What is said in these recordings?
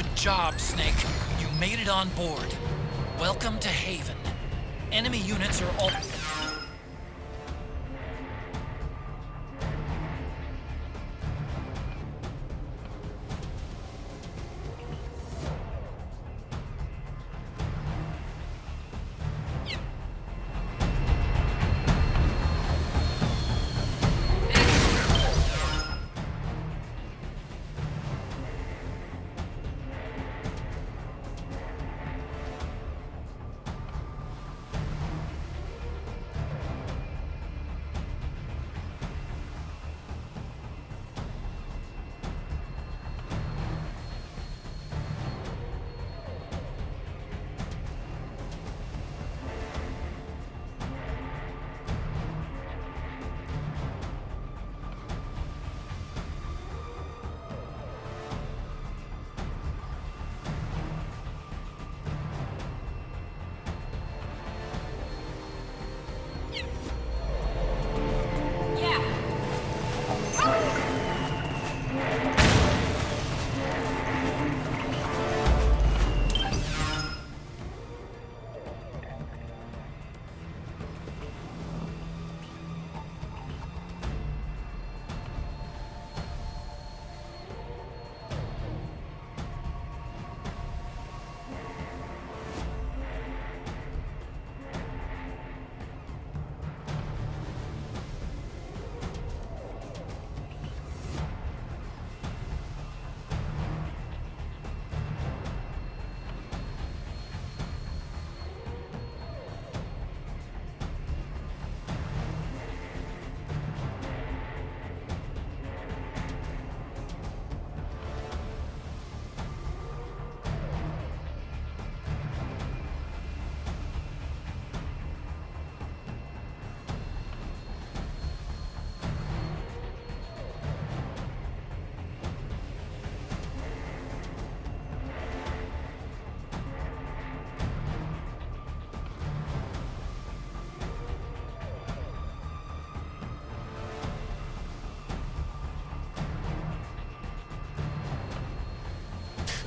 Good job, Snake. You made it on board. Welcome to Haven. Enemy units are all...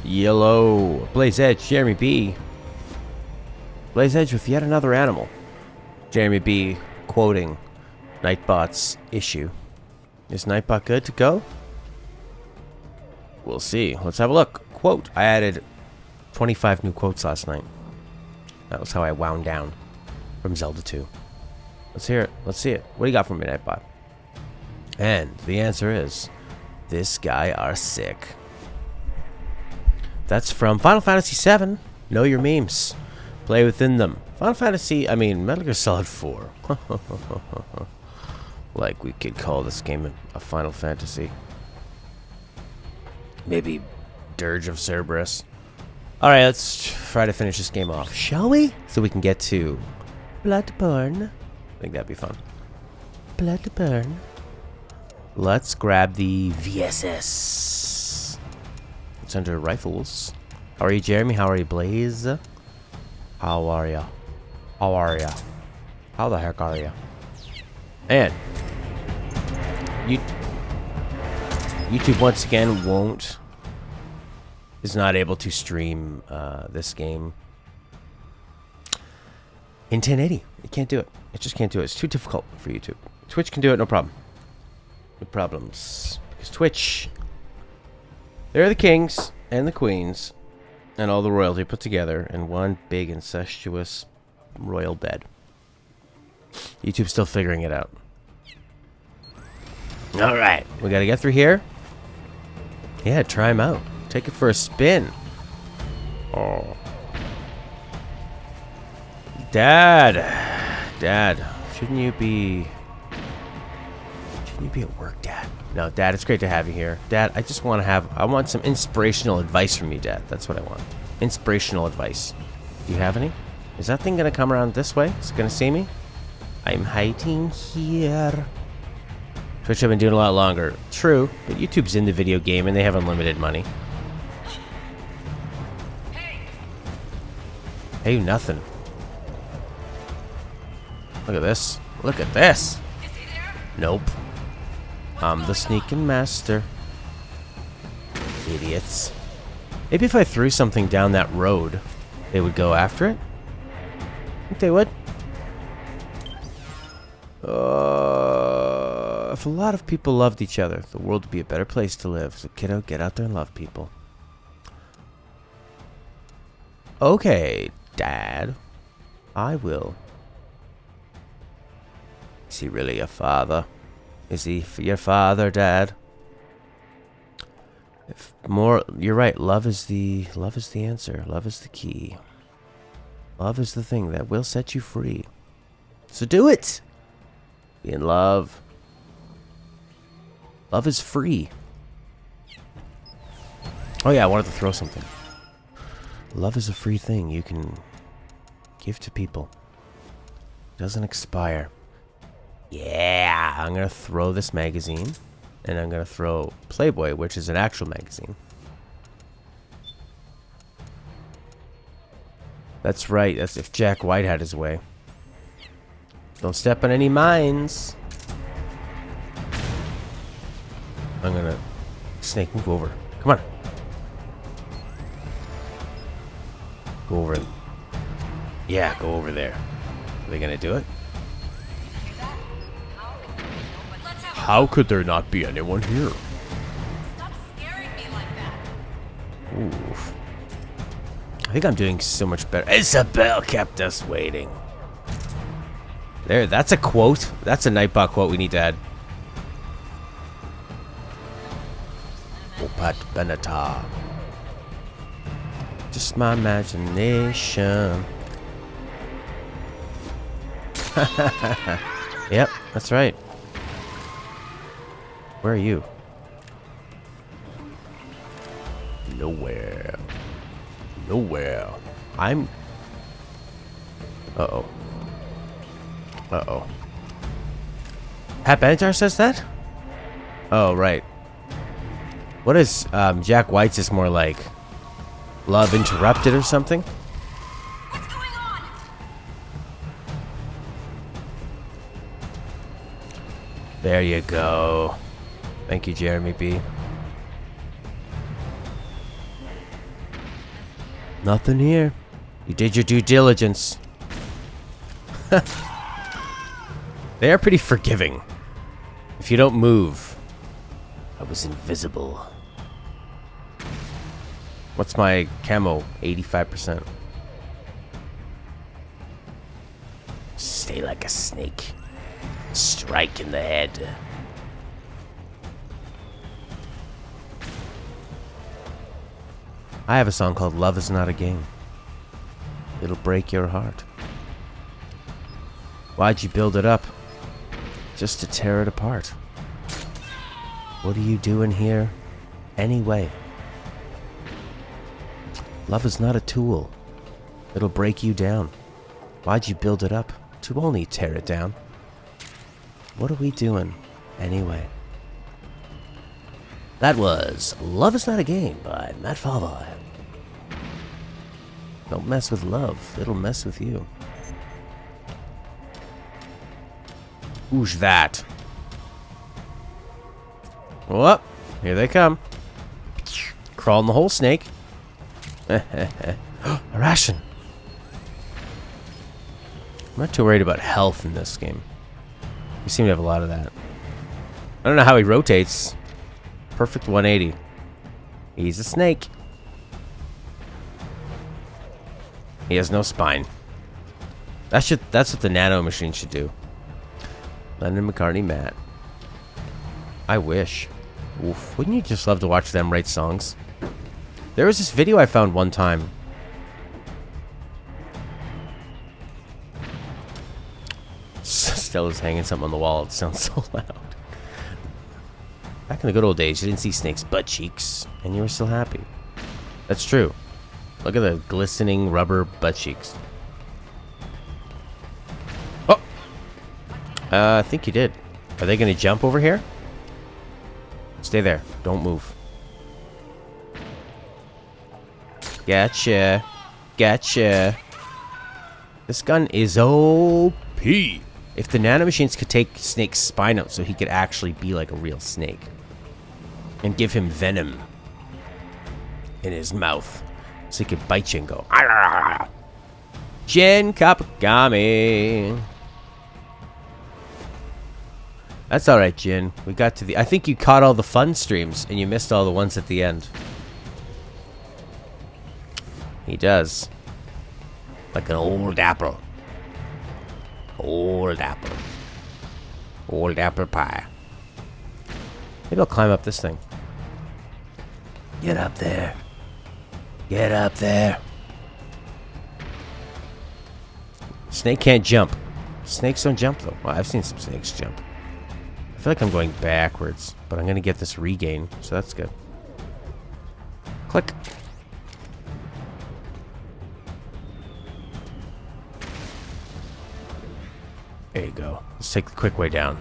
Yellow. Blaze Edge, Jeremy B. Blaze Edge with yet another animal. Jeremy B. quoting Nightbot's issue. Is Nightbot good to go? We'll see. Let's have a look. Quote. I added 25 new quotes last night. That was how I wound down from Zelda 2. Let's hear it. Let's see it. What do you got for me, Nightbot? And the answer is, this guy are sick. That's from Final Fantasy VII. Know your memes. Play within them. Metal Gear Solid 4. Like we could call this game a Final Fantasy. Maybe Dirge of Cerberus. Alright, let's try to finish this game off, shall we? So we can get to Bloodborne. I think that'd be fun. Bloodborne. Let's grab the VSS. It's under rifles. How are you, Jeremy? How are you, Blaze? How are ya? How are ya? How the heck are ya? And YouTube once again is not able to stream this game in 1080. It can't do it. It just can't do it. It's too difficult for YouTube. Twitch can do it, no problem. No problems. Because Twitch, they're the kings and the queens and all the royalty put together in one big incestuous royal bed. YouTube's still figuring it out. Alright, we gotta get through here. Yeah, try him out. Take it for a spin. Oh. Dad, shouldn't you be at work, Dad? No, Dad, it's great to have you here. Dad, I want some inspirational advice from you, Dad. That's what I want. Inspirational advice. Do you have any? Is that thing gonna come around this way? Is it gonna see me? I'm hiding here. Twitch have been doing a lot longer. True, but YouTube's in the video game and they have unlimited money. Hey, nothing. Look at this. Look at this. Nope. I'm the sneaking master. Idiots. Maybe if I threw something down that road, they would go after it? I think they would. If a lot of people loved each other, the world would be a better place to live. So kiddo, get out there and love people. Okay, Dad. I will. Is he really your father? Is he your father, Dad? If more, you're right. Love is the answer. Love is the key. Love is the thing that will set you free. So do it. Be in love. Love is free. Oh yeah, I wanted to throw something. Love is a free thing you can give to people. It doesn't expire. Yeah, I'm gonna throw this magazine, and I'm gonna throw Playboy, which is an actual magazine. That's right. That's if Jack White had his way. Don't step on any mines. I'm gonna... Snake, move over. Come on. Go over. Yeah, go over there. Are they gonna do it? How could there not be anyone here? Stop scaring me like that. Oof. I think I'm doing so much better. Isabel kept us waiting. There, that's a quote. That's a Nightbot quote we need to add. Opat Benatar. Just my imagination. Yep, that's right. Where are you? Nowhere. Nowhere. I'm... Uh-oh. Uh-oh. Pat Benatar says that? Oh, right. What is, Jack White's is more like... Love Interrupted or something? What's going on? There you go. Thank you, Jeremy B. Nothing here. You did your due diligence. They are pretty forgiving. If you don't move. I was invisible. What's my camo? 85%. Stay like a snake. Strike in the head. I have a song called Love Is Not a Game. It'll break your heart. Why'd you build it up? Just to tear it apart. What are you doing here anyway? Love is not a tool. It'll break you down. Why'd you build it up? To only tear it down. What are we doing anyway? That was Love Is Not a Game by Matt Fava. Don't mess with love. It'll mess with you. Who's that? Oh, here they come. Crawl in the hole, snake. A ration. I'm not too worried about health in this game. We seem to have a lot of that. I don't know how he rotates. Perfect 180. He's a snake. He has no spine. That's what the nano machine should do. Lennon McCartney Matt. I wish. Oof. Wouldn't you just love to watch them write songs? There was this video I found one time. Stella's hanging something on the wall. It sounds so loud. Back in the good old days, you didn't see Snake's butt cheeks, and you were still happy. That's true. Look at the glistening rubber butt cheeks. Oh! I think you did. Are they going to jump over here? Stay there. Don't move. Gotcha. Gotcha. This gun is OP. If the nanomachines could take Snake's spine out so he could actually be like a real snake. And give him venom. in his mouth so he could bite you and go, "Arr!" Jin Kapagami. That's alright, Jin. We got to the... I think you caught all the fun streams and you missed all the ones at the end. He does. Like an old apple. Old apple. Old apple pie. Maybe I'll climb up this thing. Get up there. Get up there. Snake can't jump. Snakes don't jump, though. Well, I've seen some snakes jump. I feel like I'm going backwards, but I'm going to get this regain, so that's good. Click. There you go. Let's take the quick way down.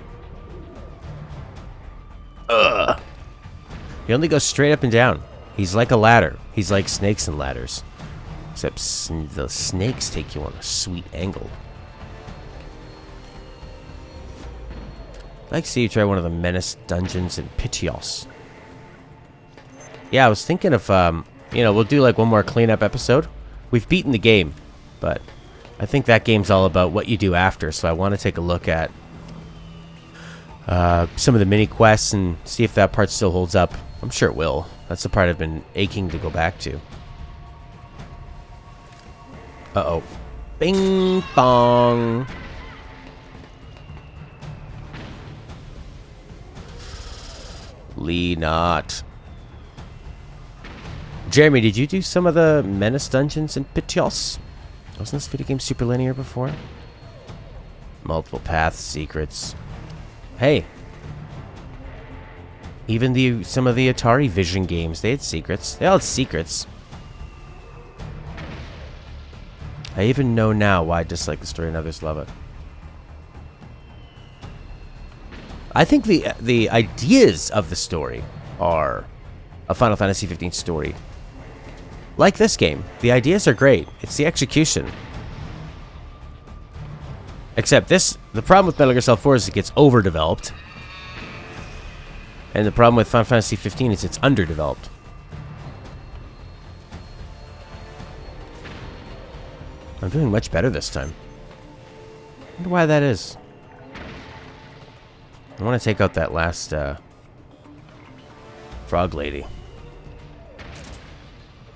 Ugh. He only goes straight up and down. He's like a ladder. He's like snakes and ladders. Except the snakes take you on a sweet angle. I'd like to see you try one of the Menace dungeons in Pitios. Yeah, I was thinking of, we'll do like one more cleanup episode. We've beaten the game, but I think that game's all about what you do after, so I want to take a look at some of the mini quests and see if that part still holds up. I'm sure it will. That's the part I've been aching to go back to. Uh-oh. Bing bong. Lee not. Jeremy, did you do some of the Menace dungeons in Pitios? Wasn't this video game super linear before? Multiple paths, secrets. Hey. Even some of the Atari Vision games, they had secrets. They all had secrets. I even know now why I dislike the story and others love it. I think the ideas of the story are a Final Fantasy 15 story. Like this game, the ideas are great. It's the execution. Except the problem with Metal Gear Solid 4 is it gets overdeveloped. And the problem with Final Fantasy 15 is it's underdeveloped. I'm doing much better this time. I wonder why that is. I want to take out that last frog lady.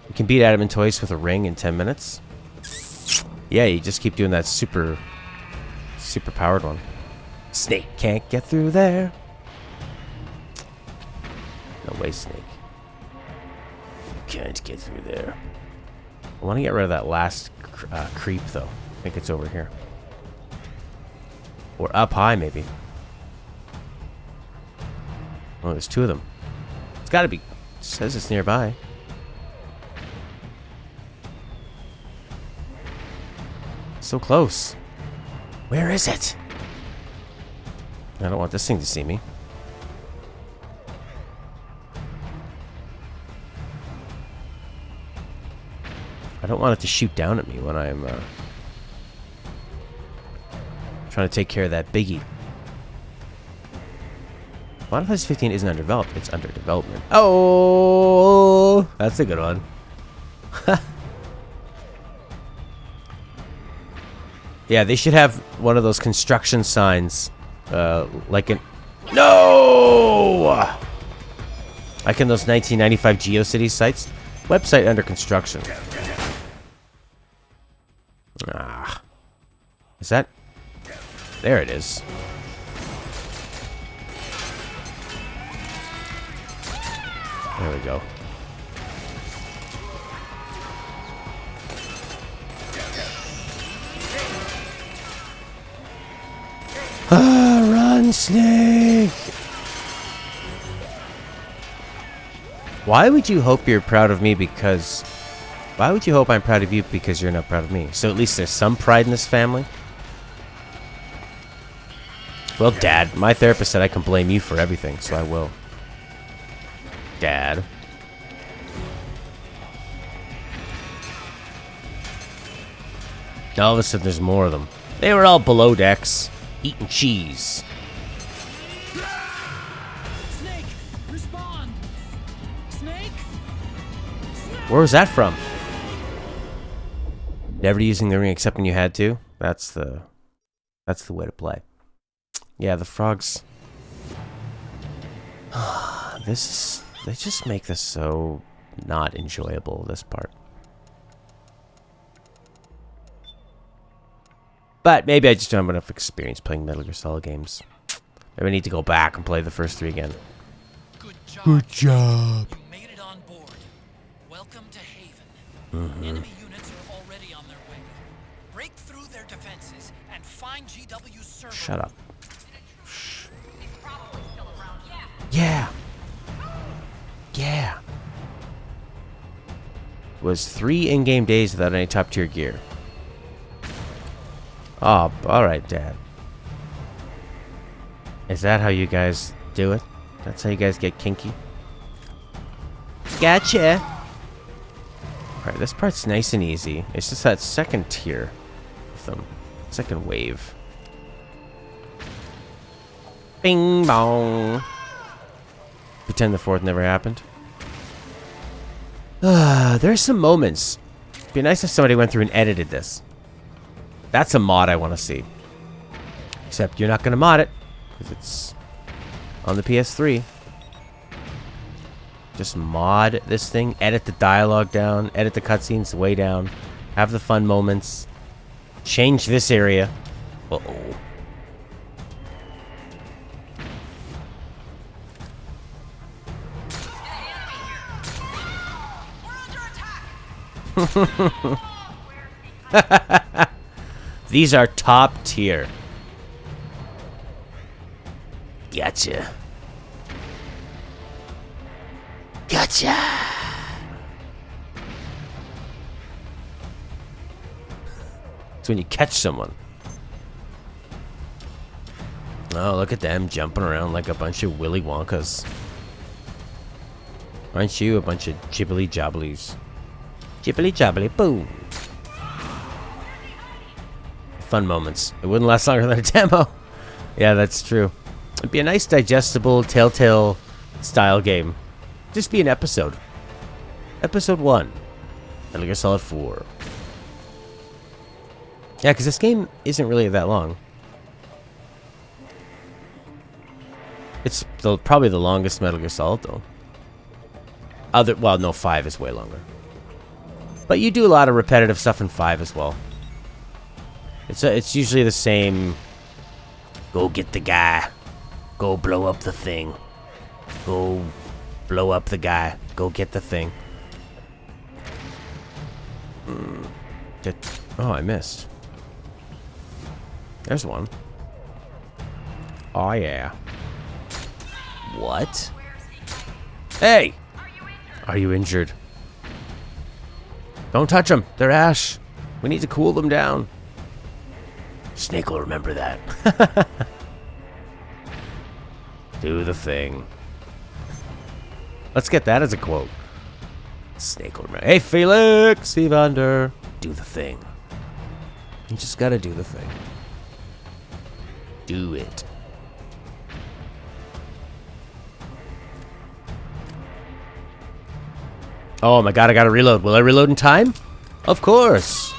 You can beat Adam and Toys with a ring in 10 minutes. Yeah, you just keep doing that super powered one. Snake can't get through there. No way, Snake. You can't get through there. I want to get rid of that last creep, though. I think it's over here. Or up high, maybe. Oh, there's two of them. It's got to be... It says it's nearby. So close. Where is it? I don't want this thing to see me. I don't want it to shoot down at me when I'm trying to take care of that biggie. Final Fantasy 15 isn't underdeveloped, it's under development. Oh, that's a good one. Yeah, they should have one of those construction signs, like in... No! Like in those 1995 GeoCities sites. Website under construction. Ah. Is that... There it is. There we go. Ah, run, Snake! Why would you hope you're proud of me because... Why would you hope I'm proud of you because you're not proud of me? So at least there's some pride in this family? Well, Dad, my therapist said I can blame you for everything, so I will. Dad. All of a sudden, there's more of them. They were all below decks, eating cheese. Snake, respond! Snake? Snake! Where was that from? Never using the ring except when you had to. That's the way to play. Yeah, the frogs. They just make this so not enjoyable, this part. But maybe I just don't have enough experience playing Metal Gear Solid games. Maybe I need to go back and play the first 3 again. Good job. Good job. You made it on board. Welcome to Haven. Enemy units are already on their way. Break through their defenses and find GW's server. Shut up. He's probably still around. Yeah. Yeah. Was 3 in-game days without any top-tier gear. Oh, alright, Dad. Is that how you guys do it? That's how you guys get kinky? Gotcha! Alright, this part's nice and easy. It's just that second tier with them. Second wave. Bing bong! Pretend the 4th never happened. There's some moments. It'd be nice if somebody went through and edited this. That's a mod I want to see. Except you're not going to mod it, because it's on the PS3. Just mod this thing, edit the dialogue down, edit the cutscenes way down, have the fun moments, change this area. Uh-oh. We're under attack. These are top tier. Gotcha. Gotcha. It's when you catch someone. Oh, look at them jumping around like a bunch of Willy Wonkas. Aren't you a bunch of jibbly jobblies? Jibbly jobbly boo. Fun moments. It wouldn't last longer than a demo. Yeah, that's true. It'd be a nice digestible Telltale style game. Just be an episode. Episode 1. Metal Gear Solid 4. Yeah, because this game isn't really that long. It's probably the longest Metal Gear Solid, though. Well, no, 5 is way longer. But you do a lot of repetitive stuff in 5 as well. It's usually the same. Go get the guy. Go blow up the thing. Go blow up the guy. Go get the thing. Oh, I missed. There's one. Oh, yeah. What? Hey! Are you injured? Don't touch them. They're ash. We need to cool them down. Snake will remember that. Do the thing. Let's get that as a quote. Snake will remember. Hey, Felix Evander. Do the thing. You just gotta do the thing. Do it. Oh my god, I gotta reload. Will I reload in time? Of course.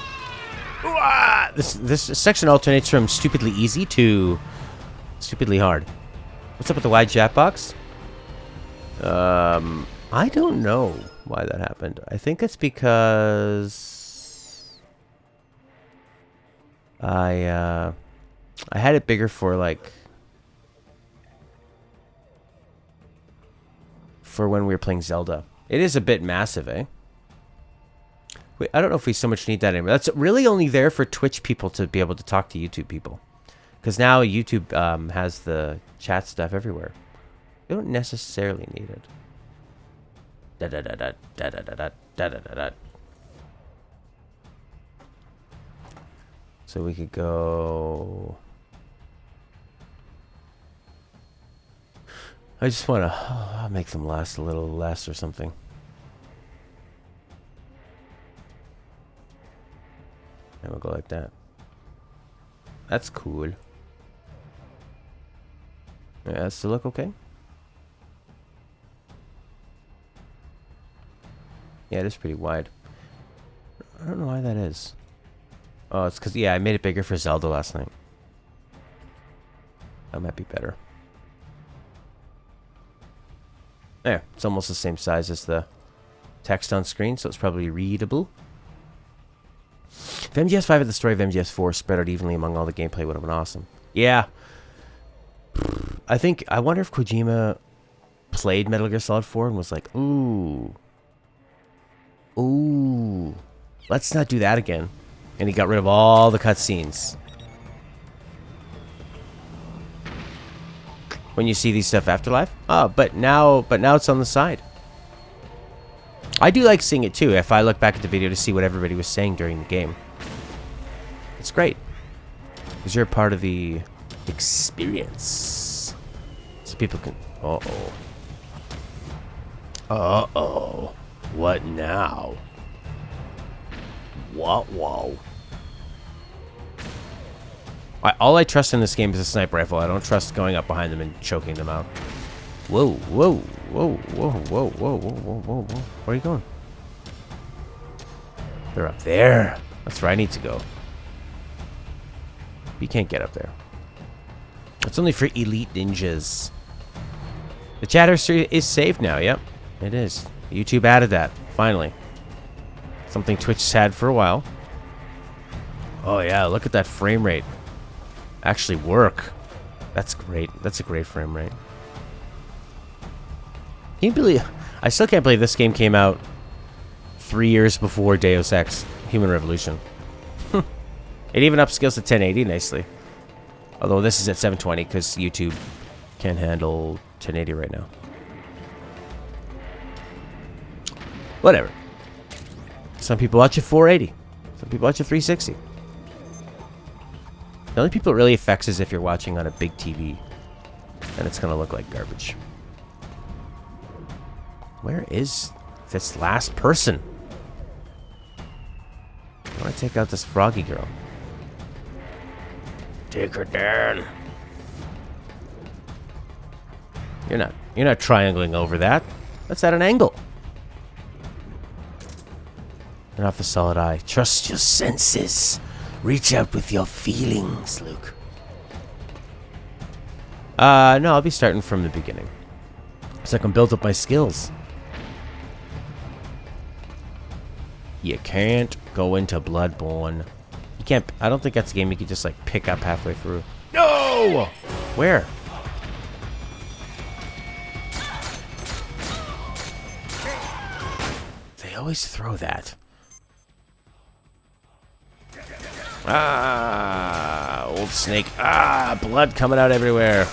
This section alternates from stupidly easy to stupidly hard. What's up with the wide chat box? I don't know why that happened. I think it's because I had it bigger for when we were playing Zelda. It is a bit massive, eh? Wait, I don't know if we so much need that anymore. That's really only there for Twitch people to be able to talk to YouTube people. Because now YouTube has the chat stuff everywhere. You don't necessarily need it. So we could go... I just want to make them last a little less or something. And we'll go like that. That's cool. Yeah, does it look okay? Yeah, it is pretty wide. I don't know why that is. Oh, it's because, yeah, I made it bigger for Zelda last night. That might be better. There, it's almost the same size as the text on screen, so it's probably readable. If MGS5 had the story of MGS4 spread out evenly among all the gameplay, would have been awesome. Yeah. I wonder if Kojima played Metal Gear Solid 4 and was like, ooh, let's not do that again. And he got rid of all the cutscenes. When you see these stuff afterlife, but now it's on the side. I do like seeing it too. If I look back at the video to see what everybody was saying during the game, it's great because you're a part of the experience. So people can. What now? Whoa. All I trust in this game is a sniper rifle. I don't trust going up behind them and choking them out. Whoa. Where are you going? They're up there. That's where I need to go. You can't get up there. It's only for elite ninjas. The chatter is saved now. Yep, it is. YouTube added that. Finally. Something Twitch has had for a while. Oh yeah, look at that frame rate. Actually work. That's great. That's a great frame rate. Can you believe... I still can't believe this game came out 3 years before Deus Ex Human Revolution. It even upscales to 1080 nicely. Although this is at 720 because YouTube can't handle 1080 right now. Whatever. Some people watch at 480. Some people watch at 360. The only people it really affects is if you're watching on a big TV. And it's going to look like garbage. Where is this last person? I want to take out this froggy girl. Take her down. You're not triangling over that. That's at an angle. Turn off the solid eye. Trust your senses. Reach out with your feelings, Luke. No, I'll be starting from the beginning. So I can build up my skills. You can't go into Bloodborne. You can't... I don't think that's a game you could just, like, pick up halfway through. No! Where? They always throw that. Ah, old snake. Ah, blood coming out everywhere.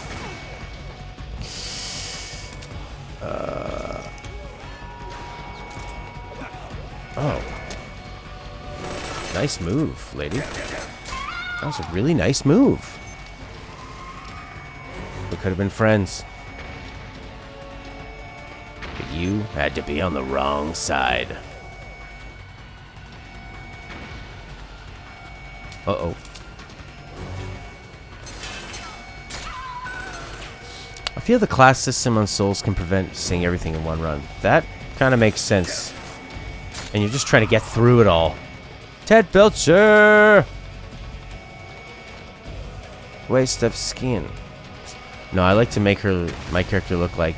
Oh. Nice move, lady. That was a really nice move. We could have been friends. But you had to be on the wrong side. Uh-oh. I feel the class system on Souls can prevent seeing everything in one run. That kind of makes sense. And you're just trying to get through it all. Ted Belcher! Waste of skin. No, I like to make my character look like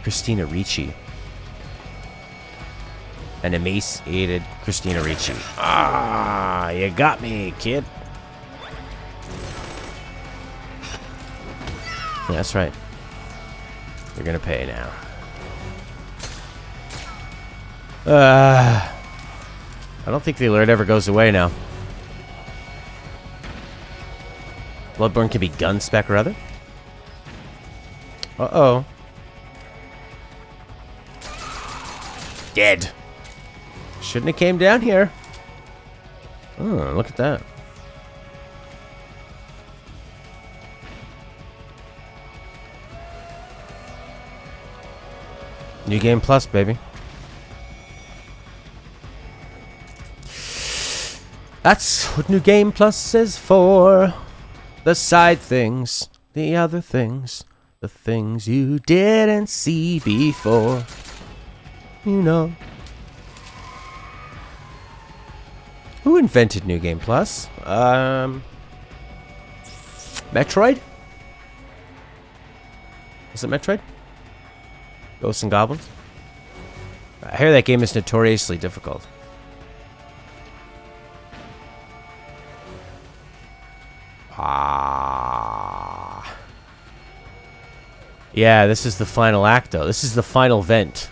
Christina Ricci. An emaciated Christina Ricci. Ah, you got me, kid. Yeah, that's right. You're gonna pay now. I don't think the alert ever goes away now. Bloodborne can be gun spec or other. Uh-oh. Dead. Shouldn't have came down here. Oh, look at that. New Game Plus, baby. That's what New Game Plus is for. The side things, the other things, the things you didn't see before. You know, Who invented New Game Plus? Metroid? Is it Metroid? Ghosts and Goblins? I hear that game is notoriously difficult. Yeah, this is the final act, though. This is the final vent.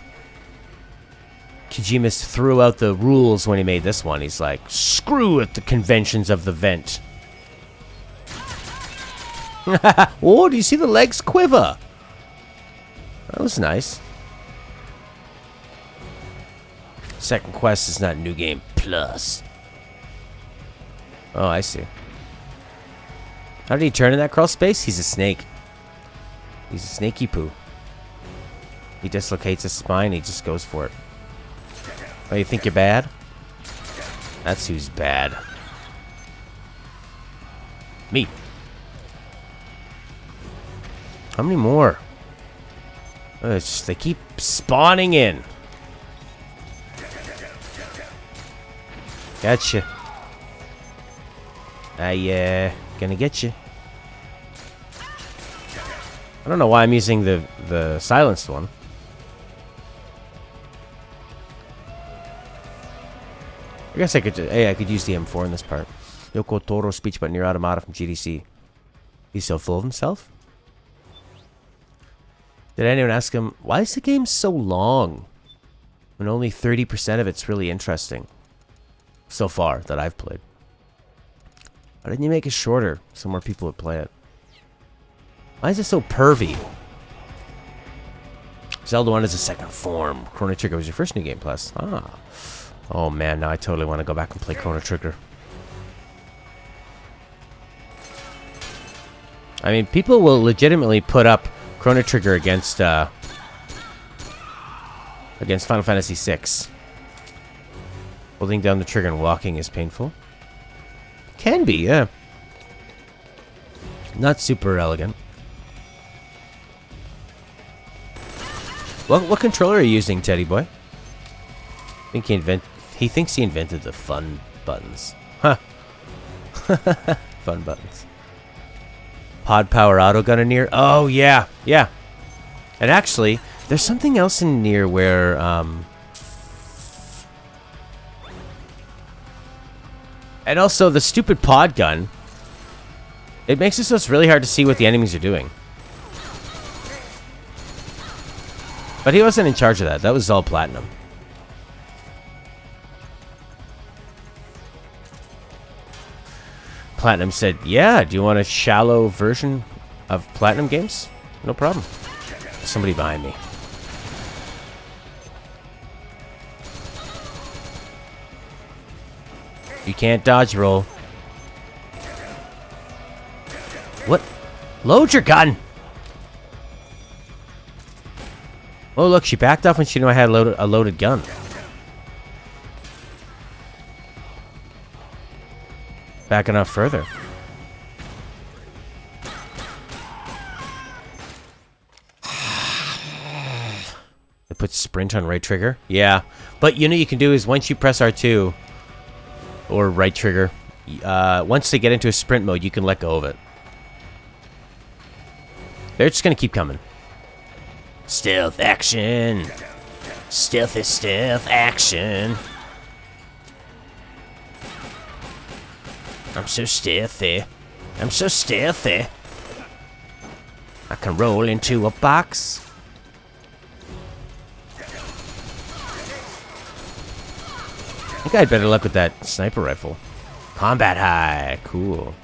Kojima threw out the rules when he made this one. He's like, screw it, the conventions of the vent. Oh, do you see the legs quiver? That was nice. Second quest is not New Game Plus. Oh, I see. How did he turn in that crawl space? He's a snake. He's a snaky poo. He dislocates his spine, he just goes for it. Oh, you think you're bad? That's who's bad. Me. How many more? Oh, it's just, they keep spawning in. Gotcha. Gonna get you. I don't know why I'm using the silenced one. I guess I could. Hey, I could use the M4 in this part. Yoko Toro speech about Nier Automata from GDC. He's so full of himself. Did anyone ask him why is the game so long when only 30% of it's really interesting? So far that I've played. Why didn't you make it shorter so more people would play it? Why is it so pervy? Zelda 1 is a second form. Chrono Trigger was your first New Game Plus. Ah. Oh man, now I totally want to go back and play Chrono Trigger. I mean, people will legitimately put up Chrono Trigger against Final Fantasy VI. Holding down the trigger and walking is painful. Can be, yeah. Not super elegant. What controller are you using, Teddy Boy? I think he thinks he invented the fun buttons. Huh. Fun buttons. Pod Power Auto Gun in Nier? Oh, yeah. Yeah. And actually, there's something else in Nier where, and also, the stupid pod gun, it makes it so it's really hard to see what the enemies are doing. But he wasn't in charge of that. That was all Platinum. Platinum said, yeah, do you want a shallow version of Platinum games? No problem. Somebody behind me. You can't dodge roll. What? Load your gun! Oh, look, she backed off when she knew I had a loaded gun. Backing off further. They put sprint on right trigger? Yeah. But you know what you can do is once you press R2 or right trigger, once they get into a sprint mode, you can let go of it. They're just going to keep coming. Stealth action. Stealthy stealth action. I'm so stealthy. I'm so stealthy. I can roll into a box. I think I had better luck with that sniper rifle. Combat high. Cool.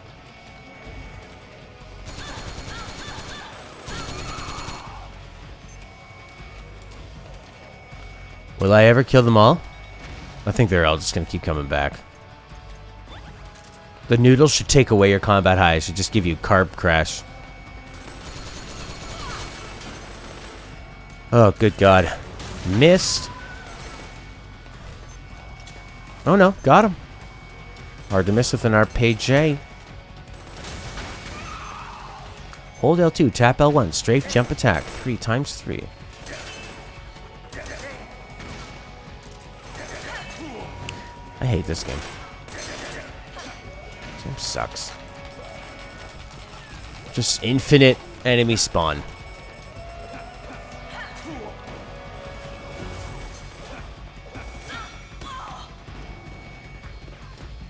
Will I ever kill them all? I think they're all just going to keep coming back. The noodles should take away your combat high. It should just give you carb crash. Oh, good God. Missed. Oh, no. Got him. Hard to miss with an RPG. Hold L2. Tap L1. Strafe jump attack. 3 times 3. I hate this game. Game sucks. Just infinite enemy spawn.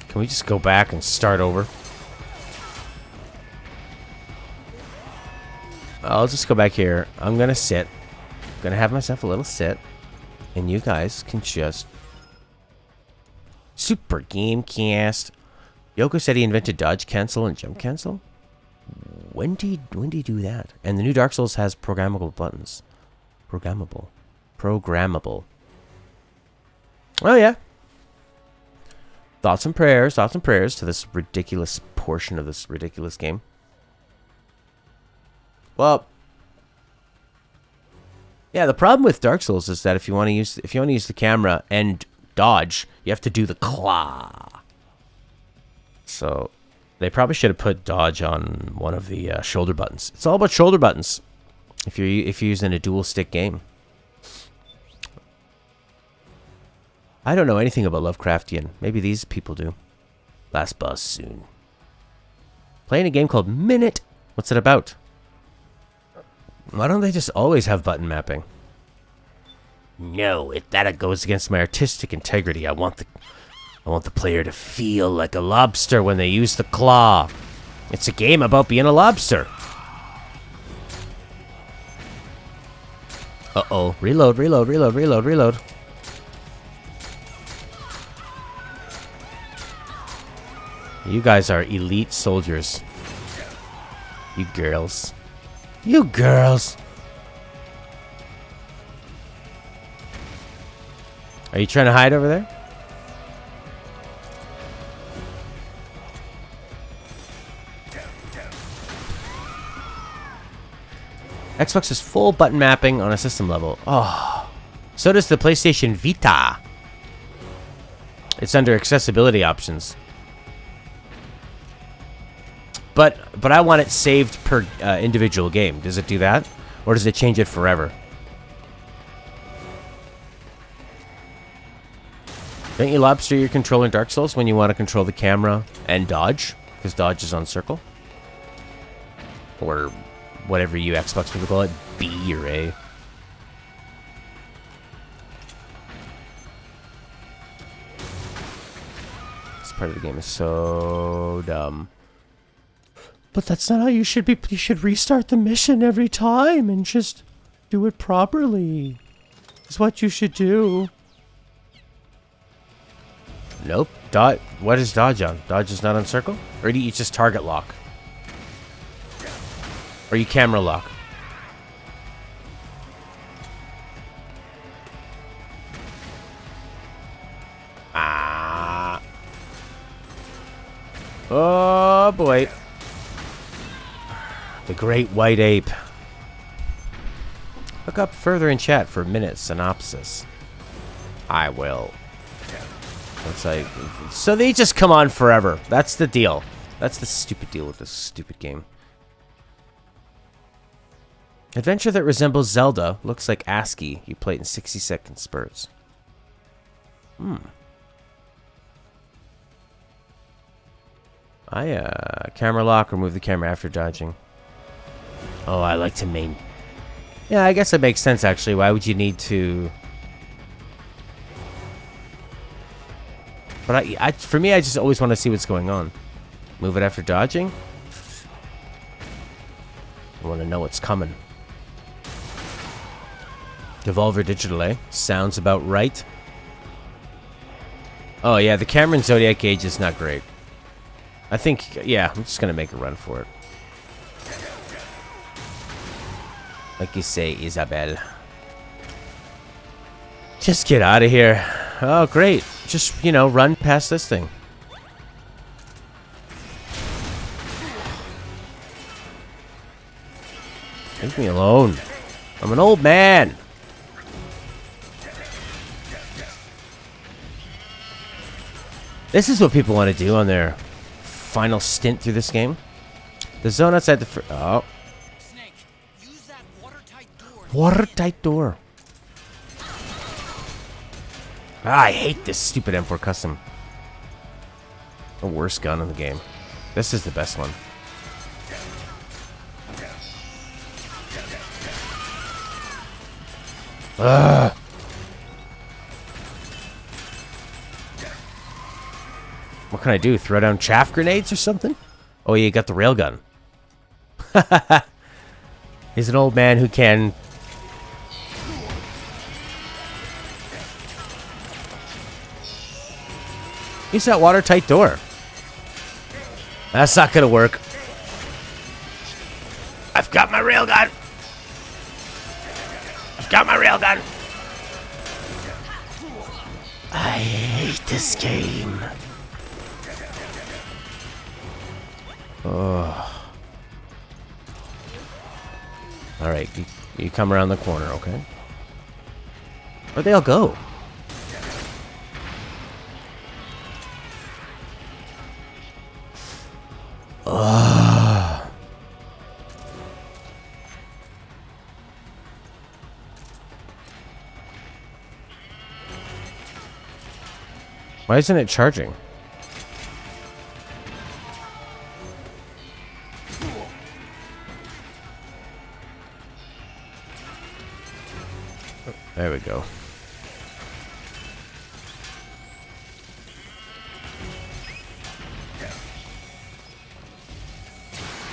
Can we just go back and start over? I'll just go back here. I'm gonna sit. I'm gonna have myself a little sit. And you guys can just... Super Gamecast. Yoko said he invented dodge cancel and jump cancel. When did he do that? And the new Dark Souls has programmable buttons. Programmable. Oh yeah. Thoughts and prayers to this ridiculous portion of this ridiculous game. Well, yeah, the problem with Dark Souls is that if you want to use the camera and dodge, you have to do the claw. So they probably should have put dodge on one of the shoulder buttons. It's all about shoulder buttons if you're using a dual stick game. I don't know anything about Lovecraftian. Maybe these people do. Last boss soon. Playing a game called Minute. What's it about? Why don't they just always have button mapping? No, if that goes against my artistic integrity, I want the player to feel like a lobster when they use the claw. It's a game about being a lobster. Uh-oh. Reload. You guys are elite soldiers. You girls. Are you trying to hide over there? Xbox has full button mapping on a system level. Oh. So does the PlayStation Vita. It's under accessibility options. But I want it saved per individual game. Does it do that? Or does it change it forever? Don't you lobster your controller in Dark Souls when you want to control the camera and dodge? Because dodge is on circle. Or whatever you Xbox people call it. B or A. This part of the game is so dumb. But that's not how you should be. You should restart the mission every time and just do it properly. That's what you should do. Nope. What is dodge on? Dodge is not on circle? Or do you just target lock? Or you camera lock? Ah. Oh boy. The Great White Ape. Look up further in chat for minute synopsis. I will. It's like, so they just come on forever. That's the deal. That's the stupid deal with this stupid game. Adventure that resembles Zelda. Looks like ASCII. You play it in 60-second spurts. Camera lock. Remove the camera after dodging. Oh, I like to main. Yeah, I guess that makes sense, actually. Why would you need to... But for me, I just always want to see what's going on. Move it after dodging? I want to know what's coming. Devolver Digital, eh? Sounds about right. Oh, yeah, the camera in Zodiac Age is not great. I think, yeah, I'm just going to make a run for it. Like you say, Isabel. Just get out of here. Oh, great. Just, you know, run past this thing. Leave me alone. I'm an old man. This is what people want to do on their final stint through this game. The zone outside the... Oh. Snake, use that watertight door. Watertight door. Ah, I hate this stupid M4 Custom. The worst gun in the game. This is the best one. Ugh. What can I do? Throw down chaff grenades or something? Oh, you got the railgun. He's an old man who can... Use that watertight door. That's not gonna work. I've got my railgun. I've got my railgun. I hate this game. Oh. Alright, you come around the corner, okay? Where'd they all go? Ugh. Why isn't it charging? There we go.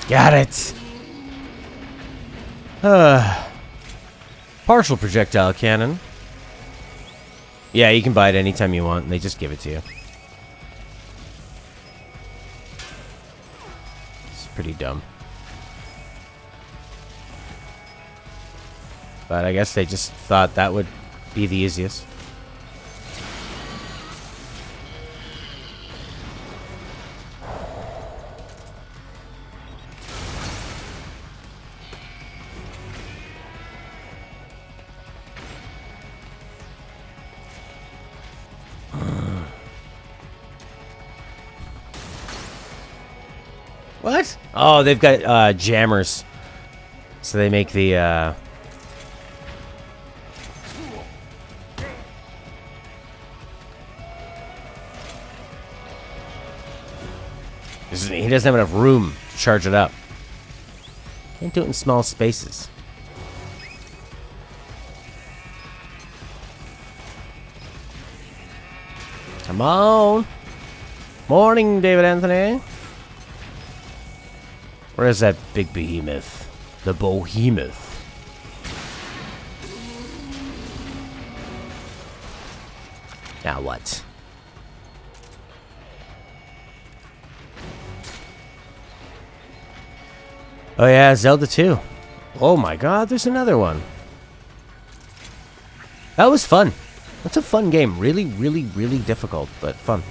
Got it. Partial projectile cannon. Yeah, you can buy it anytime you want, and they just give it to you. It's pretty dumb. But I guess they just thought that would be the easiest. What? Oh, they've got jammers. So they make the he doesn't have enough room to charge it up. Can't do it in small spaces. Come on. Morning, David Anthony. Where is that big behemoth? The behemoth. Now what? Oh yeah, Zelda 2. Oh my god, there's another one. That was fun. That's a fun game. Really, really, really difficult, but fun.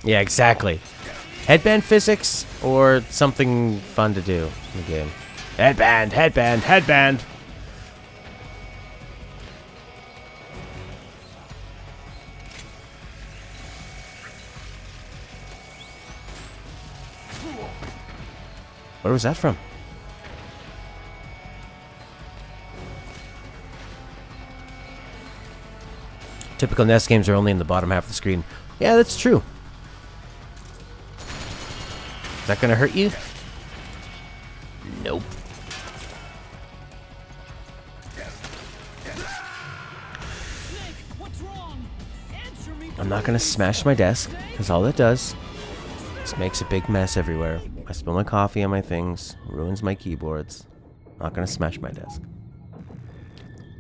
Yeah, exactly. Headband physics or something fun to do in the game. Headband, headband, headband. Where was that from? Typical NES games are only in the bottom half of the screen. Yeah, that's true. Is that gonna hurt you? Nope. I'm not gonna smash my desk, because all that does is makes a big mess everywhere. I spill my coffee on my things, ruins my keyboards. Not gonna smash my desk.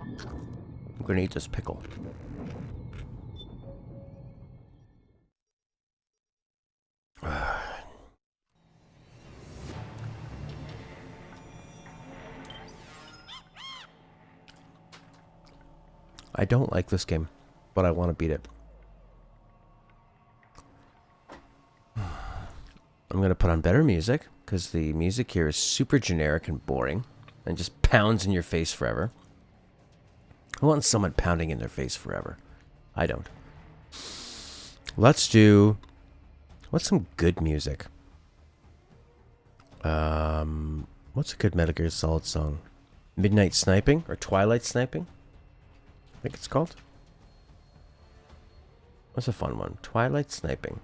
I'm gonna eat this pickle. I don't like this game, but I want to beat it. I'm going to put on better music, because the music here is super generic and boring, and just pounds in your face forever. I want someone pounding in their face forever. I don't. Let's do... What's some good music? What's a good Metal Gear Solid song? Midnight Sniping? Or Twilight Sniping? I think it's called. What's a fun one? Twilight sniping.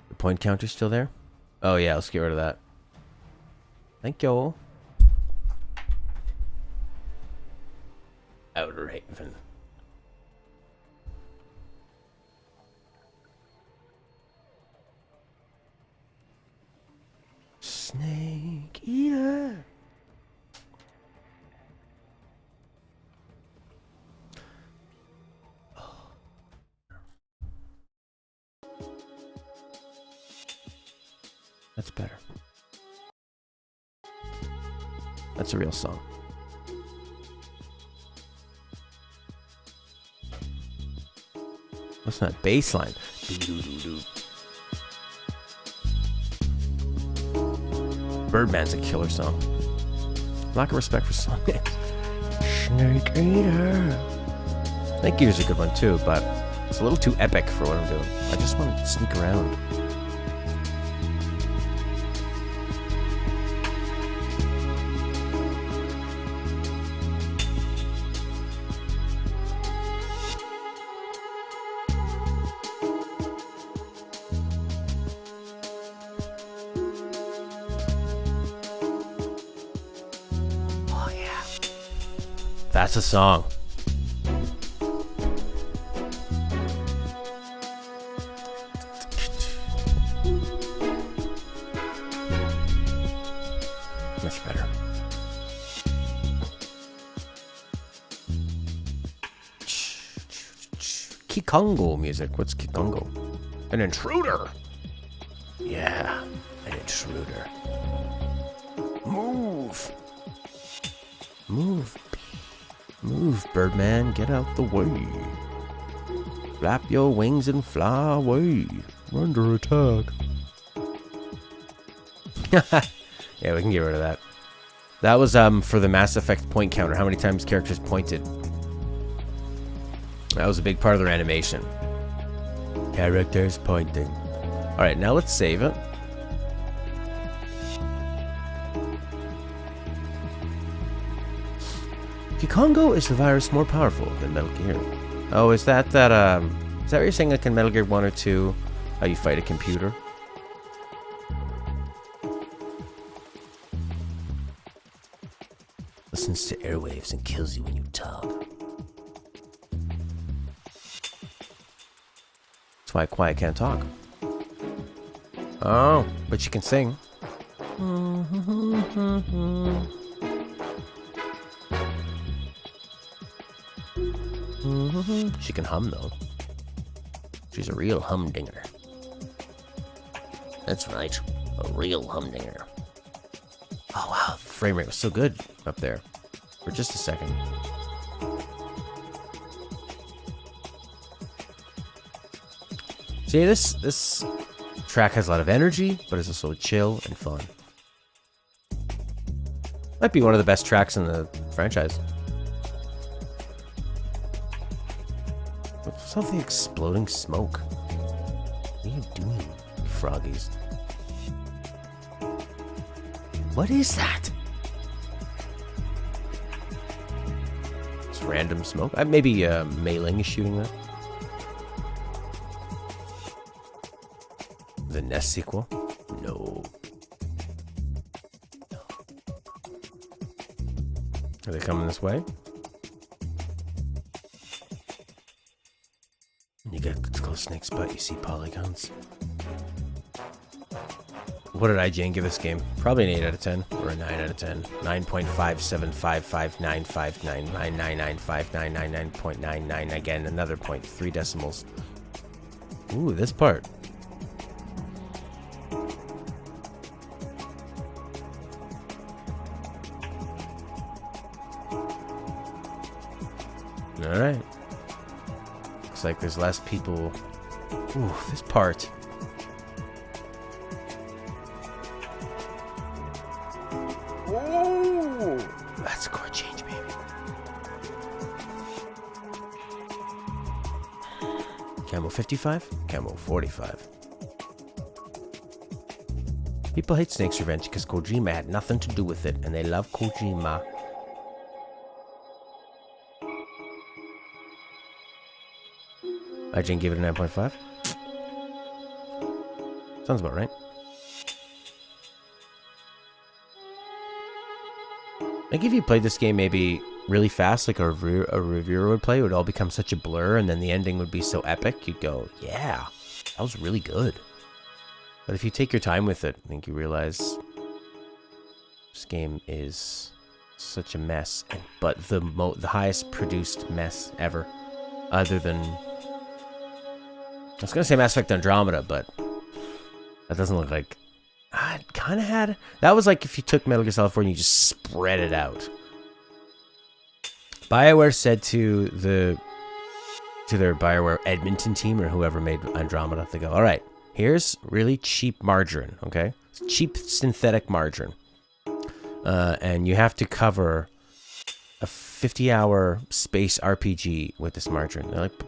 The point counter's still there? Oh yeah, let's get rid of that. Thank you. Outer Haven. Snake Eater. That's better. That's a real song. What's that bass line? Birdman's a killer song. Lack of respect for song names. Snake Eater. Snake Eater's a good one too, but it's a little too epic for what I'm doing. I just want to sneak around. That's a song. Much better. Kikongo music. What's Kikongo? An intruder. Yeah, an intruder. Move. Move. Move, Birdman, get out the way. Flap your wings and fly away. We're under attack. Yeah, we can get rid of that. That was for the Mass Effect point counter. How many times characters pointed. That was a big part of their animation. Characters pointing. Alright, now let's save it. Kikongo is the virus more powerful than Metal Gear. Oh, is that what you're saying, like in Metal Gear 1 or 2, how you fight a computer? Listens to airwaves and kills you when you talk. That's why Quiet can't talk. Oh, but she can sing. She can hum, though. She's a real humdinger. That's right, a real humdinger. Oh, wow, the frame rate was so good up there for just a second. See, this track has a lot of energy, but it's also chill and fun. Might be one of the best tracks in the franchise. What's all the exploding smoke? What are you doing, you froggies? What is that? It's random smoke? Maybe Mei Ling is shooting that. The NES sequel? No. Are they coming this way? When you get to close Snake's butt, you see polygons. What did IGN give this game? Probably an 8 out of 10 or a 9 out of 10. 9.57559959995999.99. Again, another point. 3 decimals. Ooh, this part. Alright. Looks like there's less people. Ooh, this part. Ooh, that's a chord change, baby. Camo 55, Camo 45. People hate Snake's Revenge because Kojima had nothing to do with it, and they love Kojima. IGN gave it a 9.5. Sounds about right. Like if you played this game maybe really fast, like a reviewer would play, it would all become such a blur, and then the ending would be so epic, you'd go, yeah, that was really good. But if you take your time with it, I think you realize this game is such a mess, but the highest produced mess ever, other than, I was gonna say Mass Effect Andromeda, but that doesn't look like. It kind of had. That was like if you took Metal Gear Solid 4 and you just spread it out. BioWare said to their BioWare Edmonton team or whoever made Andromeda, they go, all right, here's really cheap margarine, okay? It's cheap synthetic margarine. And you have to cover a 50-hour space RPG with this margarine. They're like,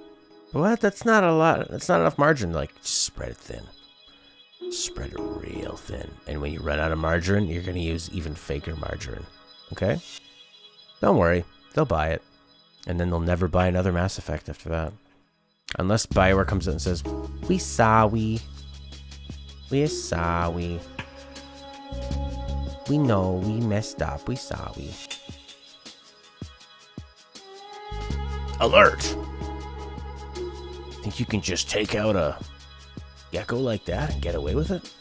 what? That's not a lot. That's not enough margarine. They're like, just spread it thin. Spread it real thin. And when you run out of margarine, you're going to use even faker margarine. Okay? Don't worry. They'll buy it. And then they'll never buy another Mass Effect after that. Unless BioWare comes out and says, we're sorry. We're sorry. We know we messed up. We're sorry. Alert! Think you can just take out a gecko like that and get away with it?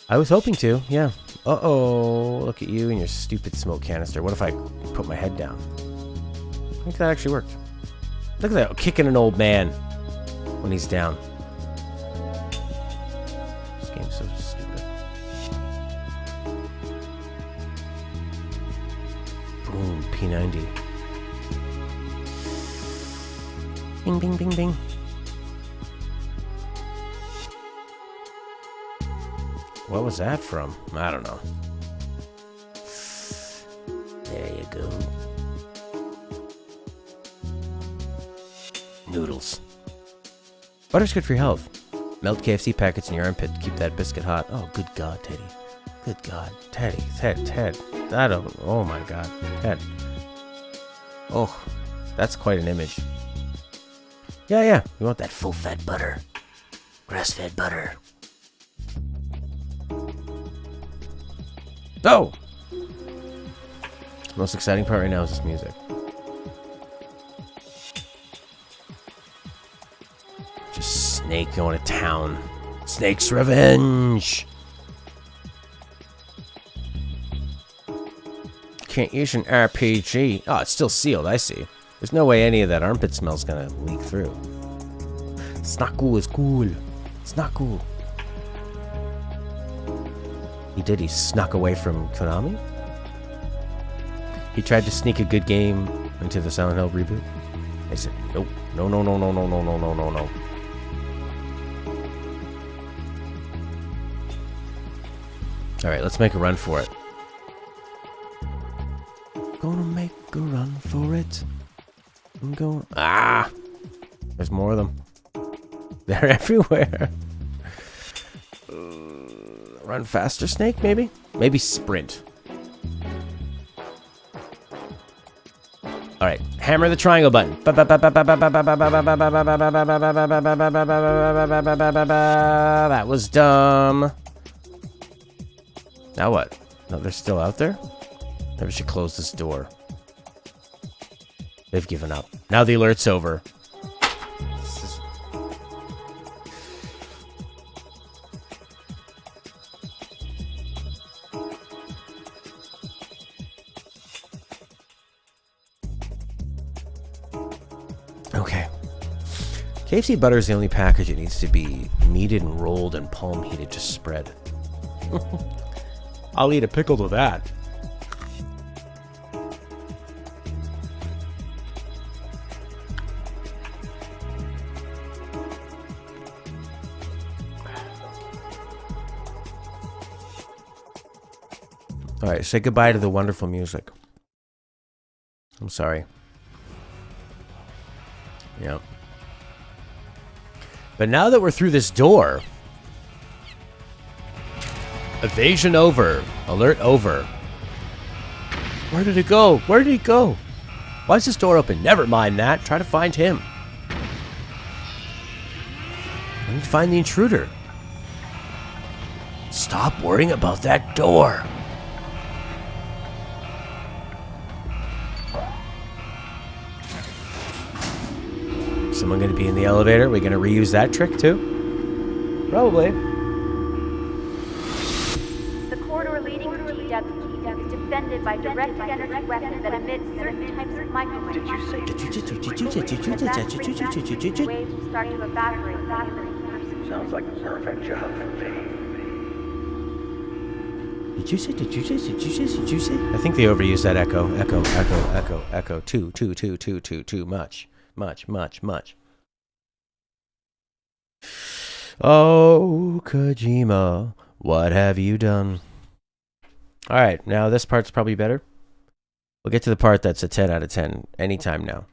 I was hoping to, yeah. Uh-oh, look at you and your stupid smoke canister. What if I put my head down? I think that actually worked. Look at that, kicking an old man when he's down. This game's so stupid. Boom, P90. Bing, bing, bing, bing. What was that from? I don't know. There you go. Noodles. Butter's good for your health. Melt KFC packets in your armpit to keep that biscuit hot. Oh, good God, Teddy. Good God. Teddy. Ted. Oh my God. Ted. Oh, that's quite an image. Yeah. You want that full-fat butter. Grass-fed butter. Oh! Most exciting part right now is this music. Just Snake going to town. Snake's revenge! Can't use an RPG. Oh, it's still sealed, I see. There's no way any of that armpit smell's gonna leak through. It's not cool, it's cool. It's not cool. He snuck away from Konami? He tried to sneak a good game into the Silent Hill reboot. They said, nope. No. Alright, let's make a run for it. Gonna make a run for it. I'm going... Ah! There's more of them. They're everywhere. Run faster, Snake, maybe? Maybe sprint. Alright, hammer the triangle button. That was dumb. Now what? No, they're still out there? Maybe we should close this door. They've given up. Now the alert's over. Okay. KFC butter is the only package it needs to be kneaded and rolled and palm heated to spread. I'll eat a pickle to that. Alright, say goodbye to the wonderful music. I'm sorry. Yep. But now that we're through this door... Evasion over. Alert over. Where did it go? Where did he go? Why is this door open? Never mind that. Try to find him. I need to find the intruder. Stop worrying about that door. Someone going to be in the elevator? We're going to reuse that trick too? Probably. The corridor leading to GW is defended by directed energy weapons that emit certain types of microwaves. Waves will start to evaporate. Sounds like the perfect job for me. Did you say? I think they overused that echo. Echo. Too much. Much. Oh, Kojima, what have you done? Alright, now this part's probably better. We'll get to the part that's a 10 out of 10 anytime now.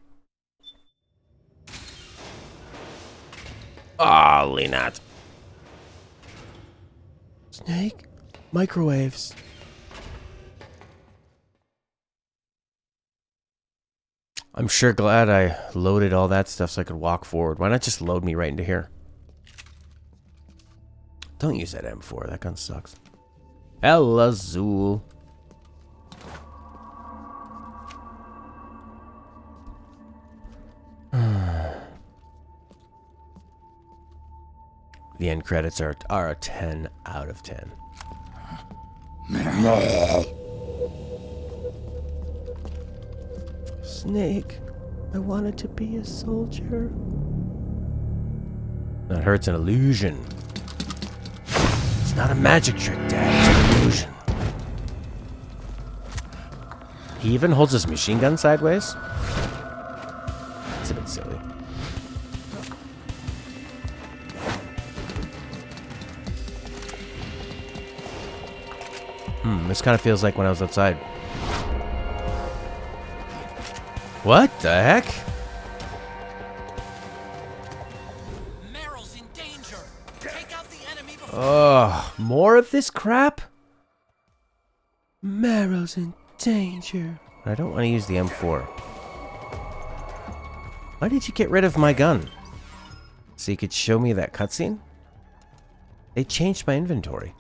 Oh, not. Snake? Microwaves. I'm sure glad I loaded all that stuff so I could walk forward. Why not just load me right into here? Don't use that M4. That gun sucks. El Azul. The end credits are a 10 out of 10. Snake, I wanted to be a soldier. That hurts an illusion. It's not a magic trick, Dad. It's an illusion. He even holds his machine gun sideways? It's a bit silly. This kind of feels like when I was outside. What the heck? Meryl's in danger. Take out the enemy before. Oh, more of this crap? Marrow's in danger. I don't want to use the M4. Why did you get rid of my gun? So you could show me that cutscene? They changed my inventory.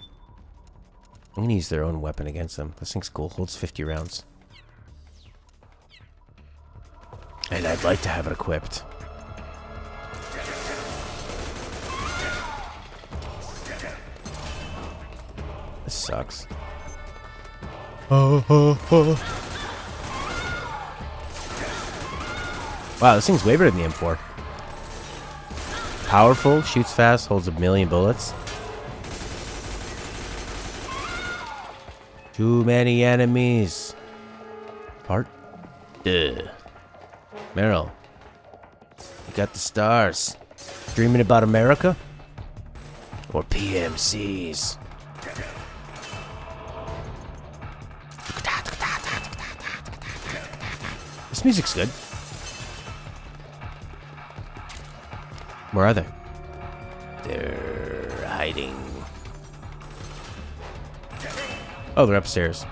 I'm gonna use their own weapon against them. This thing's cool. Holds 50 rounds. And I'd like to have it equipped. This sucks. Wow, this thing's way better than the M4. Powerful, shoots fast, holds 1,000,000 bullets. Too many enemies. Part? Duh. Meryl, you got the stars. Dreaming about America? Or PMCs? This music's good. Where are they? They're hiding. Oh, they're upstairs.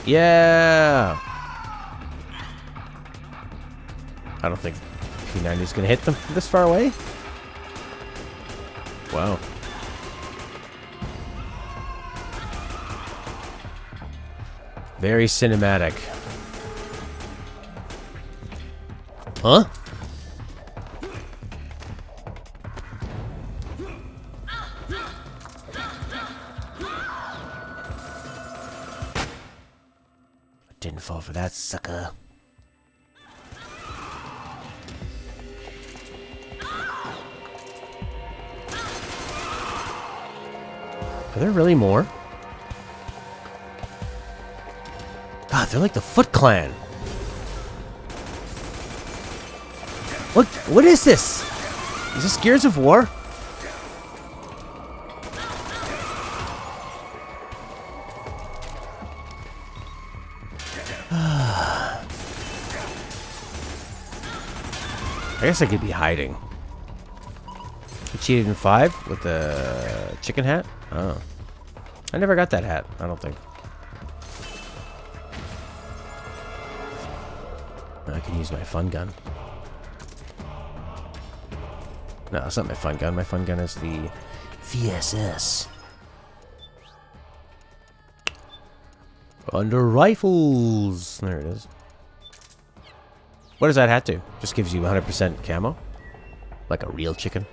Yeah! I don't think P90's gonna hit them from this far away. Wow. Very cinematic. Huh? Didn't fall for that sucker. Are there really more? God, they're like the Foot Clan. What is this? Is this Gears of War? I guess I could be hiding. You cheated in 5 with the chicken hat? Oh. I never got that hat, I don't think. I can use my fun gun. No, that's not my fun gun. My fun gun is the VSS. Under rifles. There it is. What does that hat do? Just gives you 100% camo? Like a real chicken?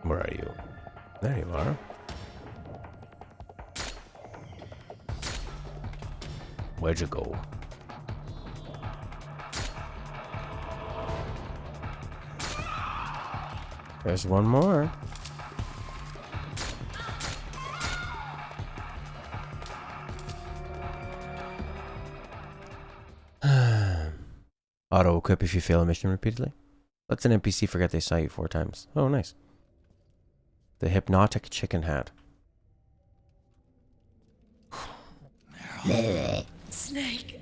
Where are you? There you are. Where'd you go? There's one more. Auto equip if you fail a mission repeatedly. Let's an NPC forget they saw you 4 times. Oh, nice. The hypnotic chicken hat. Snake.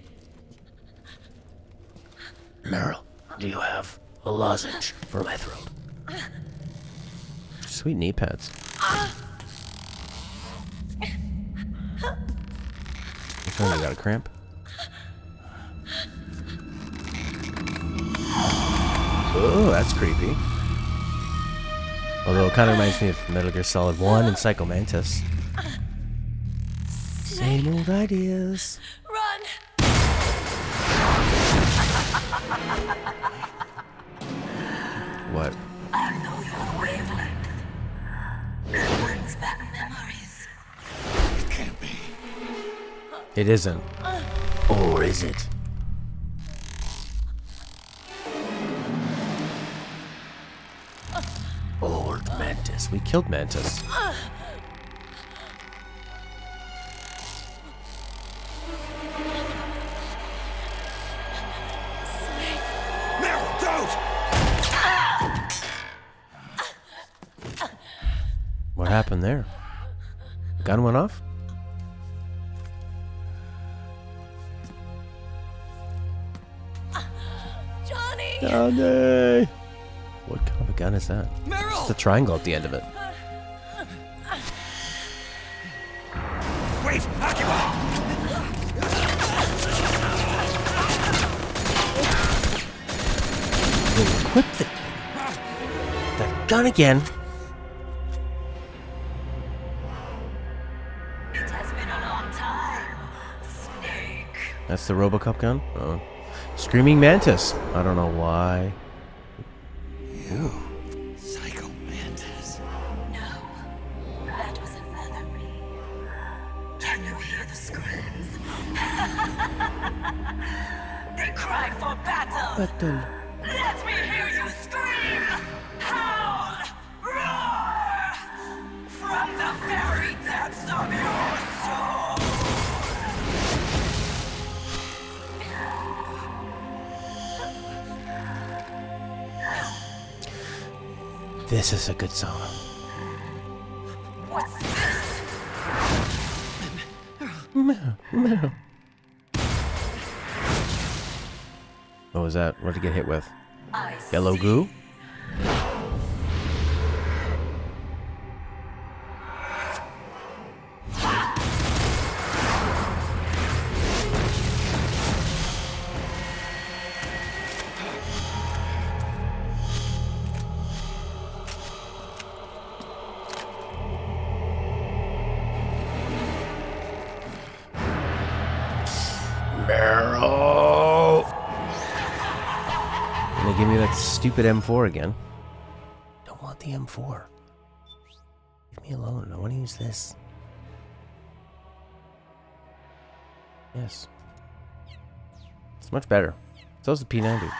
Meryl, do you have a lozenge for my throat? Sweet knee pads. You finally got a cramp? Oh, that's creepy. Although it kind of reminds me of Metal Gear Solid 1 and Psycho Mantis. Same old ideas. Run! What? I know your wavelength. It brings back memories. It can't be. It isn't. Or is it? Old Mantis. We killed Mantis. Meryl, don't! What happened there? The gun went off? Johnny! Johnny! What kind of a gun is that? Meryl! It's a triangle at the end of it. Wait, occupy! They equipped the gun again. It has been a long time. Snake. That's the Robocop gun? Oh. Screaming Mantis. I don't know why. Psycho Mantis. No. That was another me. Can you hear the screams? They cry for battle. Let me hear you scream! Howl! Roar! From the very depths of your soul! This is a good song. What's this? What was that? What did it get hit with? I Yellow goo? Meryl! And they give me that stupid M4 again. Don't want the M4. Leave me alone. I want to use this. Yes. It's much better. So's the P90.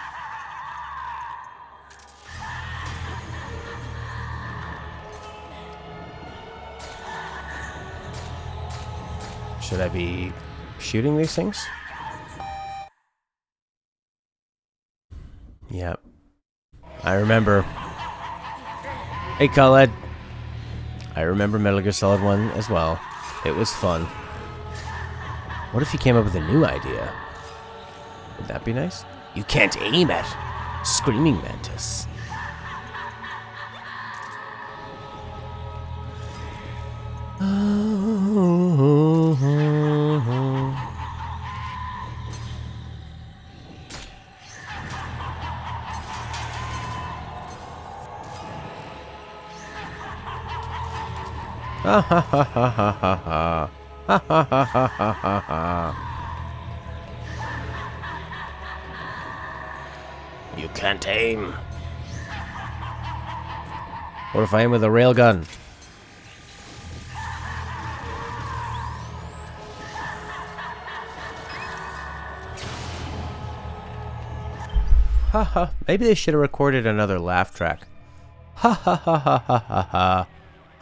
Should I be shooting these things? Yep. I remember. Hey, Khaled. I remember Metal Gear Solid 1 as well. It was fun. What if he came up with a new idea? Would that be nice? You can't aim at Screaming Mantis. Ha ha ha ha ha ha ha. Ha ha ha ha ha ha ha. You can't aim. What if I aim with a railgun? Haha. Maybe they should have recorded another laugh track. Ha ha ha ha ha ha ha.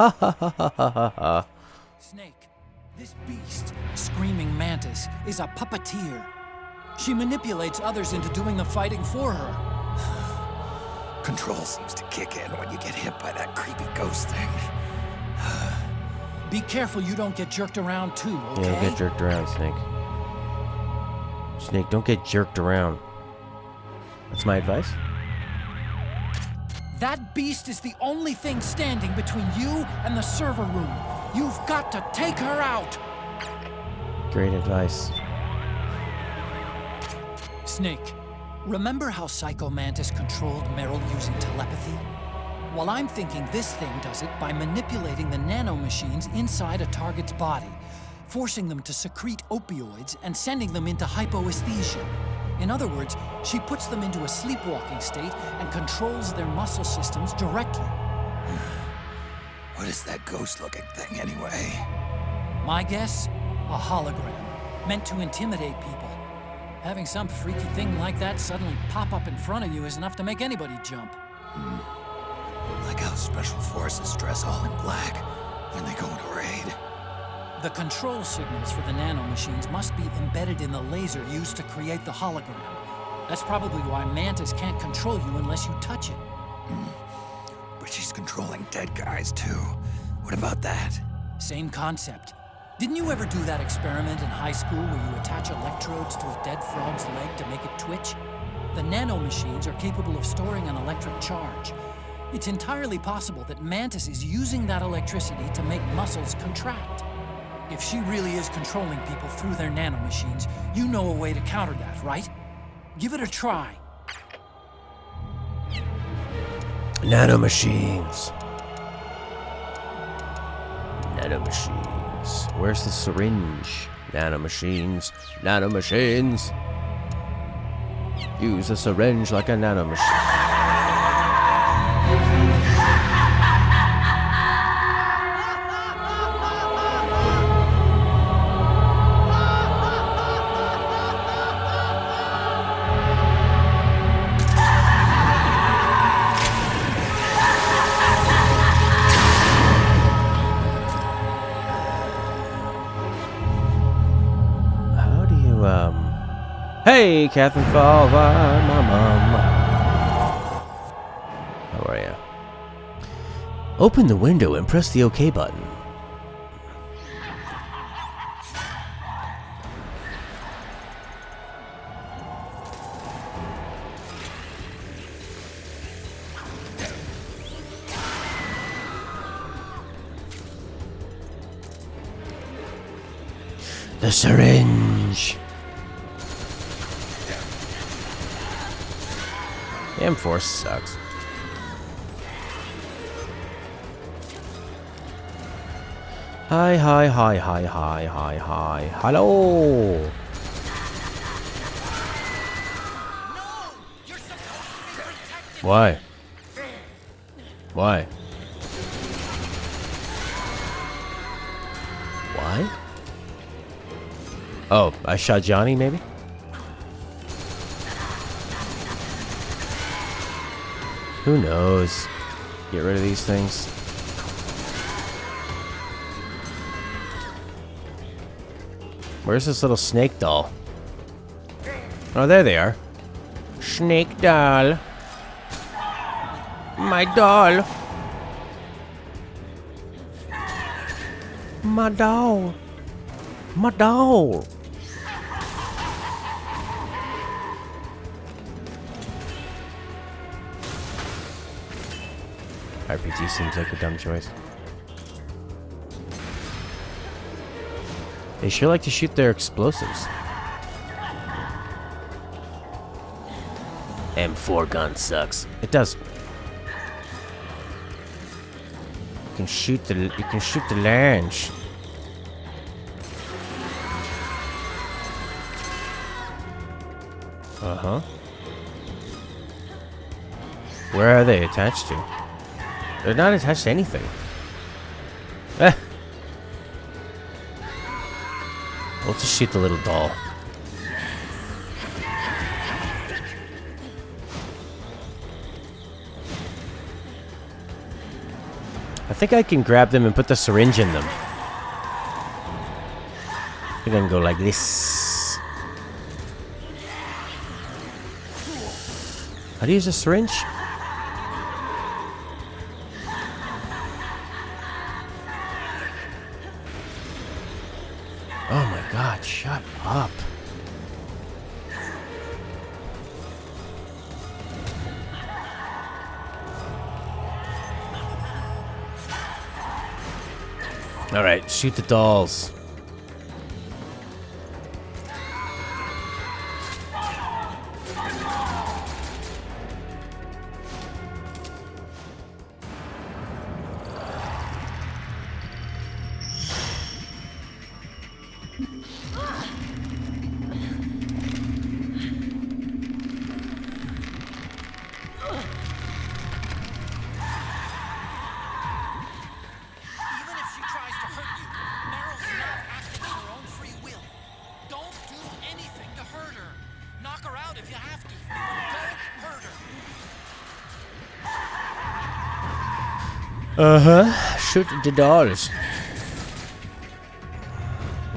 Ha ha ha ha ha ha ha. Snake, this beast, Screaming Mantis, is a puppeteer. She manipulates others into doing the fighting for her. Control seems to kick in when you get hit by that creepy ghost thing. Be careful you don't get jerked around too, okay? Yeah, don't get jerked around, Snake. Snake, don't get jerked around. That's my advice. That beast is the only thing standing between you and the server room. You've got to take her out. Great advice. Snake, remember how Psycho Mantis controlled Meryl using telepathy? Well, I'm thinking this thing does it by manipulating the nanomachines inside a target's body, forcing them to secrete opioids and sending them into hypoesthesia. In other words, she puts them into a sleepwalking state and controls their muscle systems directly. What is that ghost-looking thing, anyway? My guess? A hologram, meant to intimidate people. Having some freaky thing like that suddenly pop up in front of you is enough to make anybody jump. Like how special forces dress all in black when they go into raid. The control signals for the nanomachines must be embedded in the laser used to create the hologram. That's probably why Mantis can't control you unless you touch it. But she's controlling dead guys, too. What about that? Same concept. Didn't you ever do that experiment in high school where you attach electrodes to a dead frog's leg to make it twitch? The nanomachines are capable of storing an electric charge. It's entirely possible that Mantis is using that electricity to make muscles contract. If she really is controlling people through their nanomachines, you know a way to counter that, right? Give it a try. Nanomachines. Nanomachines. Where's the syringe? Nanomachines. Nanomachines. Use a syringe like a nanomachine. Hey, Catherine Falva, my mom. How are ya? Open the window and press the OK button. The syringe. M4 sucks. Hi, hi, hi, hi, hi, hi, hi. Hello. No! You're supposed to be protected! Why? Why? Why? Oh, I shot Johnny, maybe? Who knows? Get rid of these things. Where's this little snake doll? Oh, there they are. Snake doll. My doll. My doll. My doll. RPG seems like a dumb choice. They sure like to shoot their explosives. M4 gun sucks. It does. can shoot the lunch. Uh-huh. Where are they attached to? They're not attached to anything. Eh. We'll just shoot the little doll. I think I can grab them and put the syringe in them. I think I can go like this. How do you use a syringe? Oh my god, shut up. Alright, shoot the dolls. Even if she tries to hurt you, Meryl's not acting on her own free will. Don't do anything to hurt her. Knock her out if you have to. Don't hurt her. Uh-huh. Shoot the dolls.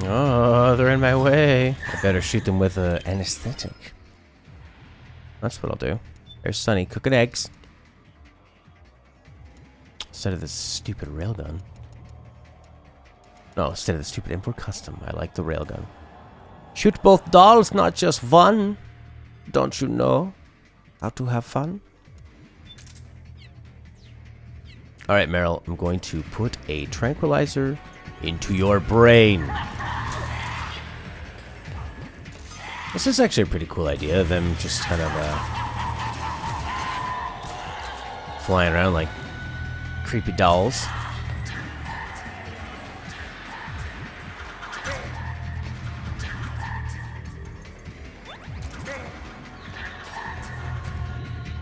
Oh, they're in my way. I better shoot them with an anesthetic. That's what I'll do. There's Sunny cooking eggs. Instead of this stupid railgun. No, instead of the stupid import custom, I like the railgun. Shoot both dolls, not just one. Don't you know how to have fun? Alright, Meryl, I'm going to put a tranquilizer into your brain. This is actually a pretty cool idea, them just kind of flying around like creepy dolls.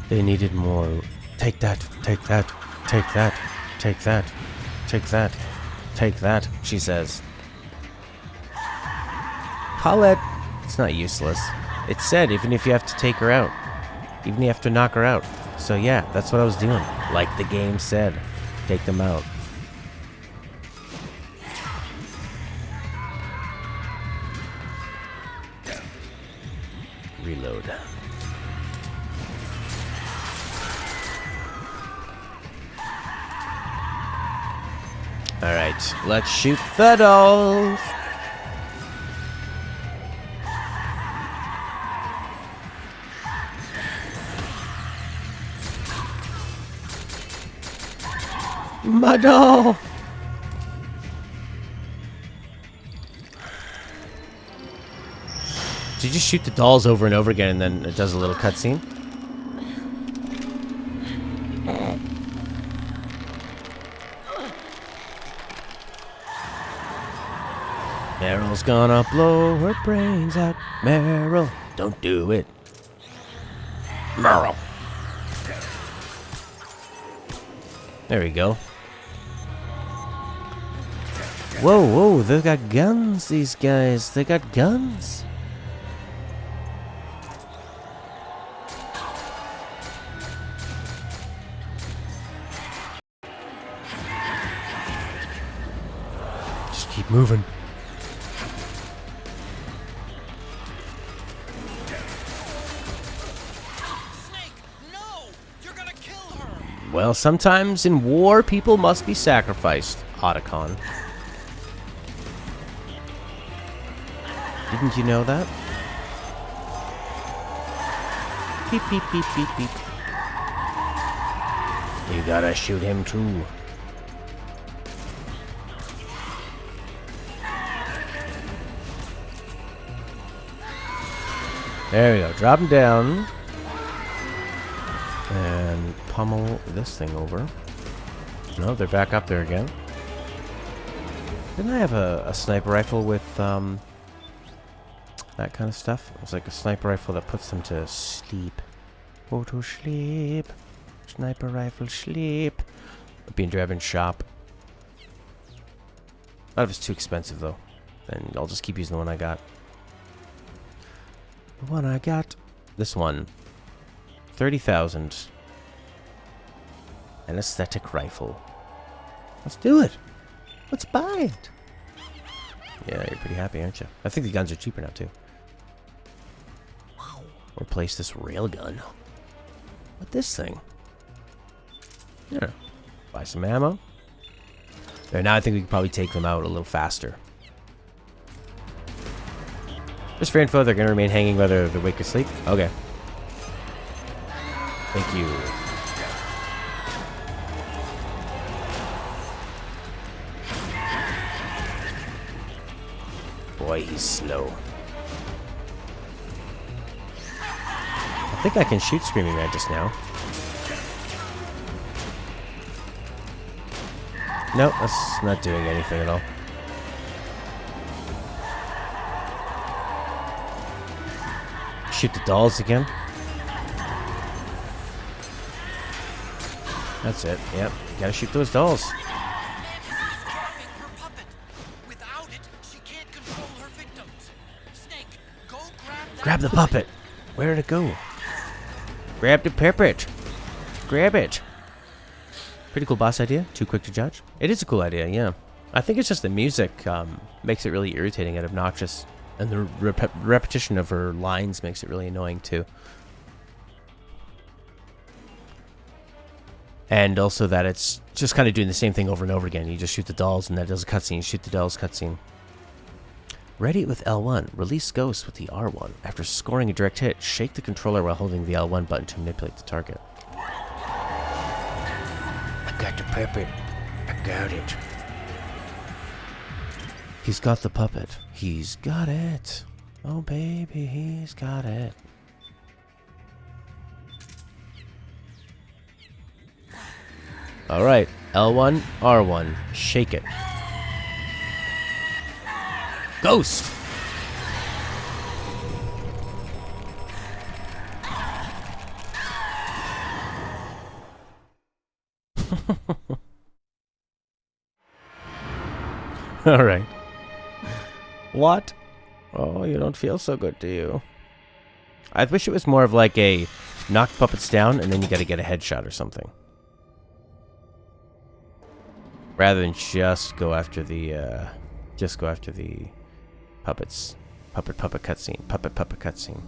They needed more. Take that, take that, take that, take that, take that, take that, she says. Colette, it's not useless. It said even if you have to take her out. Even if you have to knock her out. So yeah, that's what I was doing. Like the game said. Take them out. Reload. Alright, let's shoot the dolls. My doll! Did you just shoot the dolls over and over again and then it does a little cutscene? Meryl's gonna blow her brains out. Meryl, don't do it. Meryl. There we go. Whoa, whoa, they got guns, these guys. They got guns. Just keep moving. Snake, no! You're gonna kill her! Well, sometimes in war, people must be sacrificed, Otacon. Didn't you know that? Beep, beep, beep, beep, beep. You gotta shoot him too. There we go. Drop him down. And pummel this thing over. No, they're back up there again. Didn't I have a sniper rifle with that kind of stuff? It was like a sniper rifle that puts them to sleep. Go to sleep. Sniper rifle sleep. I'd be in Drebin's shop. Not if it's too expensive though. Then I'll just keep using the one I got. The one I got. This one. 30,000. An aesthetic rifle. Let's do it. Let's buy it. Yeah, you're pretty happy, aren't you? I think the guns are cheaper now too. Wow. Replace this railgun with this thing. Yeah. Buy some ammo. There, now I think we can probably take them out a little faster. Just for info, they're going to remain hanging whether they're awake or asleep. Okay. Thank you. Boy, he's slow. I think I can shoot Screaming Red just now. Nope, that's not doing anything at all. Shoot the dolls again. That's it. Yep, gotta shoot those dolls. Grab the puppet. Where did it go? Grab the puppet. Grab it. Pretty cool boss idea. Too quick to judge. It is a cool idea, yeah. I think it's just the music makes it really irritating and obnoxious. And the repetition of her lines makes it really annoying too. And also that it's just kind of doing the same thing over and over again. You just shoot the dolls and that does a cutscene. Shoot the dolls, cutscene. Ready it with L1. Release ghosts with the R1. After scoring a direct hit, shake the controller while holding the L1 button to manipulate the target. I got the puppet. I got it. He's got the puppet. He's got it. Oh, baby, he's got it. All right. L1, R1. Shake it. Ghost! All right. What? Oh, you don't feel so good, do you? I wish it was more of like a knock puppets down and then you gotta get a headshot or something. Rather than just go after the, puppets. Puppet cutscene. Puppet cutscene.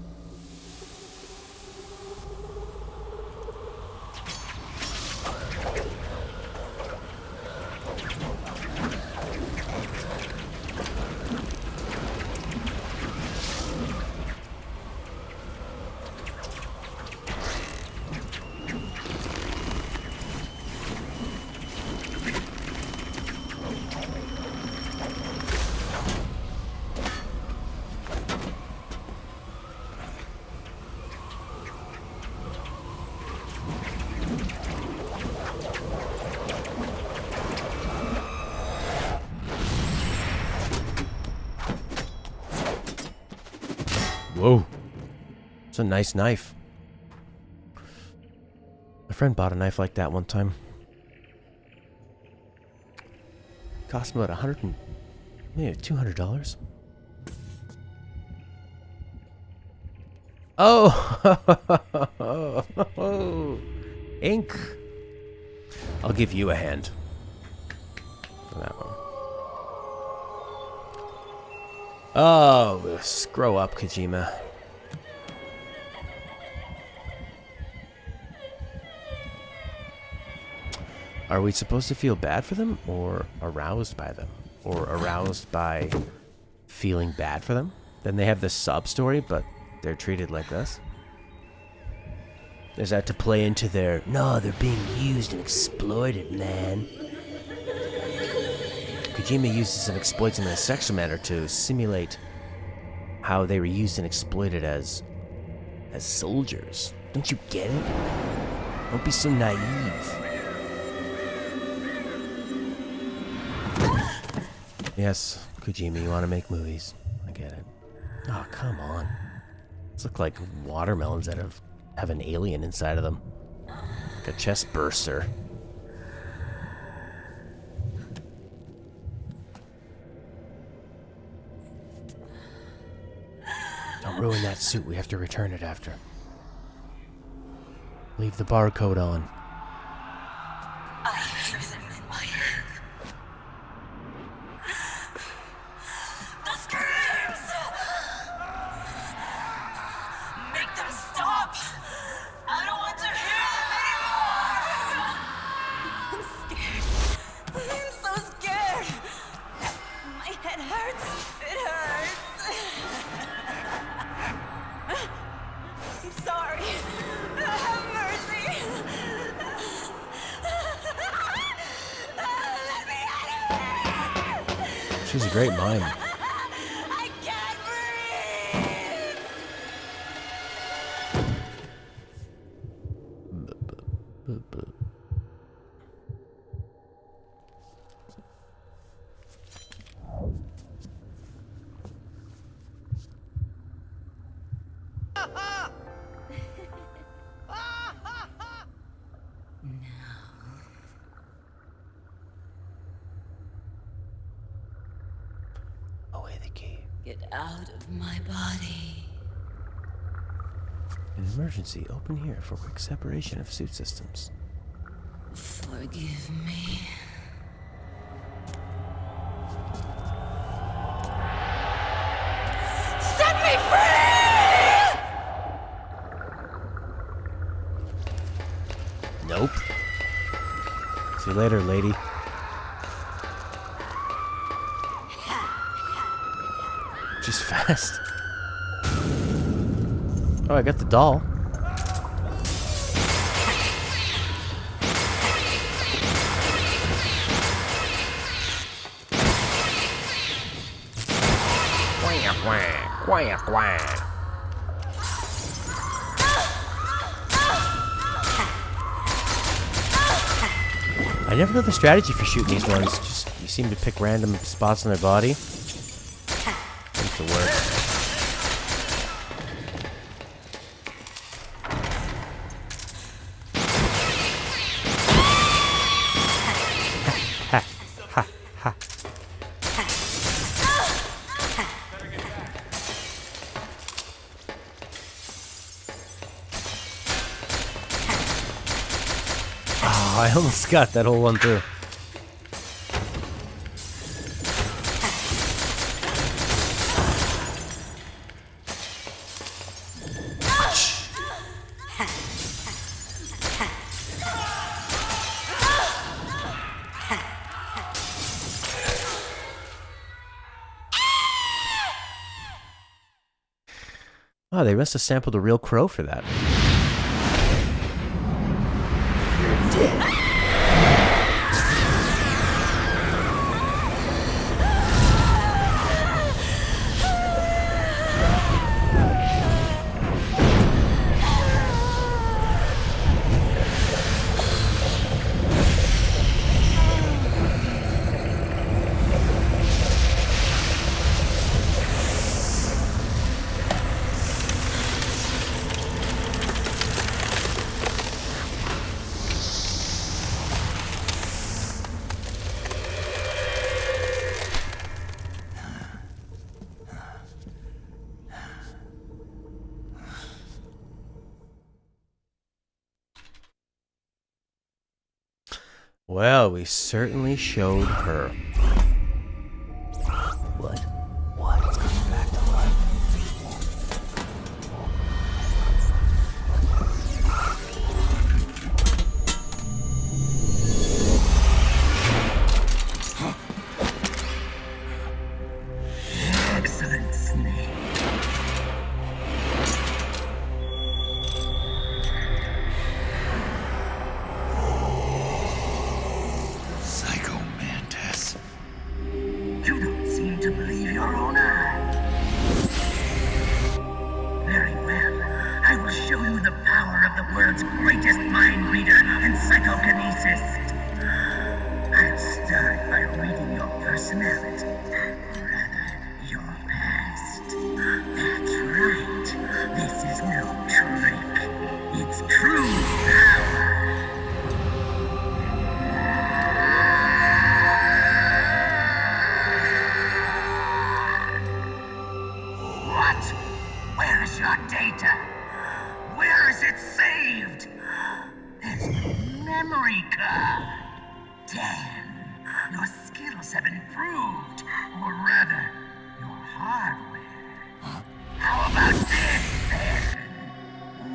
Whoa. It's a nice knife. My friend bought a knife like that one time. Cost him about maybe $200. Oh! Ink! I'll give you a hand for that one. Oh, screw up, Kojima. Are we supposed to feel bad for them, or aroused by them? Or aroused by feeling bad for them? Then they have this sub-story, but they're treated like this? Is that to play into their, no, they're being used and exploited, man? Kojima uses and exploits them in a sexual manner to simulate how they were used and exploited as soldiers. Don't you get it? Don't be so naive. Yes, Kojima, you want to make movies. I get it. Oh, come on. These look like watermelons that have an alien inside of them. Like a chest burster. Don't ruin that suit. We have to return it after. Leave the barcode on. I hear them in my head. The screams! Make them stop! I don't want to hear them anymore! I'm scared. I'm so scared. My head hurts. It hurts. I'm sorry. Have mercy. Let me out of here! She's a great mime. I can't breathe! Away the key. Get out of my body. An emergency. Open here for quick separation of suit systems. Forgive me. Set me free! Nope. See you later, lady. She's fast. Oh, I got the doll. Quack, quack, quack, quack. I never know the strategy for shooting these ones. Just you seem to pick random spots on their body. Seems to work. Ha ha ha. Oh, I almost got that whole one through. Oh, they must have sampled a real crow for that. You're dead. Well, we certainly showed her. What? What? It's coming back to life. Excellent, Snake. Psycho Mantis. You don't seem to believe your own eyes. Very well. I will show you the power of the world's greatest mind reader and psychokinesis. I'll start by reading your personal smell it? Rather, your past. That's right. This is no trick. It's true power. What? Where is your data? Where is it saved? There's no memory card. Damn, your skills have improved, or rather, your hardware. How about this, then?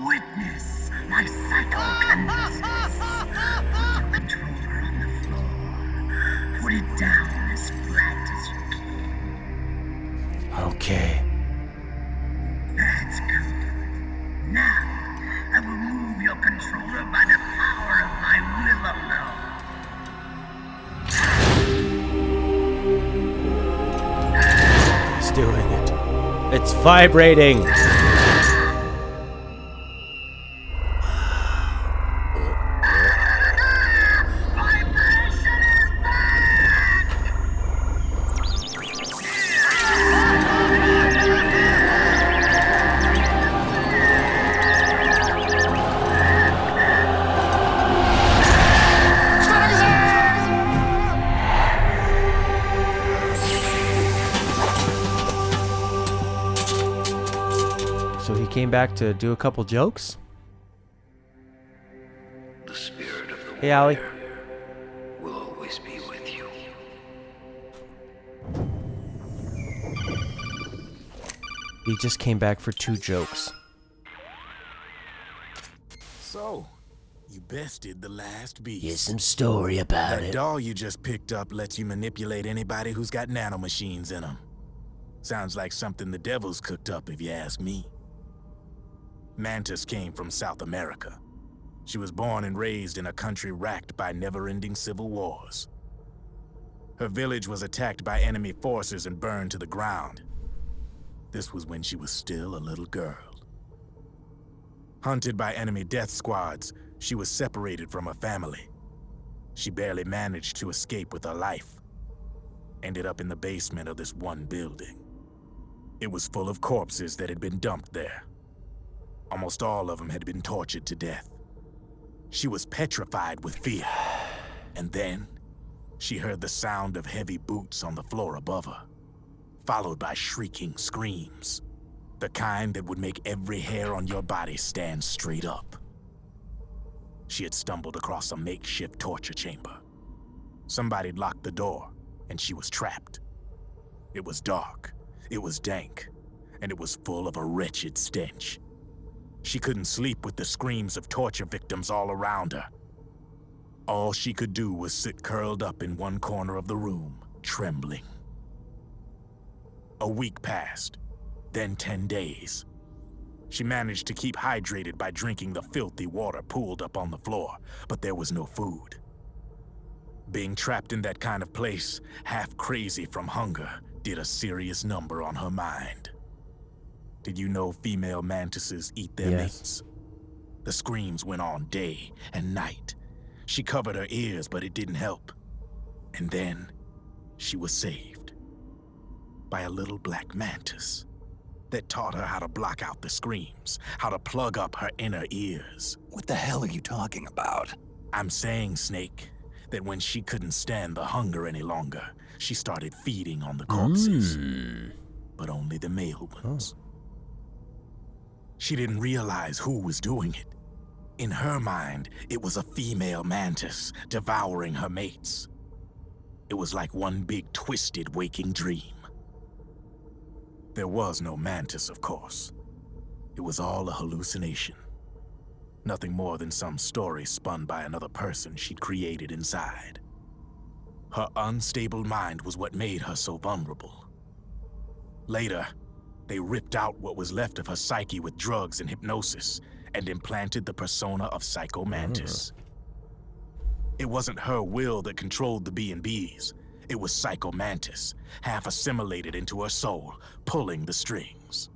Witness my psychokinesis. Put your controller on the floor. Put it down as flat as you can. Okay. That's good. Now, I will move your controller by the power of my will alone. It's doing it. It's vibrating. Vibration is back! So he came back to do a couple jokes? The spirit of the Hey, Allie. warrior will always be with you. He just came back for 2 jokes. So, you bested the last beast. Here's some story about That it. doll you just picked up lets you manipulate anybody who's got nanomachines in them. Sounds like something the devil's cooked up, if you ask me. Mantis came from South America. She was born and raised in a country racked by never-ending civil wars. Her village was attacked by enemy forces and burned to the ground. This was when she was still a little girl. Hunted by enemy death squads, she was separated from her family. She barely managed to escape with her life. Ended up in the basement of this one building. It was full of corpses that had been dumped there. Almost all of them had been tortured to death. She was petrified with fear. And then, she heard the sound of heavy boots on the floor above her, followed by shrieking screams. The kind that would make every hair on your body stand straight up. She had stumbled across a makeshift torture chamber. Somebody'd locked the door, and she was trapped. It was dark, it was dank, and it was full of a wretched stench. She couldn't sleep with the screams of torture victims all around her. All she could do was sit curled up in one corner of the room, trembling. A week passed, then 10 days. She managed to keep hydrated by drinking the filthy water pooled up on the floor, but there was no food. Being trapped in that kind of place, half crazy from hunger, did a serious number on her mind. Did you know female mantises eat their Yes. mates? The screams went on day and night. She covered her ears, but it didn't help. And then, she was saved by a little black mantis that taught her how to block out the screams, how to plug up her inner ears. What the hell are you talking about? I'm saying, Snake, that when she couldn't stand the hunger any longer, she started feeding on the corpses. But only the male ones. She didn't realize who was doing it. In her mind, it was a female mantis devouring her mates. It was like one big twisted waking dream. There was no mantis, of course. It was all a hallucination. Nothing more than some story spun by another person she'd created inside. Her unstable mind was what made her so vulnerable. Later, they ripped out what was left of her psyche with drugs and hypnosis and implanted the persona of Psycho Mantis. It wasn't her will that controlled the B&Bs. It was Psycho Mantis, half assimilated into her soul, pulling the strings.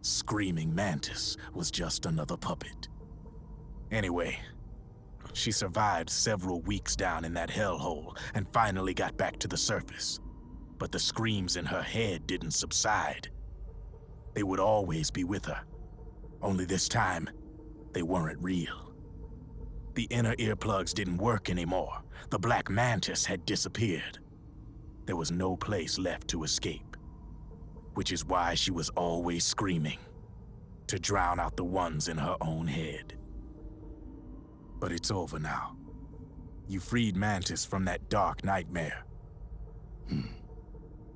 Screaming Mantis was just another puppet. Anyway, she survived several weeks down in that hellhole and finally got back to the surface. But the screams in her head didn't subside. They would always be with her. Only this time, they weren't real. The inner earplugs didn't work anymore. The Black Mantis had disappeared. There was no place left to escape. Which is why she was always screaming, to drown out the ones in her own head. But it's over now. You freed Mantis from that dark nightmare.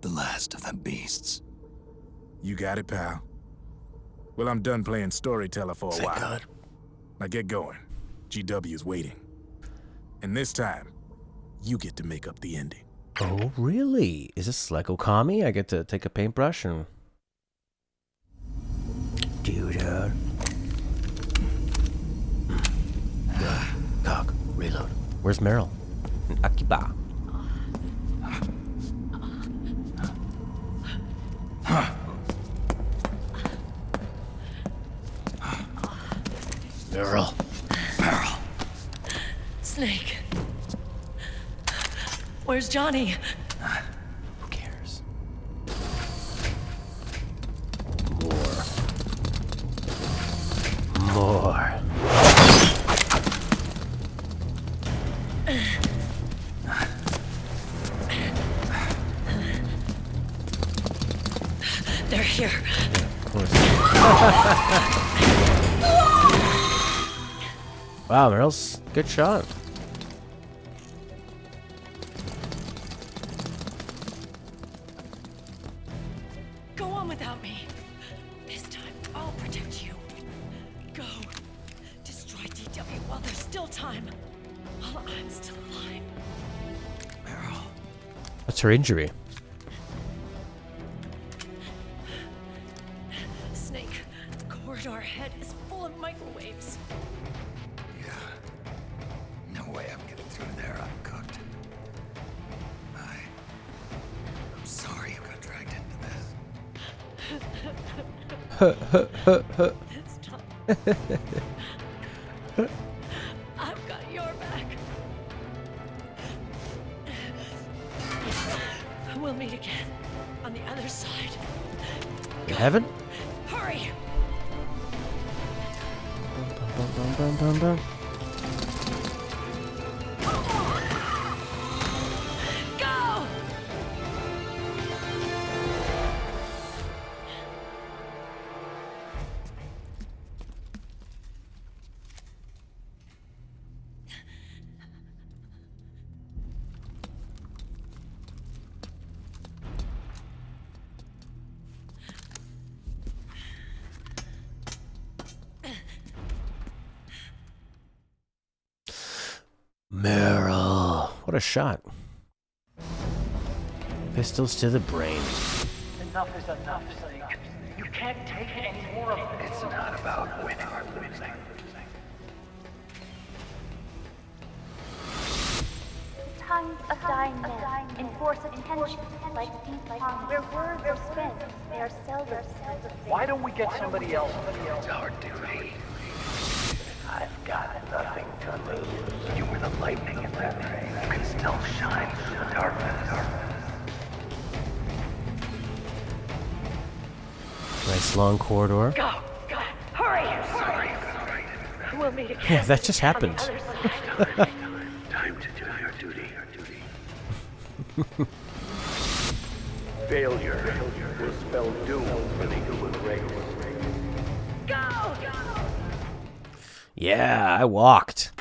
The last of them beasts. You got it, pal. Well, I'm done playing storyteller for a Thank while. God. Now get going. GW's waiting. And this time, you get to make up the ending. Oh, really? Is this like Okami? I get to take a paintbrush and... Dude. Cock. Reload. Where's Meryl? Akiba. Meryl. Meryl. Snake. Where's Johnny? Who cares? More. They're here. Of course. Wow, Meryl's good shot. Go on without me. This time, I'll protect you. Go. Destroy DW while there's still time. While I'm still alive. Meryl. What's her injury? Snake, the corridor ahead is full of microwaves. Yeah. No way I'm getting through there uncooked. I'm sorry you got dragged into this. This time. I've got your back. We'll meet again on the other side. In heaven? Hurry! Bum, bum, bum, bum, bum. Go! Meryl. What a shot. Pistols to the brain. Enough is enough, Snake. You can't take any more of this. It's not about winning or losing. Tongues of dying men enforce attention like deep pond where words are spent. They are seldom said. Why don't we get somebody else? It's our duty. I've got nothing to lose. You were the lightning in that ray. You can still shine through the darkness. Nice long corridor. Go! Hurry! Sorry. We'll meet again. Yeah, that just happened. On the other side. Time to do your duty. Failure will spell doom for the human race. Go! Yeah, I walked.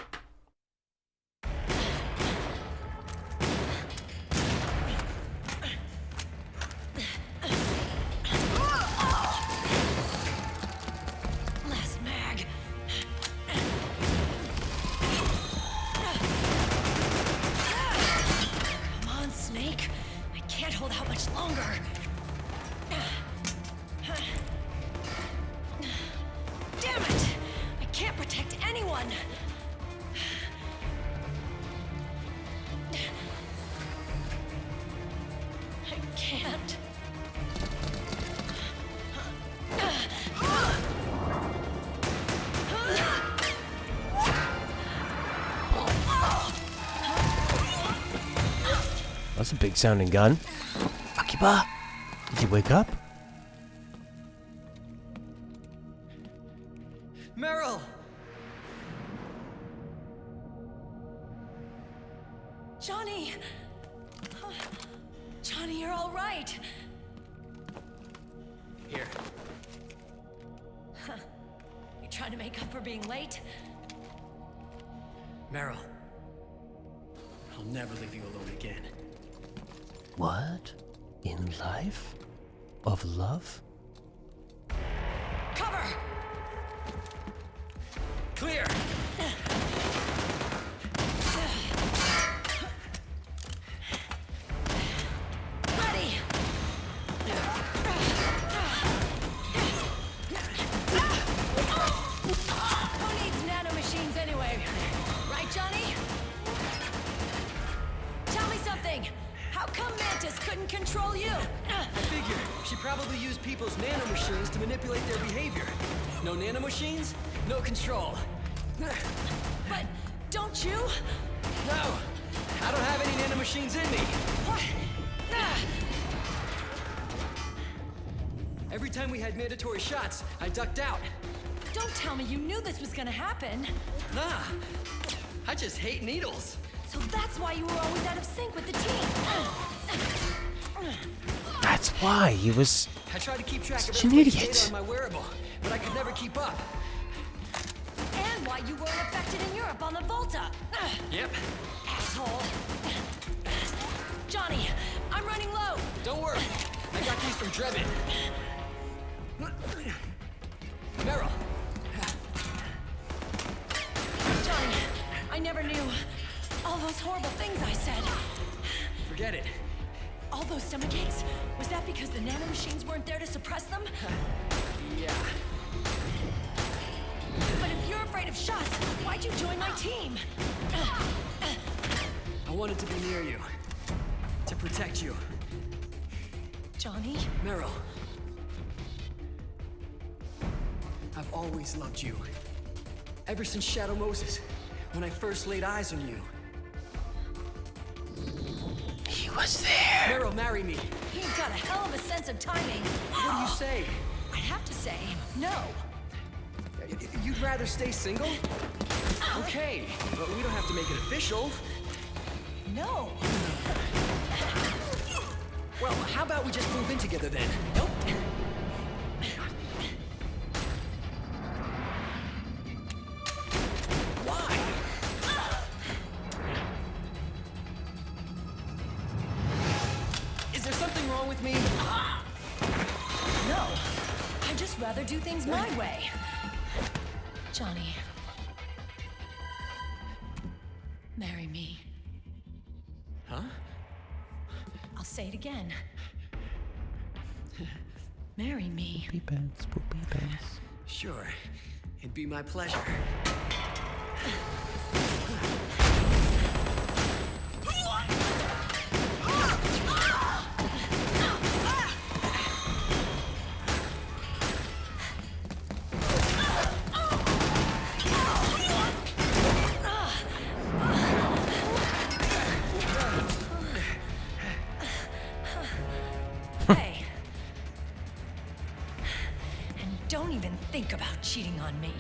Last mag. Come on, Snake. I can't hold out much longer. Damn it! I can't protect anyone. I can't. That's a big sounding gun. Papa? Did you wake up? Meryl! Johnny! Johnny, you're all right. Here. You trying to make up for being late? Meryl. I'll never leave you alone again. What? In life? Of love? Cover! Clear! Ready! Who needs nanomachines anyway? Right, Johnny? Tell me something! How come Mantis couldn't control you? I figure she probably used people's nanomachines to manipulate their behavior. No nanomachines, no control. But don't you? No! I don't have any nanomachines in me! What? Every time we had mandatory shots, I ducked out. Don't tell me you knew this was gonna happen. Nah, I just hate needles. So that's why you were always out of sync with the team. That's why he was... I tried to keep track of Such an everybody's idiot. data on my wearable, but I could never keep up. And why you weren't affected in Europe on the Volta. Yep. Asshole. Johnny, I'm running low. Don't worry. I got these from Drebin. Meryl. Johnny, I never knew all those horrible things I said. Forget it. All those stomach aches? Was that because the nanomachines weren't there to suppress them? Yeah. But if you're afraid of shots, why'd you join my team? I wanted to be near you. To protect you. Johnny? Meryl. I've always loved you. Ever since Shadow Moses, when I first laid eyes on you. He was there. Meryl, marry me. He's got a hell of a sense of timing. What do you say? I'd have to say, no. You'd rather stay single? Okay, but we don't have to make it official. No. Well, how about we just move in together then? Nope. Why? Is there something wrong with me? No. I'd just rather do things my way. Johnny. Marry me. Huh? I'll say it again. Marry me. Poopy pants, poopy pants. Sure. It'd be my pleasure. Hey. And don't even think about cheating on me.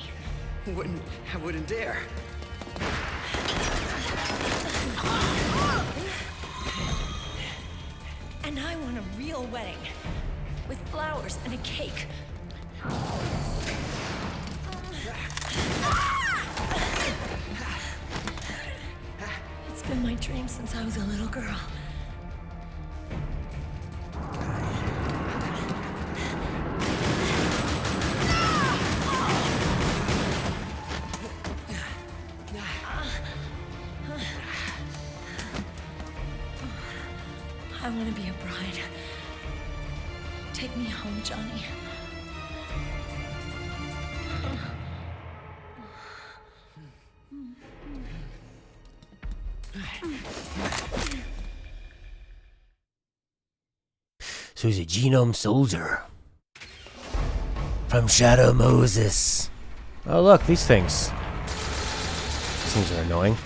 I wouldn't dare. And I want a real wedding. With flowers and a cake. It's been my dream since I was a little girl. I want to be a bride. Take me home, Johnny. So he's a genome soldier. From Shadow Moses. Oh look, these things. These things are annoying.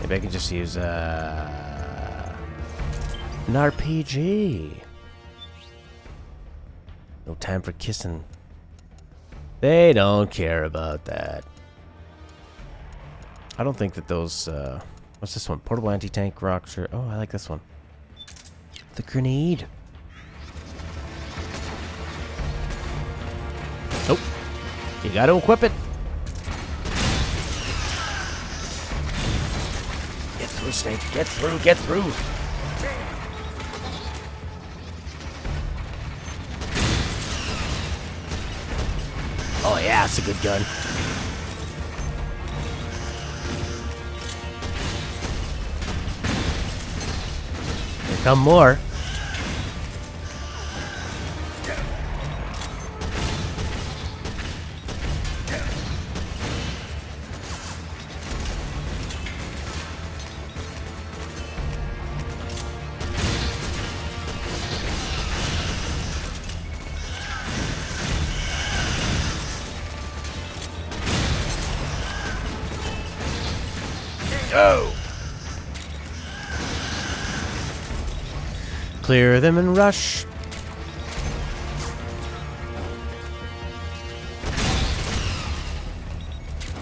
Maybe I can just use An RPG. No time for kissing. They don't care about that. I don't think that those, what's this one? Portable anti-tank rocket. Oh, I like this one. The grenade. Nope. You gotta equip it. Get through, Snake. Get through, get through. Oh yeah, it's a good gun. Here come more. Go! Clear them and rush.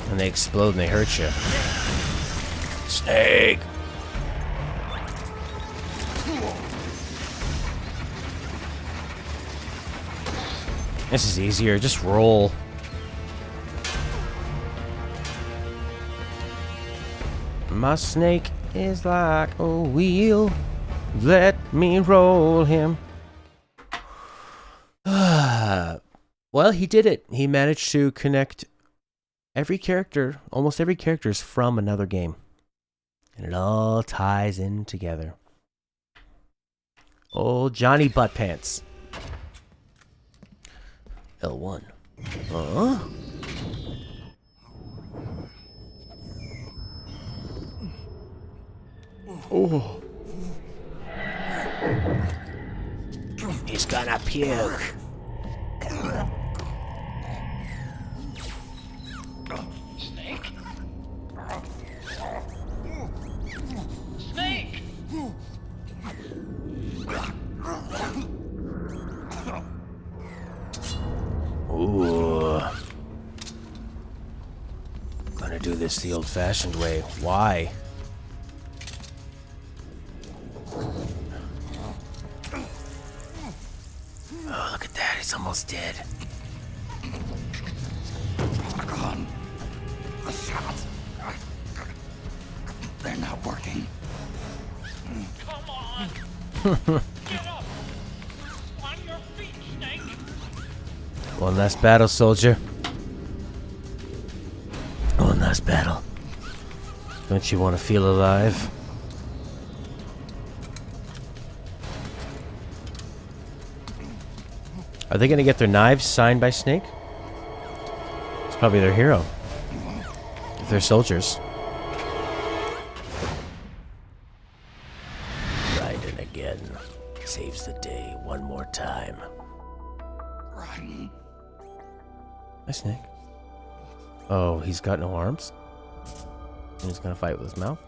And they explode and they hurt you. Snake! This is easier, just roll. My snake is like a wheel. Let me roll him. Well, he did it. He managed to connect every character, almost every character is from another game. And it all ties in together. Old Johnny Butt Pants. L1. Huh? Oh. He's gonna puke. Snake? Snake! Ooh. Gonna do this the old-fashioned way. Why? Oh, look at that. He's almost dead. Gone. The shots. They're not working. Come on! Get up! On your feet, Snake! One last battle, soldier. One last battle. Don't you want to feel alive? Are they going to get their knives signed by Snake? It's probably their hero. If they're soldiers. Raiden again. Saves the day one more time. Raiden. Hi, Snake. Oh, he's got no arms? And he's going to fight with his mouth?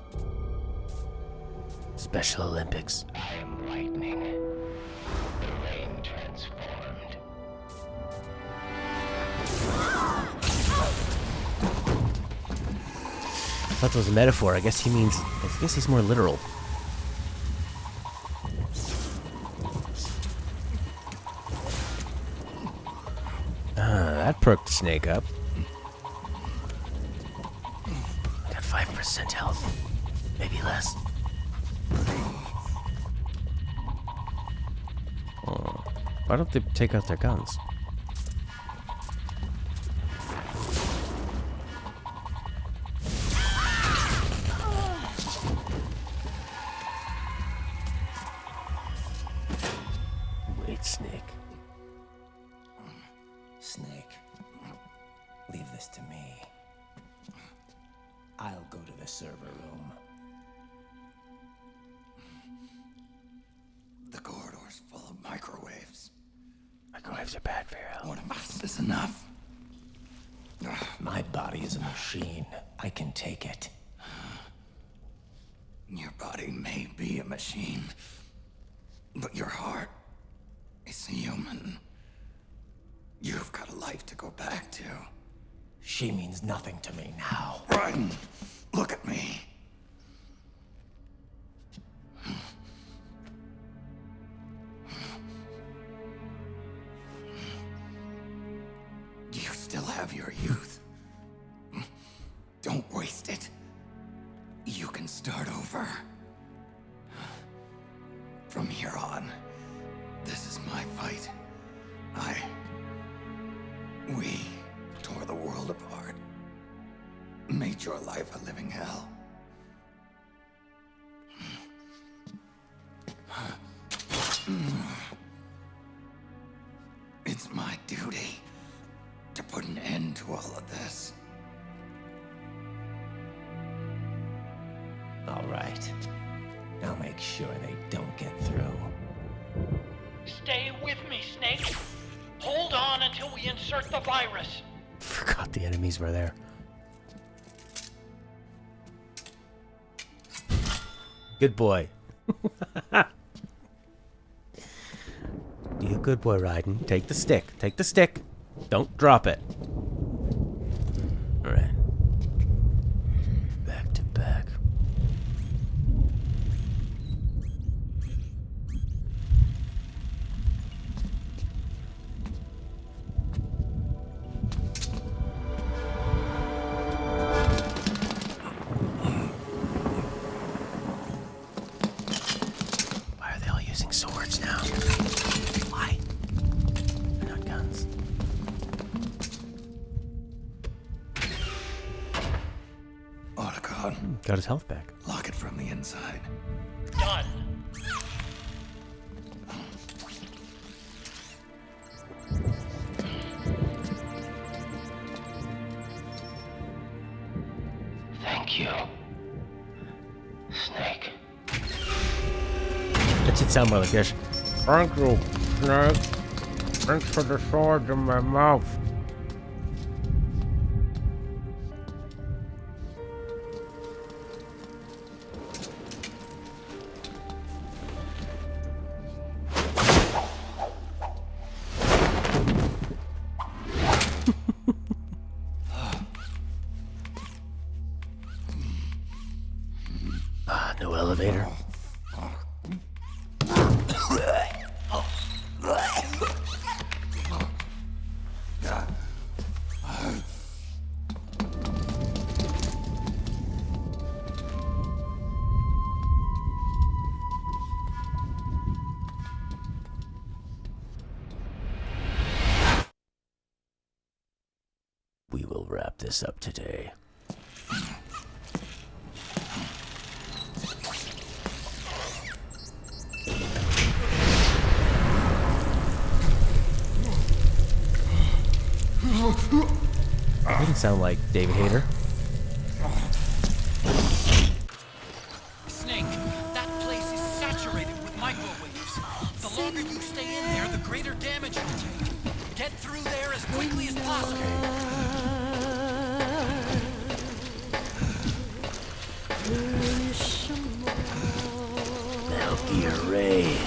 Special Olympics. I am lightning. The rain transformed. I thought that was a metaphor. I guess he means... I guess he's more literal. That perked Snake up. Got 5% health. Maybe less. Oh, why don't they take out their guns? Wait, Snake. Snake, leave this to me. I'll go to the server room. The corridor's full of microwaves. Microwaves are bad for your health. One of us is enough. My body is a machine. I can take it. Your body may be a machine, But your heart is human. You've got a life to go back to. She means nothing to me now. Raiden, look at me. You still have your youth. Don't waste it. You can start over. From here on, this is my fight. We tore the world apart. Made your life a living hell. It's my duty to put an end to all of this. All right. I'll make sure they don't get through. Stay with me, Snake. Hold on until we insert the virus. Forgot the enemies were there. Good boy. Be a good boy, Raiden. Take the stick. Take the stick. Don't drop it. Alright. Back to back. Why are they all using swords now? Why? They're not guns. Otacon, Got his health back. lock it from the inside. Done. Thank you, Snake. That should sound more like this. Thank you, Snake. Thanks for the sword in my mouth. No elevator. We will wrap this up today. That didn't sound like David Hayter. Snake, that place is saturated with microwaves. The longer you stay in there, the greater damage you'll take. Get through there as quickly as possible. Metal Gear Raid.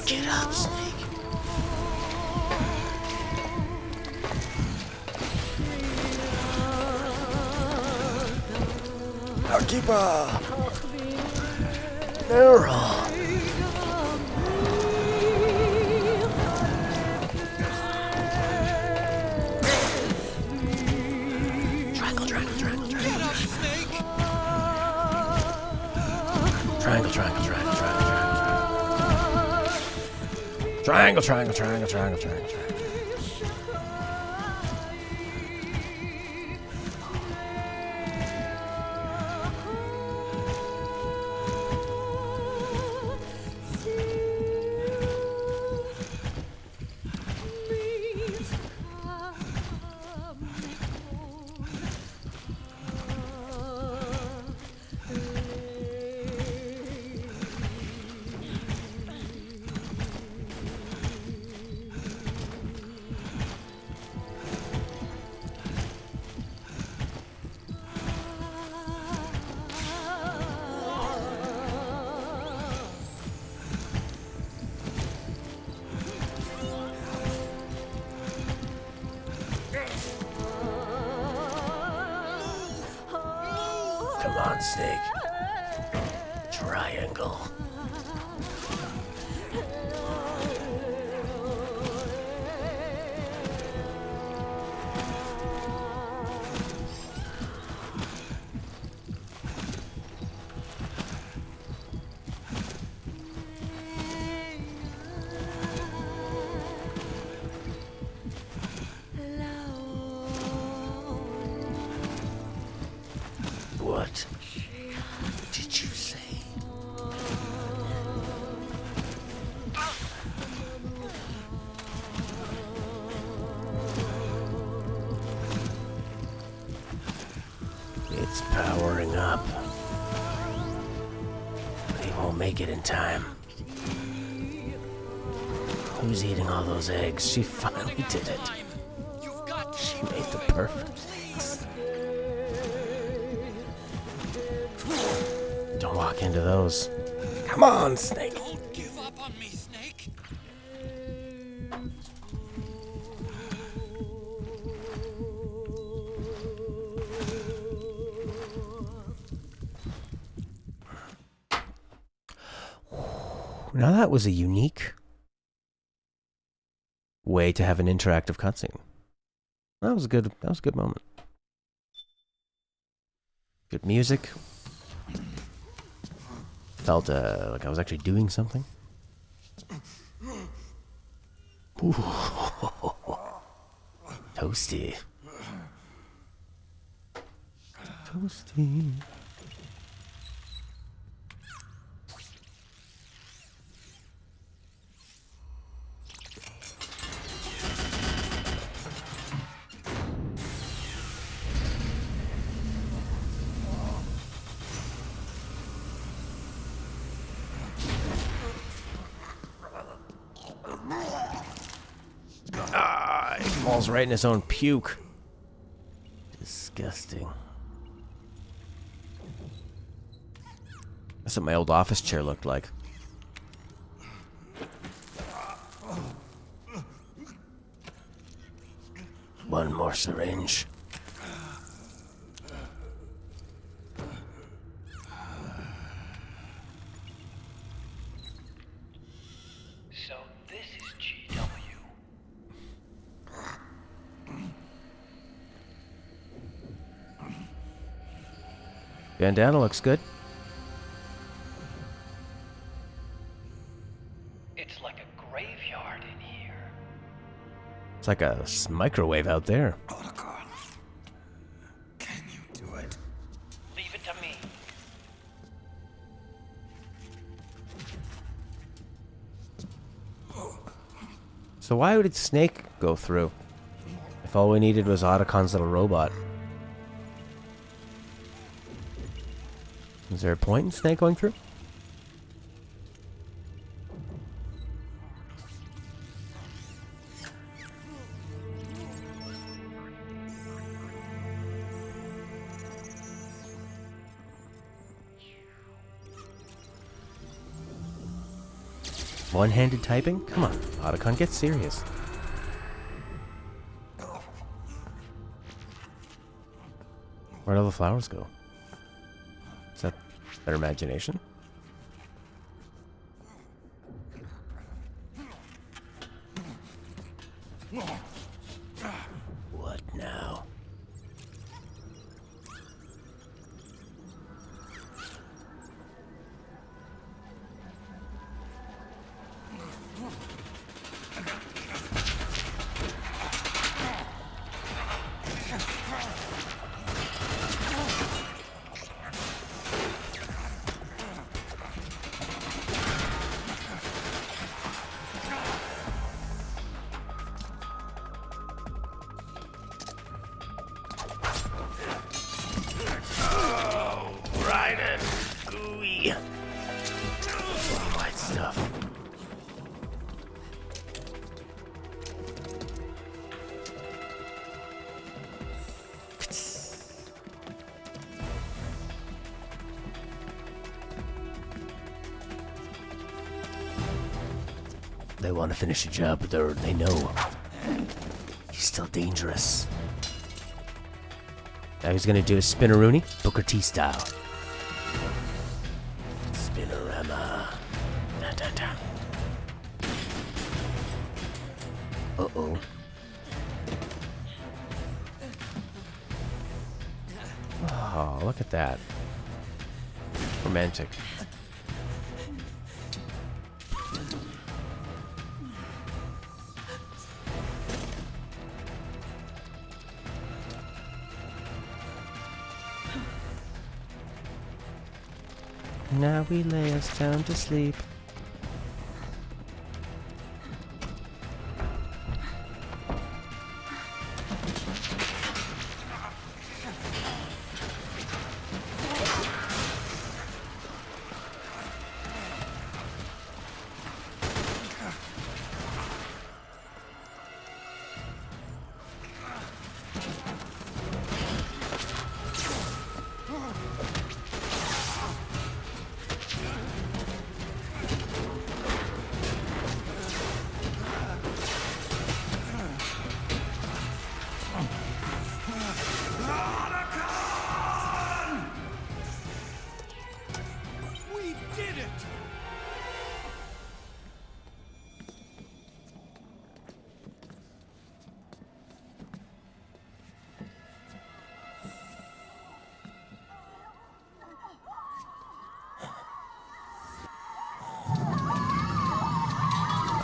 Get up, Snake. Akiba! Meryl! Triangle, triangle, triangle, triangle. Get up, Snake! Triangle, triangle, triangle, triangle, triangle. Triangle, triangle, triangle, triangle, triangle, triangle. Come on, Snake. Triangle. What did you say? It's powering up. They won't make it in time. Who's eating all those eggs? She finally did it. She made the perfect eggs. Don't walk into those. Come on, Snake. Don't give up on me, Snake. Now that was a unique way to have an interactive cutscene. That was a good moment. Good music. Felt like I was actually doing something. Ooh. Toasty. Toasty. He falls right in his own puke. Disgusting. That's what my old office chair looked like. One more syringe. So this is GW. Bandana looks good. It's like a graveyard in here. It's like a microwave out there. Can you do it? Leave it to me. So why would Snake go through? If all we needed was Otacon's little robot. Is there a point in Snake going through? One-handed typing? Come on, Otacon, get serious. Where'd all the flowers go? Is that their imagination? What now? White stuff. They want to finish the job, but they know he's still dangerous. Now he's gonna do a spinneroonie, Booker T style. Spinnerama. Da, da, da. Uh-oh. Oh, look at that. Romantic. Now we lay us down to sleep.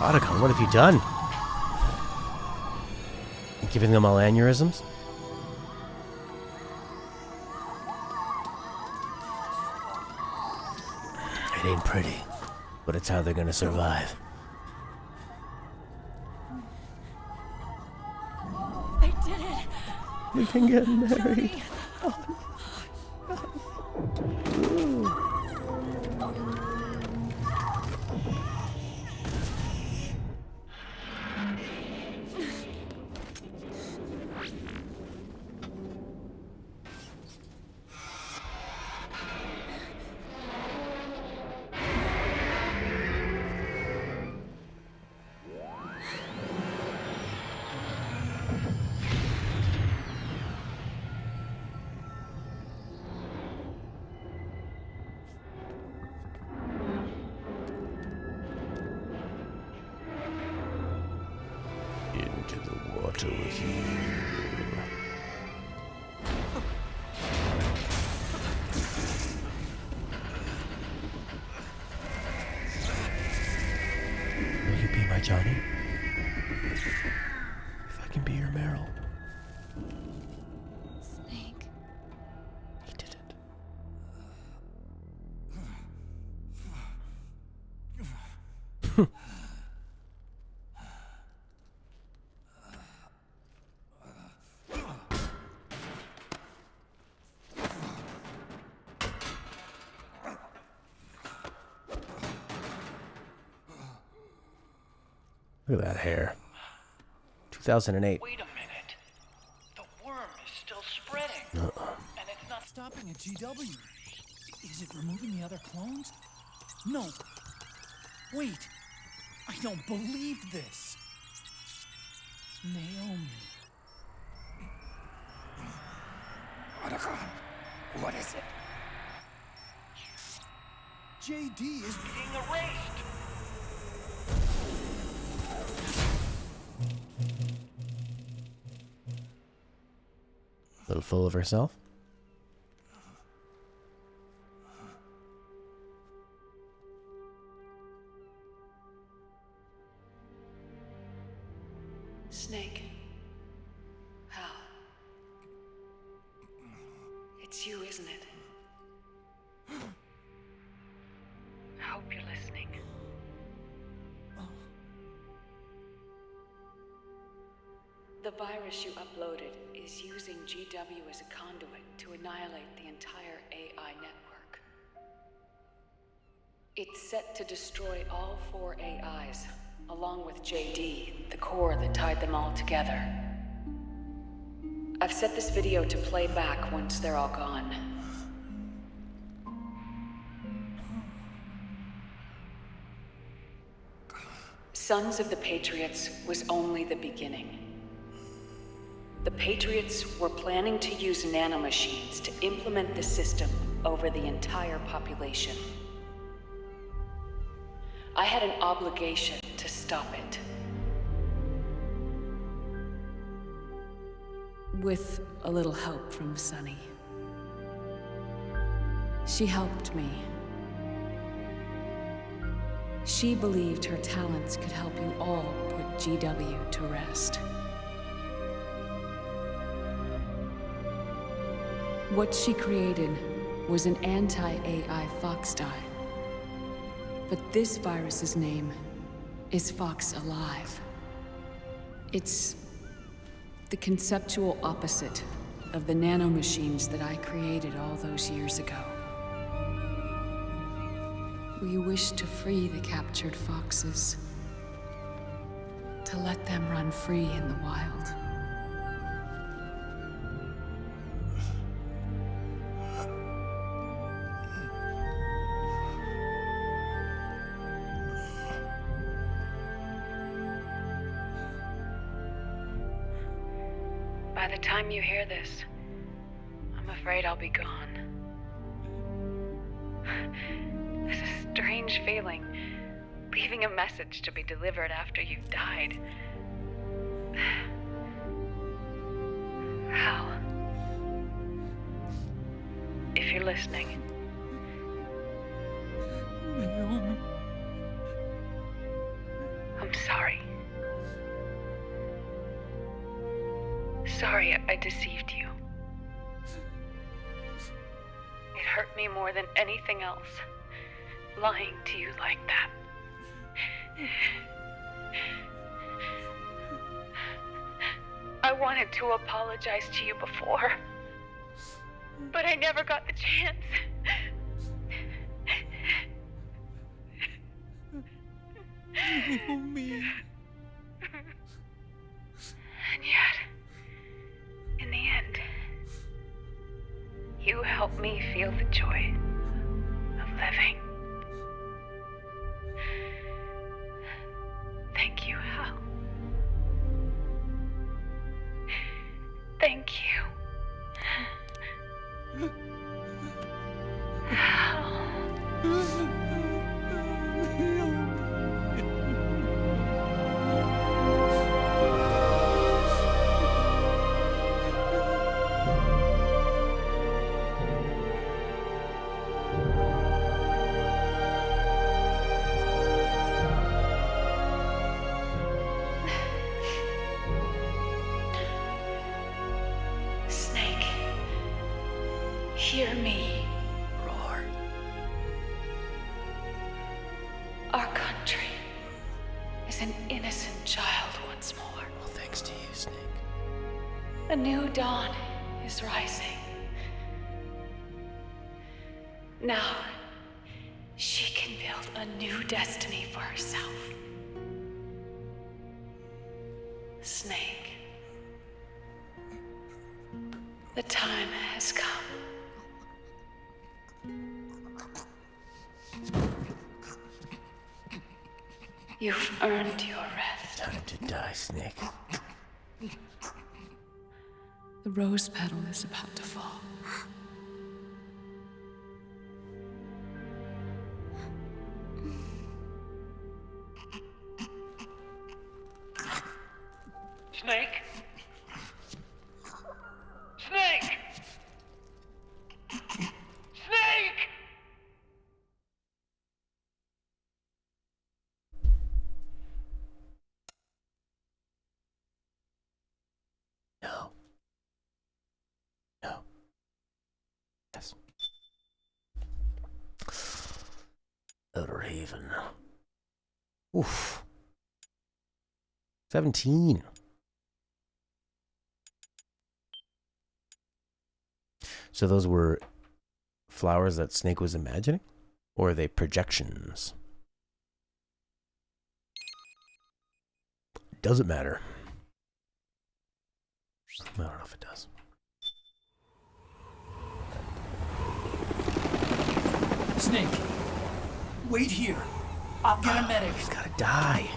Otacon, what have you done? You giving them all aneurysms? It ain't pretty, but it's how they're gonna survive. They did it. We can get married. Johnny. Into the water with you. Will you be my Johnny? If I can be your Meryl. Snake. He did it. Look at that hair. 2008. Wait a minute. The worm is still spreading. And it's not Stopping at GW. Is it removing the other clones? No. Wait. I don't believe this. Naomi. Otacon, what is it? JD is being erased. A little full of herself. Snake. Hal. It's you, isn't it? I hope you're listening. The virus you uploaded is using GW as a conduit to annihilate the entire AI network. It's set to destroy all 4 AIs, along with JD, the core that tied them all together. I've set this video to play back once they're all gone. Sons of the Patriots was only the beginning. The Patriots were planning to use nanomachines to implement the system over the entire population. I had an obligation to stop it. With a little help from Sunny. She helped me. She believed her talents could help you all put GW to rest. What she created was an anti-AI Fox dye. But this virus's name is Fox Alive. It's the conceptual opposite of the nanomachines that I created all those years ago. We wish to free the captured foxes, to let them run free in the wild. By the time you hear this, I'm afraid I'll be gone. It's a strange feeling, leaving a message to be delivered after you've died. Hal, if you're listening, I'm sorry. Sorry I deceived you. It hurt me more than anything else, lying to you like that. I wanted to apologize to you before, but I never got the chance. Me. And yet, in the end, you helped me feel the joy of living. Thank you, Hal. Thank you. Hal. Snake, hear me. Roar. Our country is an innocent child once more. Well, thanks to you, Snake. A new dawn is rising. Now, she can build a new destiny for herself. Snake, the time has come. You've earned your rest. Time to die, Snake. The rose petal is about to fall. Snake? Snake! Snake! No. No. Yes. Outer Haven. Oof. 17. So those were flowers that Snake was imagining? Or are they projections? Doesn't matter. I don't know if it does. Snake, wait here. I'll get a medic. He's gotta die.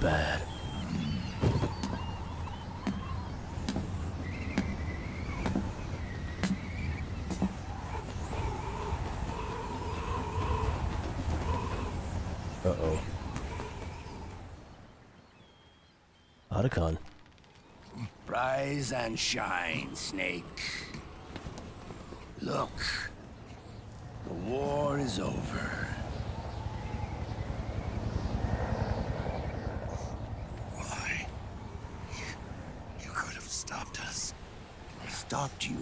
bad. Uh-oh. Otacon. Rise and shine, Snake. Look. The war is over. Why? You could have stopped us. Stopped you?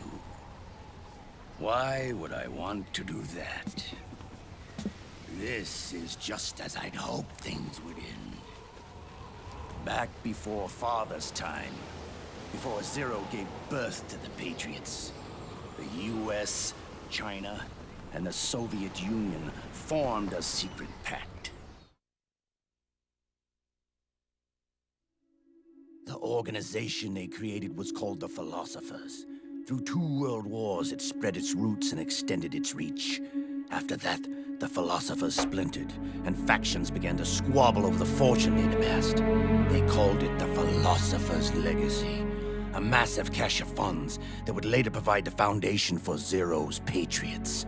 Why would I want to do that? This is just as I'd hoped things would end. Back before Father's time, before Zero gave birth to the Patriots, the US, China, and the Soviet Union formed a secret pact. The organization they created was called the Philosophers. Through 2 world wars, it spread its roots and extended its reach. After that, the Philosophers splintered, and factions began to squabble over the fortune they'd amassed. They called it the Philosopher's Legacy, a massive cache of funds that would later provide the foundation for Zero's Patriots.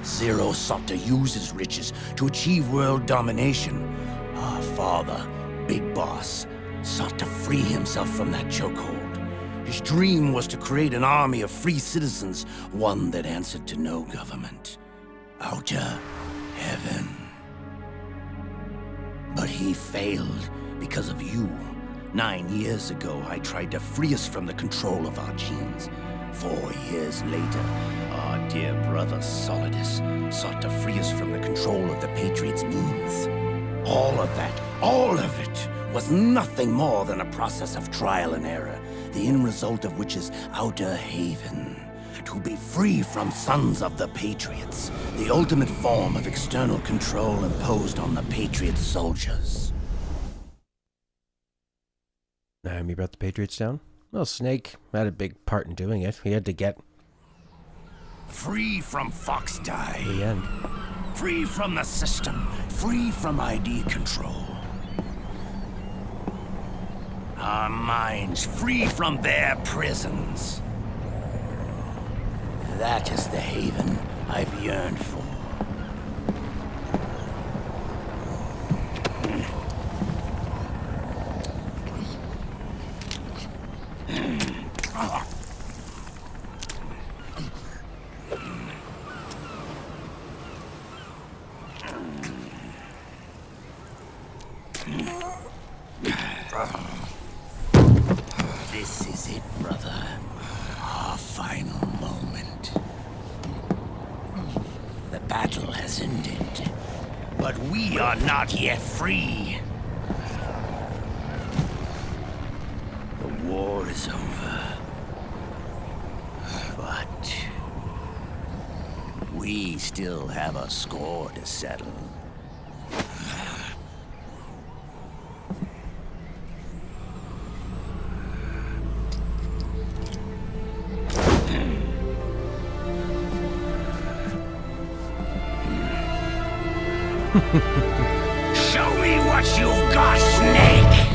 Zero sought to use his riches to achieve world domination. Our father, Big Boss, sought to free himself from that chokehold. His dream was to create an army of free citizens, one that answered to no government. Outer heaven. But he failed because of you. 9 years ago, I tried to free us from the control of our genes. 4 years later, our dear brother Solidus sought to free us from the control of the Patriots' means. All of it, was nothing more than a process of trial and error, the end result of which is Outer Haven. To be free from sons of the Patriots, the ultimate form of external control imposed on the Patriot soldiers. He brought the Patriots down? Well, Snake had a big part in doing it. He had to get... free from Fox Die. The end. Free from the system. Free from ID control. Our minds free from their prisons. That is the haven I've yearned for. This is it, brother. Our final moment. The battle has ended, but we are not yet free. The war is over, but we still have a score to settle. Show me what you've got, Snake!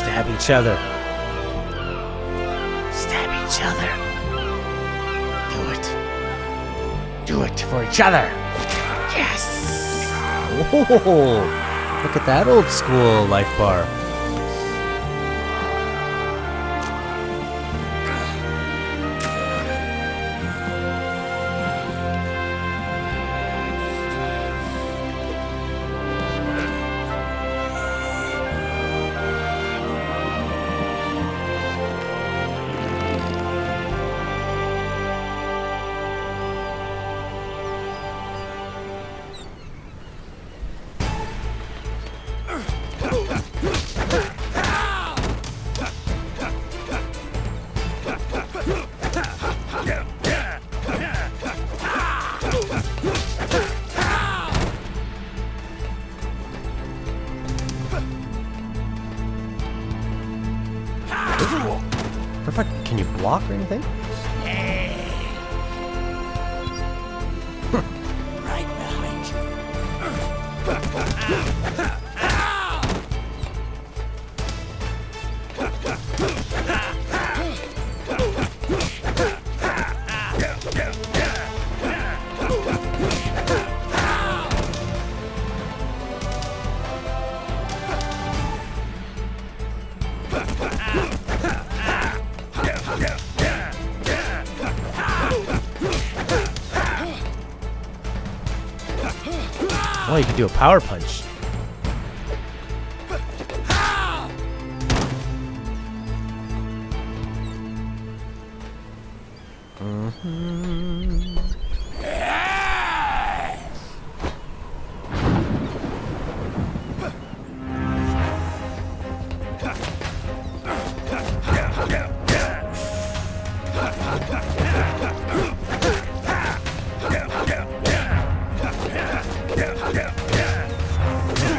Stab each other. Stab each other. Do it. Do it for each other. Yes. Oh, look at that old school life bar. Perfect. Can you block or anything? Right behind you. Oh, you can do a power punch.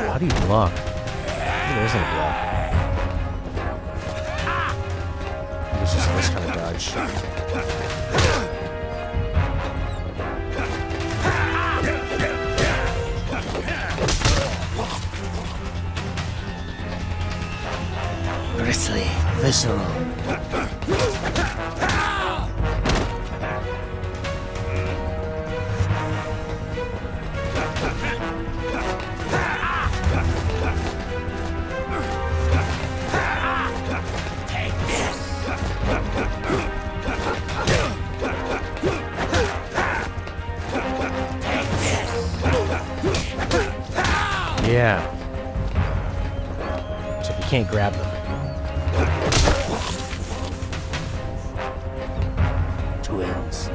How do you block? Oh, there isn't a block. It's just this kind of dodge. Bristly, visceral. Yeah. So be can't grab them. Twins.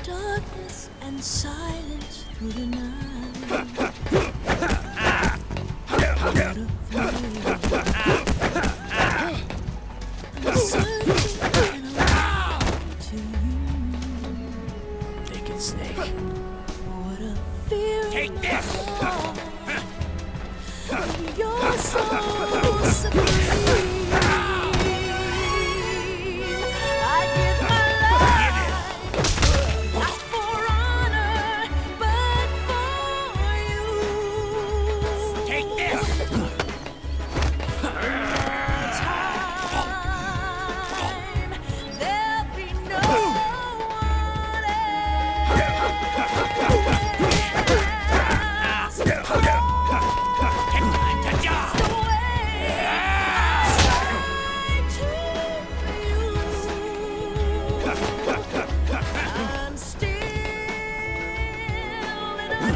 Darkness and silence through the night. Naked Snake. What a feeling. Take this! You're so supreme. I give my life, not for honor, but for you. Take this! Time, there'll be no one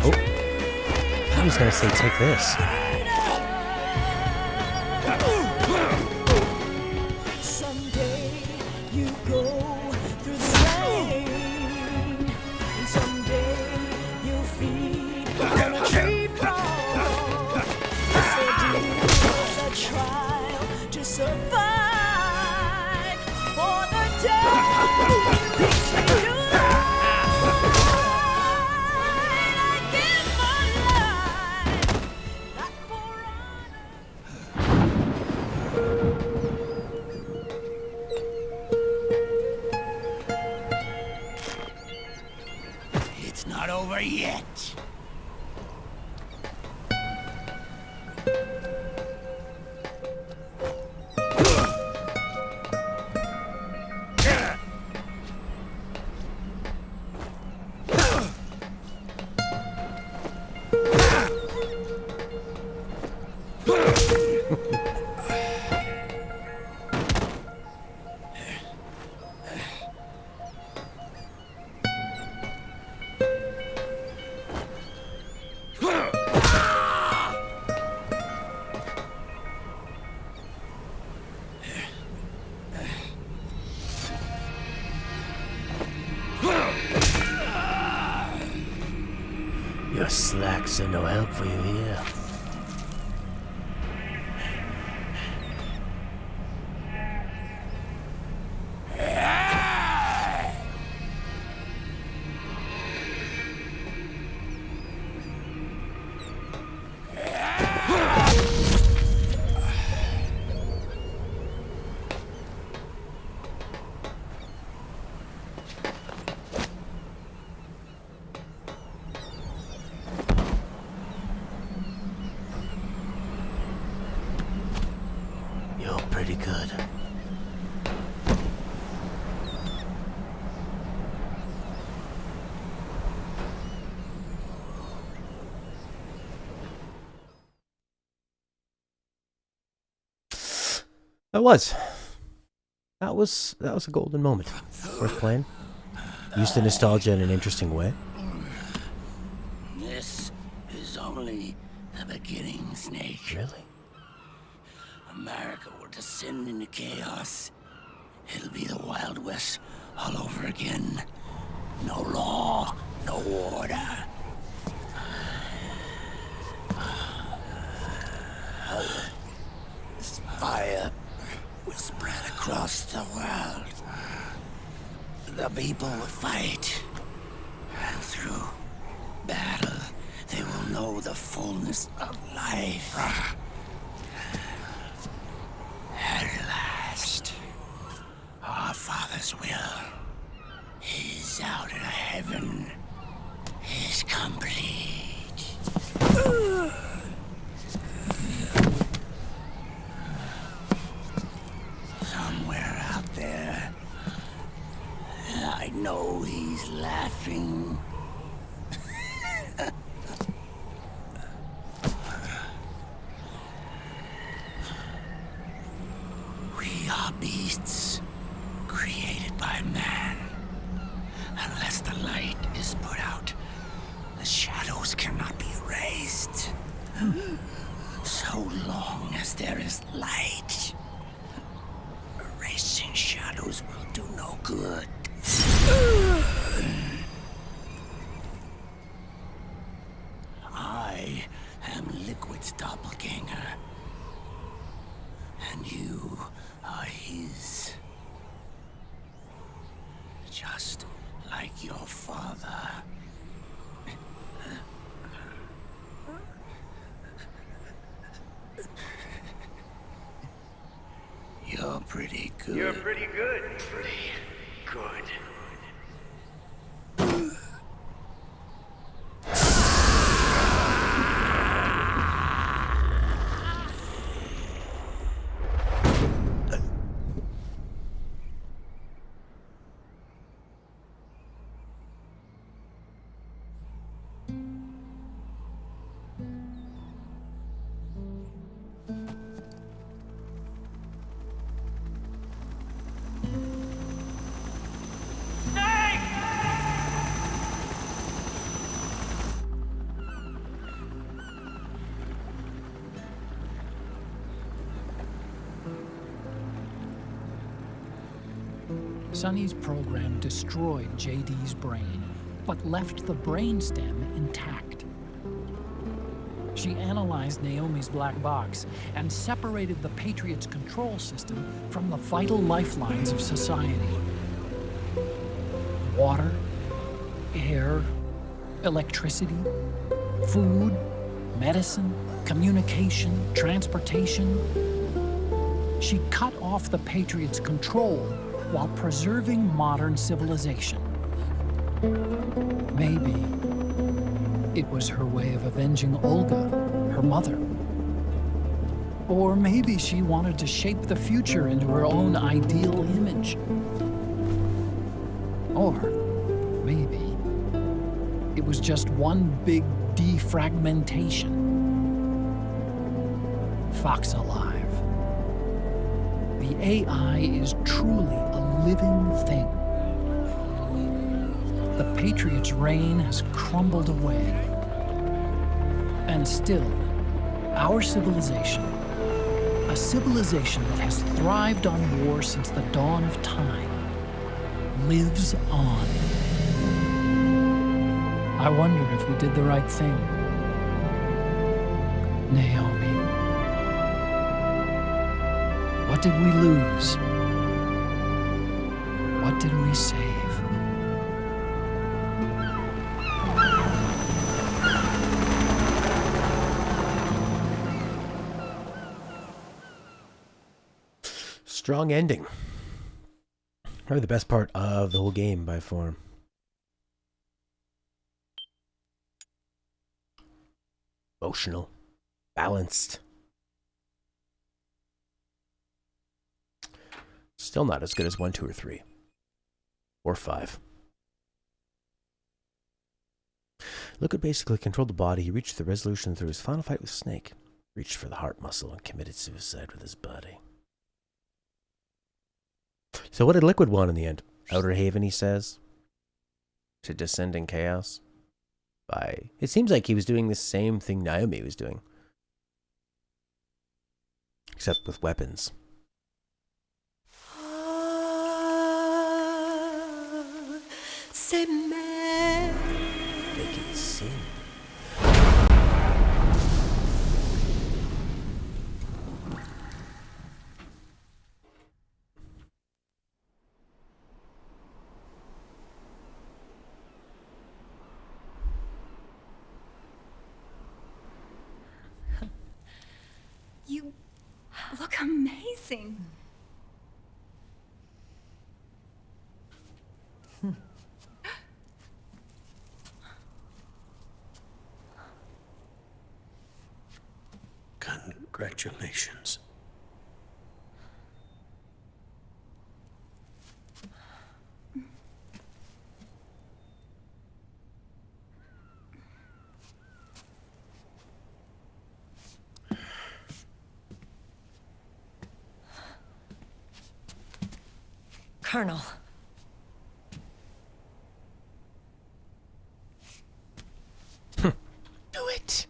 Oh. I was gonna say take this. Someday you go through the rain, and someday you'll feed on a tree frog. So do a trial to survive for the day you reach me your I give my life, not for It's not over yet. Your slacks are no help for you here. You're pretty good. That was a golden moment. Worth playing. Used the nostalgia in an interesting way. This is only the beginning, Snake. Really? America will descend into chaos. It'll be the Wild West all over again. No law, no order. Fire will spread across the world. The people will fight. And through battle, they will know the fullness of life. At last, our Father's will is out in heaven is complete. Somewhere out there, I know he's laughing. We are beasts created by man. Unless the light is put out, the shadows cannot be erased. So long as there is light, erasing shadows will do no good. I am Liquid's doppelganger, and you are his. Just like your father. You're pretty good. You're pretty good. Pretty good. Sonny's program destroyed JD's brain, but left the brainstem intact. She analyzed Naomi's black box and separated the Patriot's control system from the vital lifelines of society. Water, air, electricity, food, medicine, communication, transportation. She cut off the Patriot's control while preserving modern civilization. Maybe it was her way of avenging Olga, her mother. Or maybe she wanted to shape the future into her own ideal image. Or maybe it was just one big defragmentation. Fox Alive. The AI is truly a living thing. The Patriot's reign has crumbled away. And still, our civilization, a civilization that has thrived on war since the dawn of time, lives on. I wonder if we did the right thing. Naomi. What did we lose? What did we save? Strong ending. Probably the best part of the whole game by far. Emotional. Balanced. Still not as good as 1, 2, or 3. Or 5. Liquid basically controlled the body. He reached the resolution through his final fight with Snake. Reached for the heart muscle and committed suicide with his body. So what did Liquid want in the end? Outer Haven, he says. To descend in chaos. It seems like he was doing the same thing Naomi was doing. Except with weapons. Say man. Make it sing. look amazing. Congratulations. Colonel. Do it.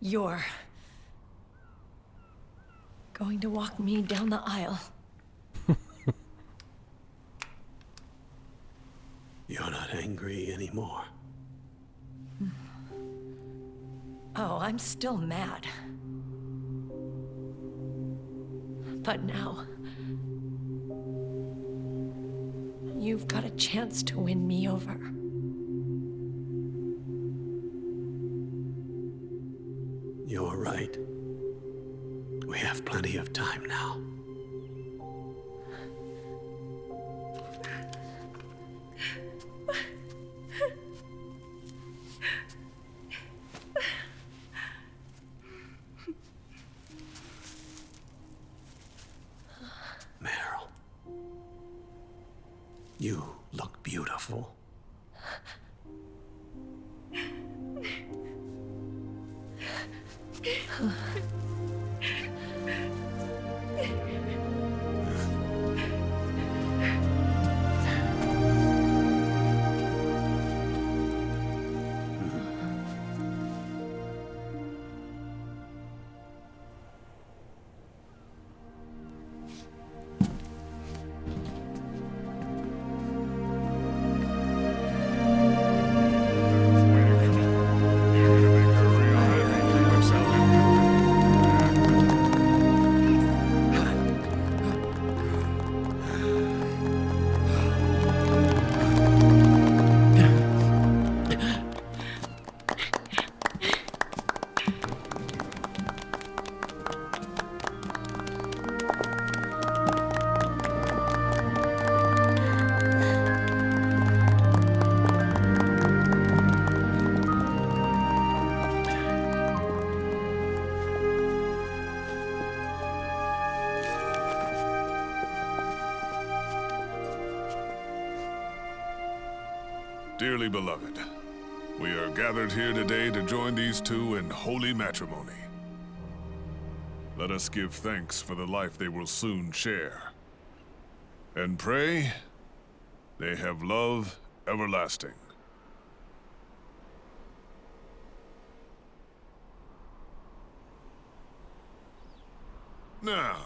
You're going to walk me down the aisle. You're not angry anymore. Oh, I'm still mad. But now, you've got a chance to win me over. You're right. We have plenty of time now. Meryl, you look beautiful. Dearly beloved, we are gathered here today to join these two in holy matrimony. Let us give thanks for the life they will soon share, and pray they have love everlasting. Now,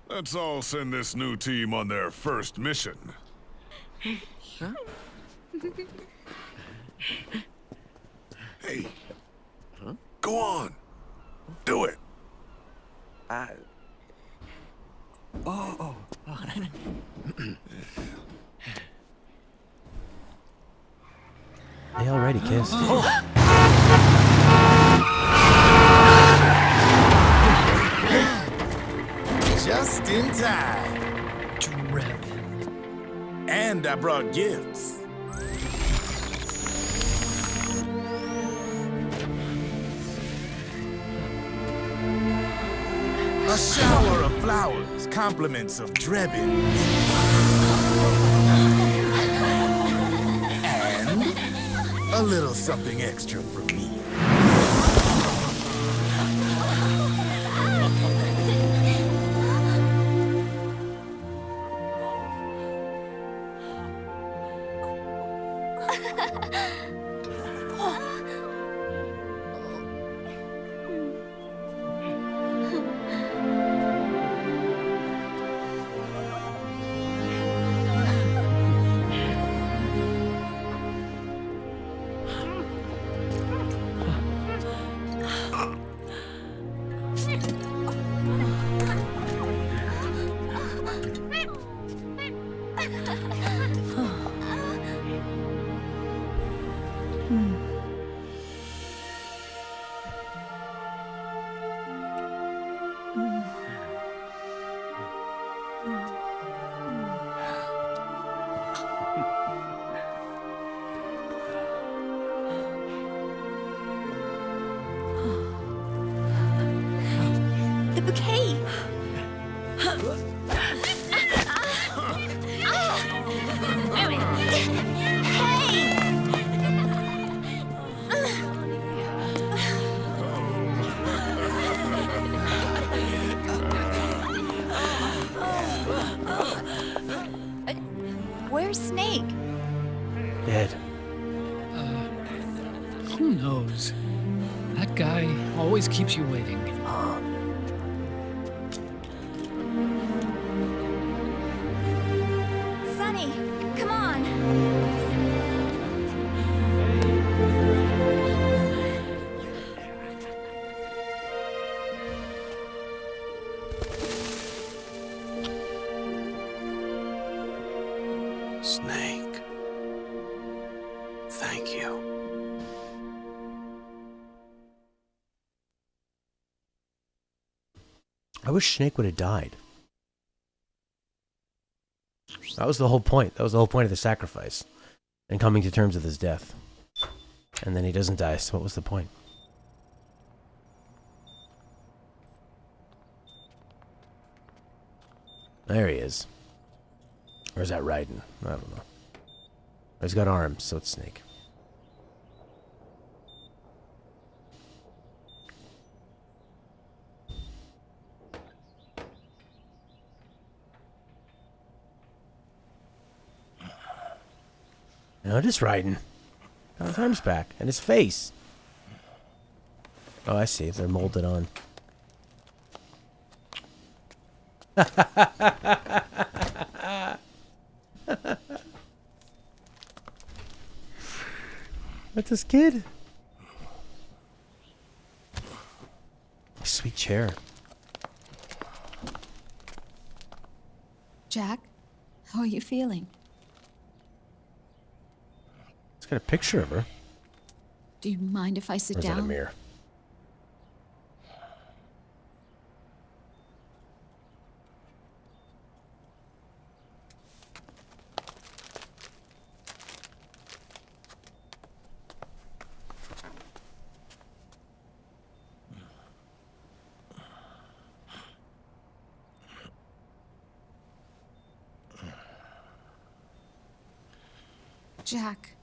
let's all send this new team on their first mission. Huh? Hey. Huh? Go on. Do it. They already kissed. Just in time. And I brought gifts. A shower of flowers, compliments of Drebin. And a little something extra from me. The bouquet! Where's Snake? Dead. Who knows? That guy always keeps you waiting. Sunny, come on! Snake. Thank you. I wish Snake would have died. That was the whole point. That was the whole point of the sacrifice. And coming to terms with his death. And then he doesn't die, so what was the point? There he is. Or is that Raiden? I don't know. He's got arms, so it's Snake. No, just Raiden. Got his arms back. And his face. Oh, I see. They're molded on. What's this kid? Sweet chair. Jack, how are you feeling? It's got a picture of her. Do you mind if I sit Or is down? that a mirror? Jack.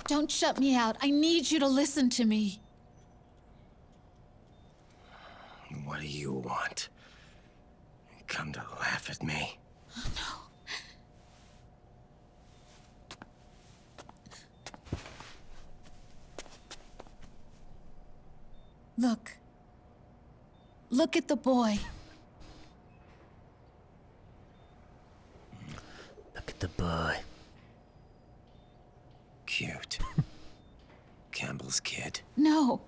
Don't shut me out. I need you to listen to me. What do you want? Come to laugh at me? Look. Look at the boy. Look at the boy. Cute. Campbell's kid. No.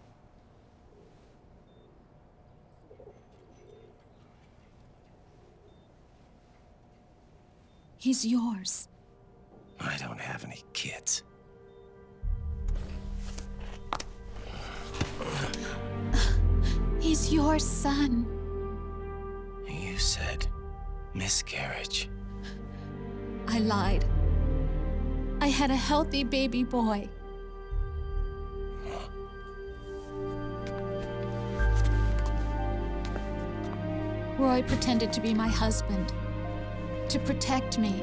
He's yours. I don't have any kids. He's your son. You said miscarriage. I lied. I had a healthy baby boy. Roy pretended to be my husband, to protect me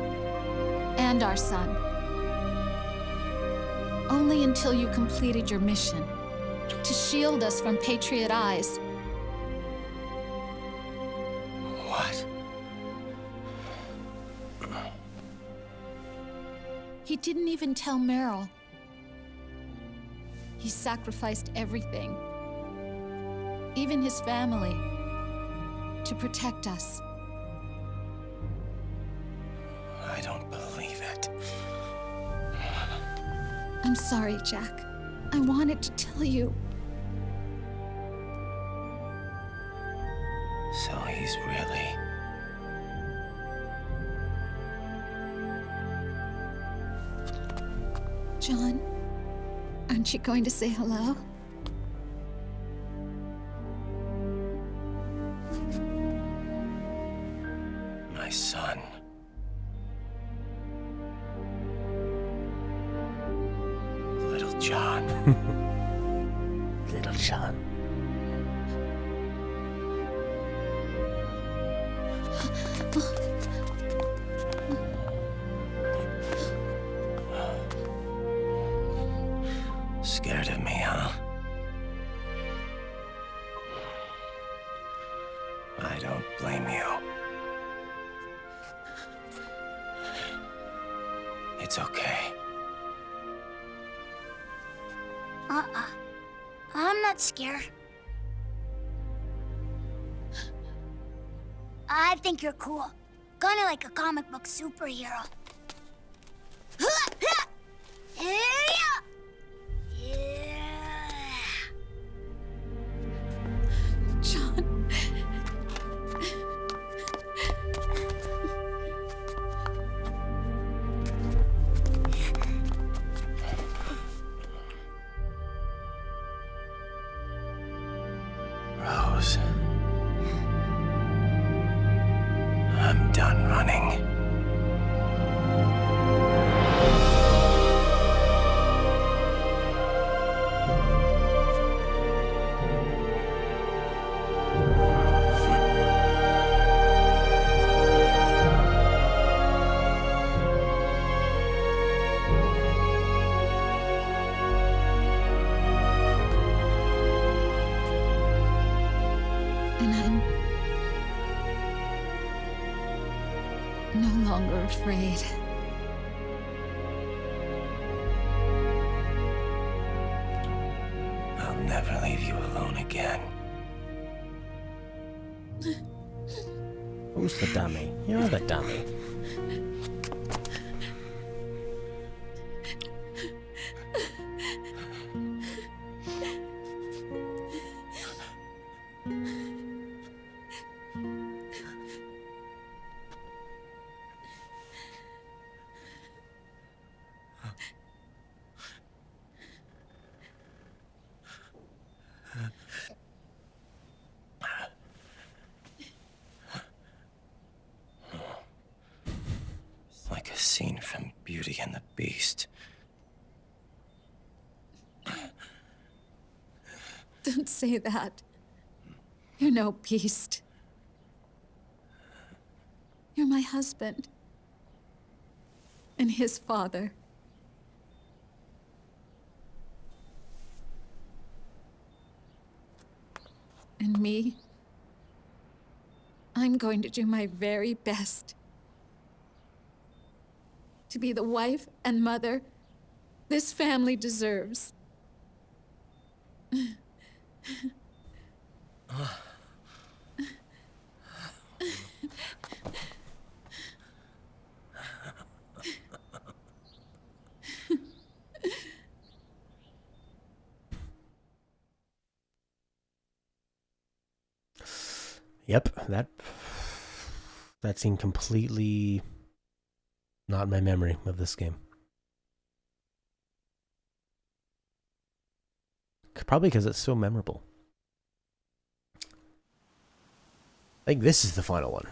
and our son. Only until you completed your mission, to shield us from Patriot eyes. What? He didn't even tell Meryl. He sacrificed everything, even his family, to protect us. I don't believe it. I'm sorry, Jack. I wanted to tell you. So he's really... John, aren't you going to say hello? My son. Little John. Little John. Scared of me, huh? I don't blame you. It's okay. I'm not scared. I think you're cool. Kinda like a comic book superhero. John. Rose. I'm done running. And I'm no longer afraid. I'll never leave you alone again. Who's the dummy? You're the dummy. Like a scene from Beauty and the Beast. Don't say that. You're no beast. You're my husband. And his father. And me, I'm going to do my very best to be the wife and mother this family deserves. Yep, that seemed completely not in my memory of this game. Probably because it's so memorable. I think this is the final one.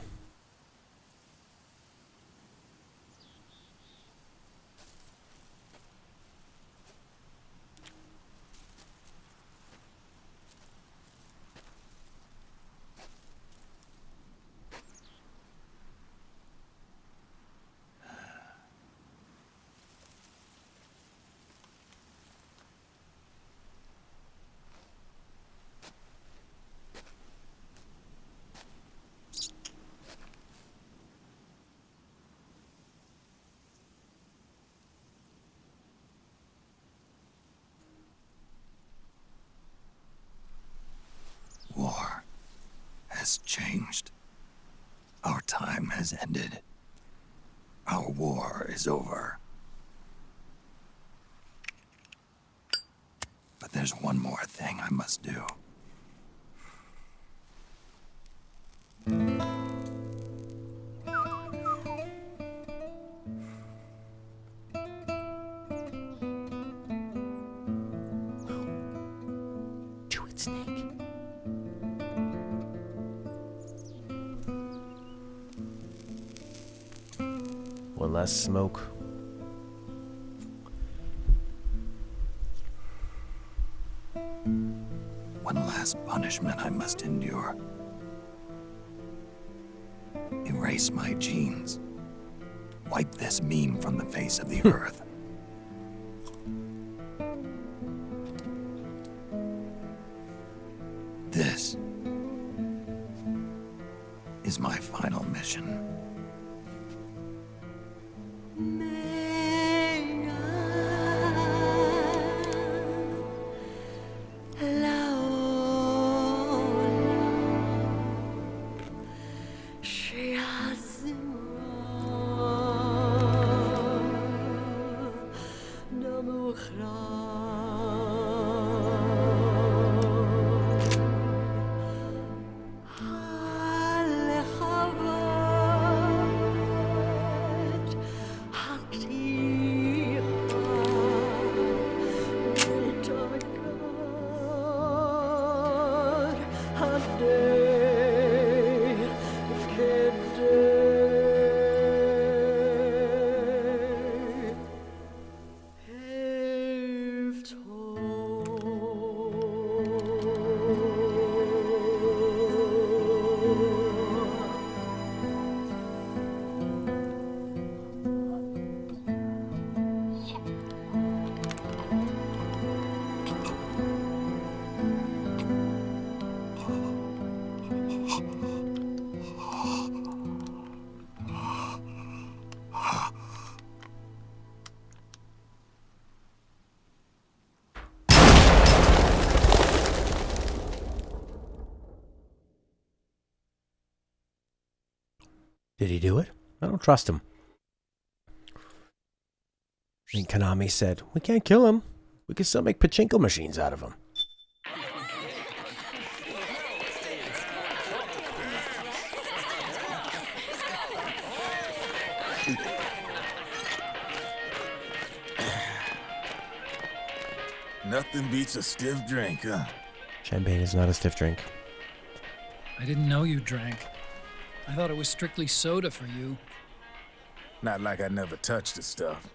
War has changed. Our time has ended. Our war is over. But there's one more thing I must do. One less smoke. One last punishment I must endure. Erase my genes. Wipe this meme from the face of the earth. This is my final mission. Did he do it? I don't trust him. And Konami said, we can't kill him. We can still make pachinko machines out of him. Nothing beats a stiff drink, huh? Champagne is not a stiff drink. I didn't know you drank. I thought it was strictly soda for you. Not like I never touched the stuff.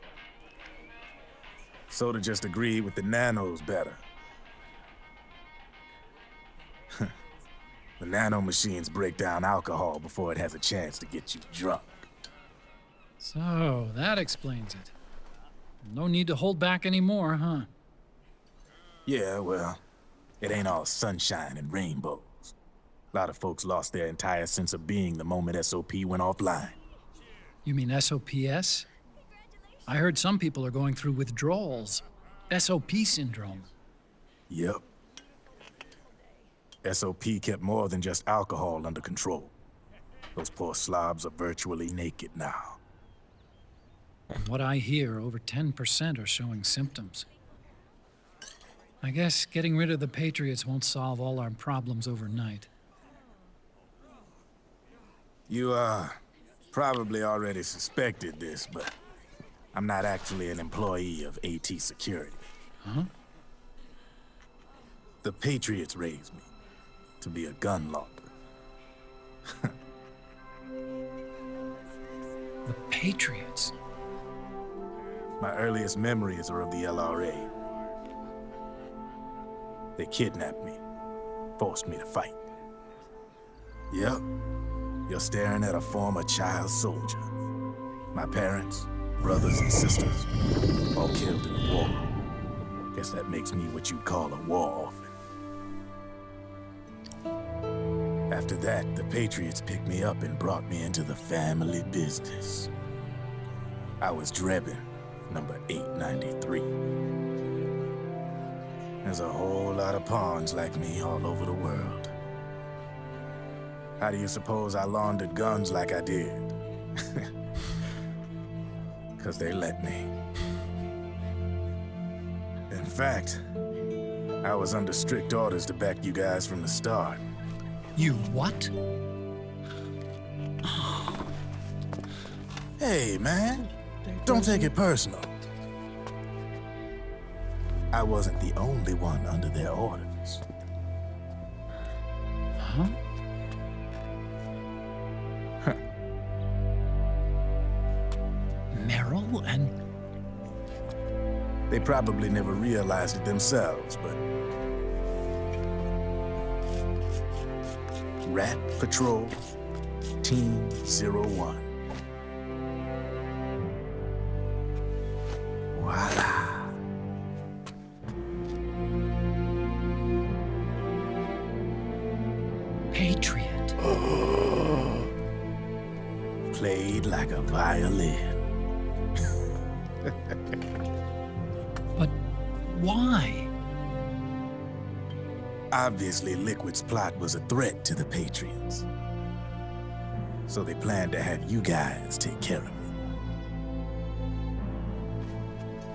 Soda just agreed with the nanos better. The nano machines break down alcohol before it has a chance to get you drunk. So, that explains it. No need to hold back anymore, huh? Yeah, well, it ain't all sunshine and rainbows. A lot of folks lost their entire sense of being the moment SOP went offline. You mean SOPS? I heard some people are going through withdrawals. SOP syndrome. Yep. SOP kept more than just alcohol under control. Those poor slobs are virtually naked now. From what I hear, over 10% are showing symptoms. I guess getting rid of the Patriots won't solve all our problems overnight. You, probably already suspected this, but I'm not actually an employee of AT Security. Huh? The Patriots raised me to be a gun launder. The Patriots? My earliest memories are of the LRA. They kidnapped me, forced me to fight. Yep, you're staring at a former child soldier. My parents, brothers and sisters, all killed in the war. Guess that makes me what you'd call a war orphan. After that, the Patriots picked me up and brought me into the family business. I was Drebin, number 893. There's a whole lot of pawns like me all over the world. How do you suppose I laundered guns like I did? 'Cause they let me. In fact, I was under strict orders to back you guys from the start. You what? Hey, man, don't take it personal. I wasn't the only one under their orders. Huh? school and... They probably never realized it themselves, but... Rat Patrol, Team 01. Voila. Patriot. Played like a violin. But why? Obviously, Liquid's plot was a threat to the Patriots. So they planned to have you guys take care of it.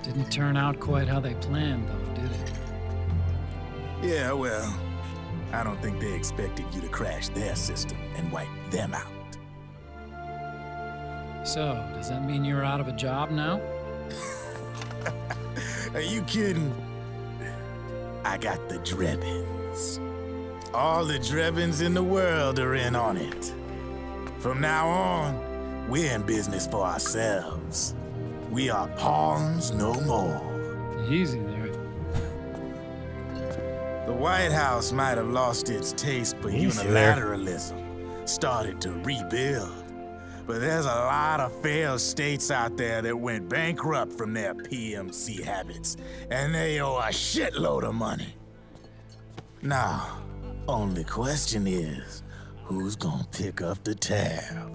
Didn't turn out quite how they planned, though, did it? Yeah, well, I don't think they expected you to crash their system and wipe them out. So, does that mean you're out of a job now? Are you kidding? I got the Drebins. All the Drebins in the world are in on it. From now on, we're in business for ourselves. We are pawns no more. Easy there. The White House might have lost its taste for Easy there. unilateralism, started to rebuild. But there's a lot of failed states out there that went bankrupt from their PMC habits, and they owe a shitload of money. Now, only question is, who's gonna pick up the tab?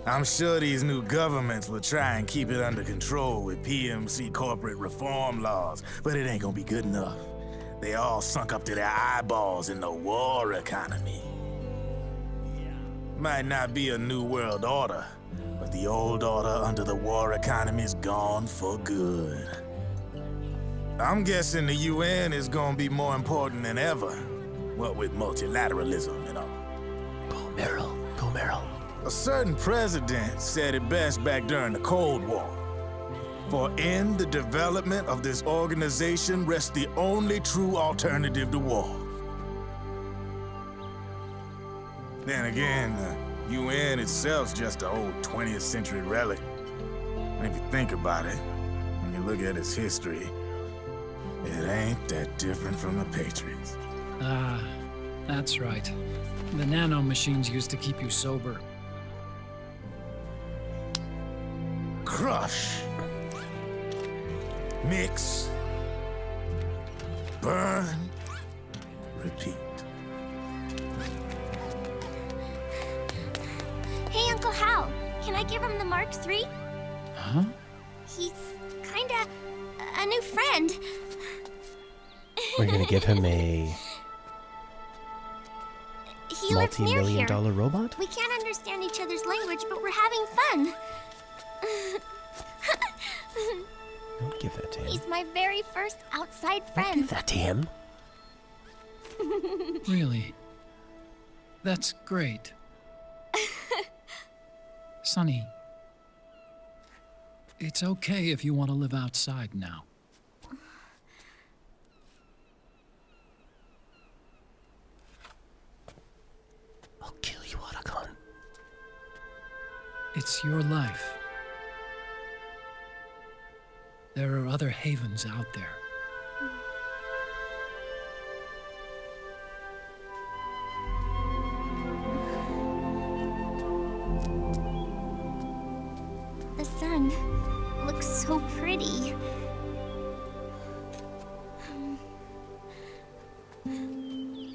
I'm sure these new governments will try and keep it under control with PMC corporate reform laws, but it ain't gonna be good enough. They all sunk up to their eyeballs in the war economy. Might not be a new world order, but the old order under the war economy's gone for good. I'm guessing the UN is gonna be more important than ever, what with multilateralism and all. Go Meryl, go Meryl. A certain president said it best back during the Cold War. For in the development of this organization rests the only true alternative to war. Then again, the UN itself's just an old 20th century relic. And if you think about it, when you look at its history, it ain't that different from the Patriots. Ah, that's right. The nanomachines used to keep you sober. Crush. Mix. Burn. Repeat. Hey, Uncle Hal, can I give him the Mark III? Huh? He's kinda a new friend. We're gonna give him a He lives near multi-million here. dollar robot? We can't understand each other's language, but we're having fun. Don't give that to him. He's my very first outside Don't friend. give that to him. Really? That's great. Sonny, it's okay if you want to live outside now. I'll kill you, Otacon. It's your life. There are other havens out there. The sun looks so pretty.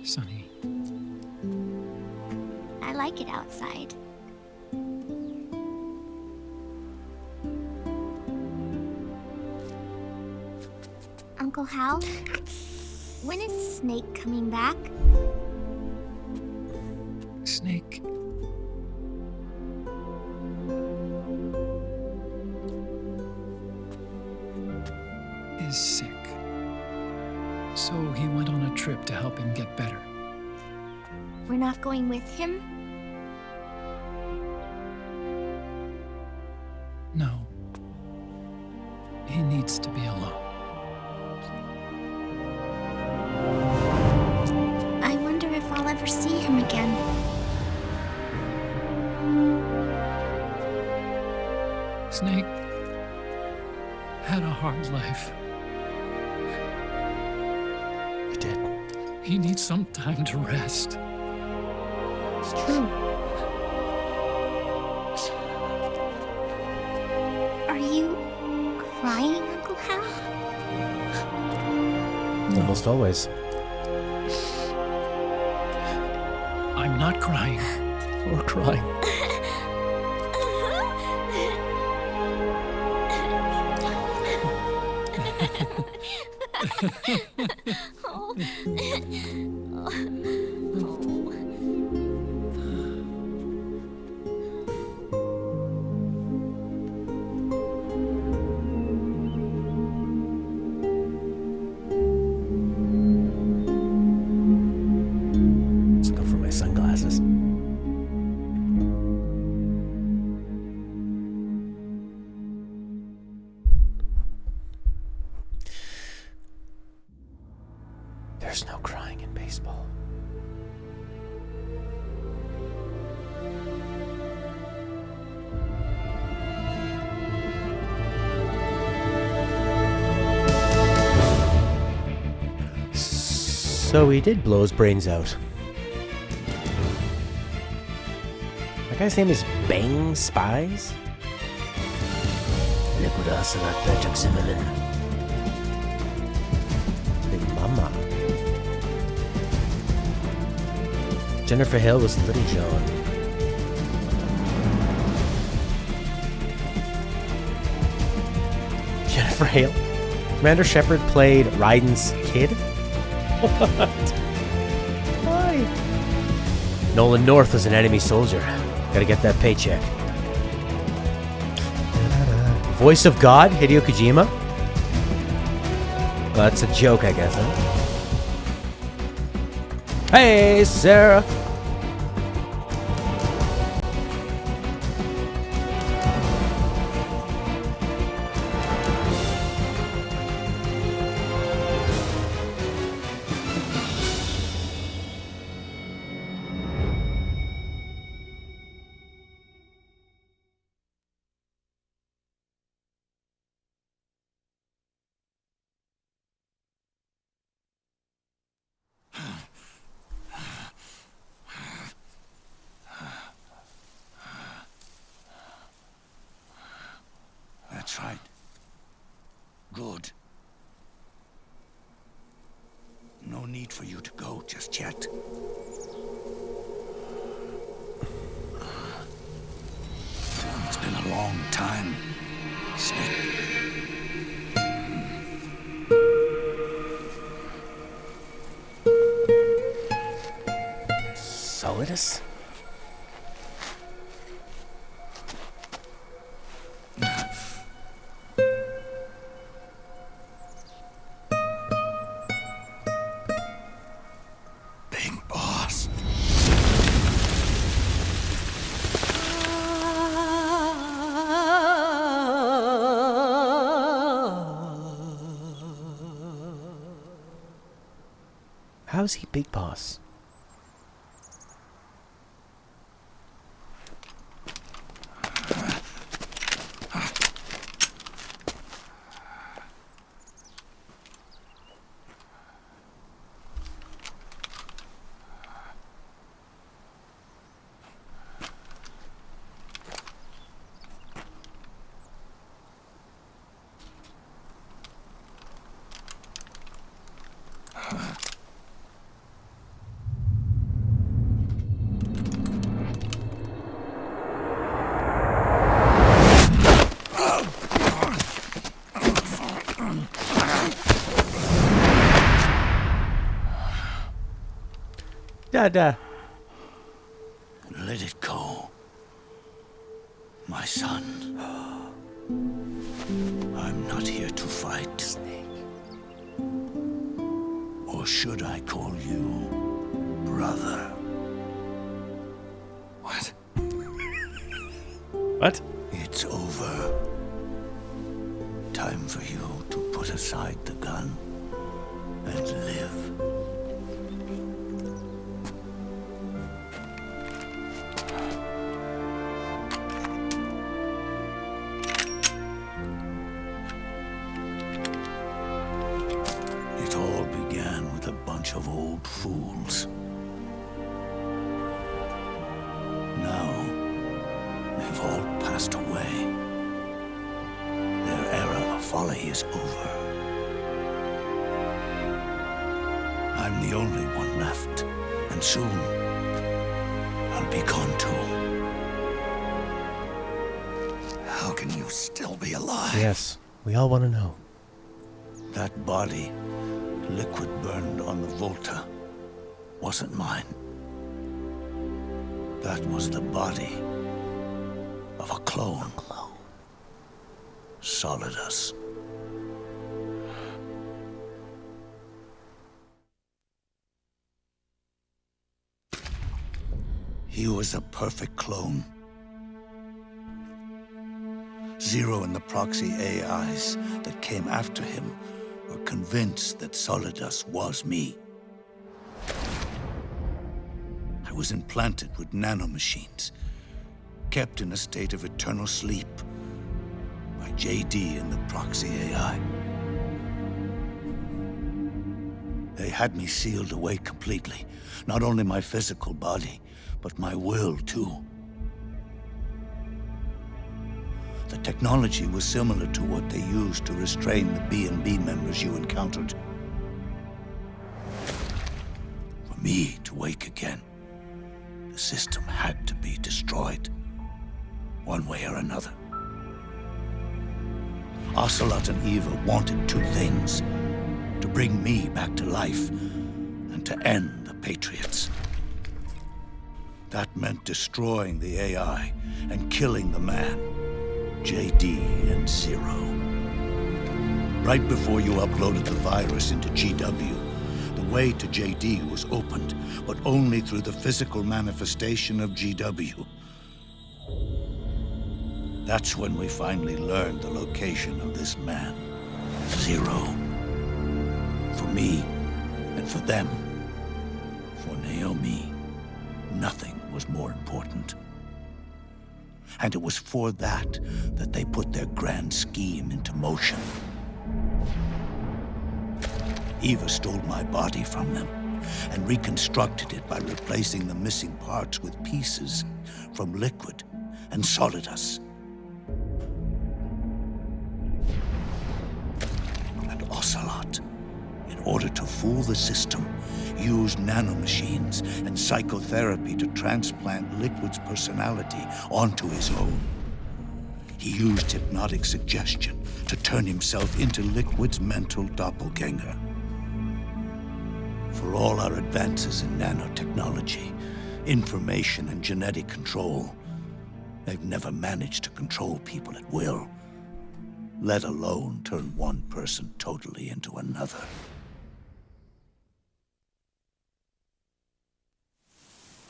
Sonny, I like it outside. Uncle Hal, when is Snake coming back? Snake. Is sick. So he went on a trip to help him get better. We're not going with him? No. He needs to be alone. I wonder if I'll ever see him again. Snake had a hard life. He did. He needs some time to rest. It's true. Are you crying, Uncle Hal? Almost always. I'm not crying. Or crying. Let's go for my sunglasses. There's no crying in baseball. So he did blow his brains out. That guy's name is Bang Spies? Liquidas and Athletic Zimmerman. Big Mama. Jennifer Hale was Little John. Jennifer Hale? Commander Shepard played Raiden's kid? What? Why? Nolan North was an enemy soldier. Gotta get that paycheck. Voice of God, Hideo Kojima? Well, that's a joke, I guess, huh? Hey, Sarah! That's right. Good. No need for you to go just yet. It's been a long time, Snake. Solidus? Big boss. How's he Big Boss? Dada. Let it go. My son. I'm not here to fight. Snake. Or should I call you brother? What? What? It's over. Time for you to put aside the gun and live. fools. Now, they've all passed away. Their era of folly is over. I'm the only one left, and soon I'll be gone too. How can you still be alive? Yes, we all want to know. That body, liquid burned on the Volta, wasn't mine. That was the body of a clone. Solidus. He was a perfect clone. Zero and the proxy AIs that came after him were convinced that Solidus was me. I was implanted with nanomachines, kept in a state of eternal sleep by JD and the proxy AI. They had me sealed away completely, not only my physical body, but my will too. The technology was similar to what they used to restrain the B&B members you encountered. For me to wake again, the system had to be destroyed, one way or another. Ocelot and Eva wanted two things: to bring me back to life and to end the Patriots. That meant destroying the AI and killing the man, JD and Zero. Right before you uploaded the virus into GW, the way to JD was opened, but only through the physical manifestation of GW. That's when we finally learned the location of this man, Zero. For me, and for them, for Naomi, nothing was more important. And it was for that they put their grand scheme into motion. Eva stole my body from them and reconstructed it by replacing the missing parts with pieces from Liquid and Solidus. And Ocelot, in order to fool the system, used nanomachines and psychotherapy to transplant Liquid's personality onto his own. He used hypnotic suggestion to turn himself into Liquid's mental doppelganger. For all our advances in nanotechnology, information and genetic control, they've never managed to control people at will, let alone turn one person totally into another.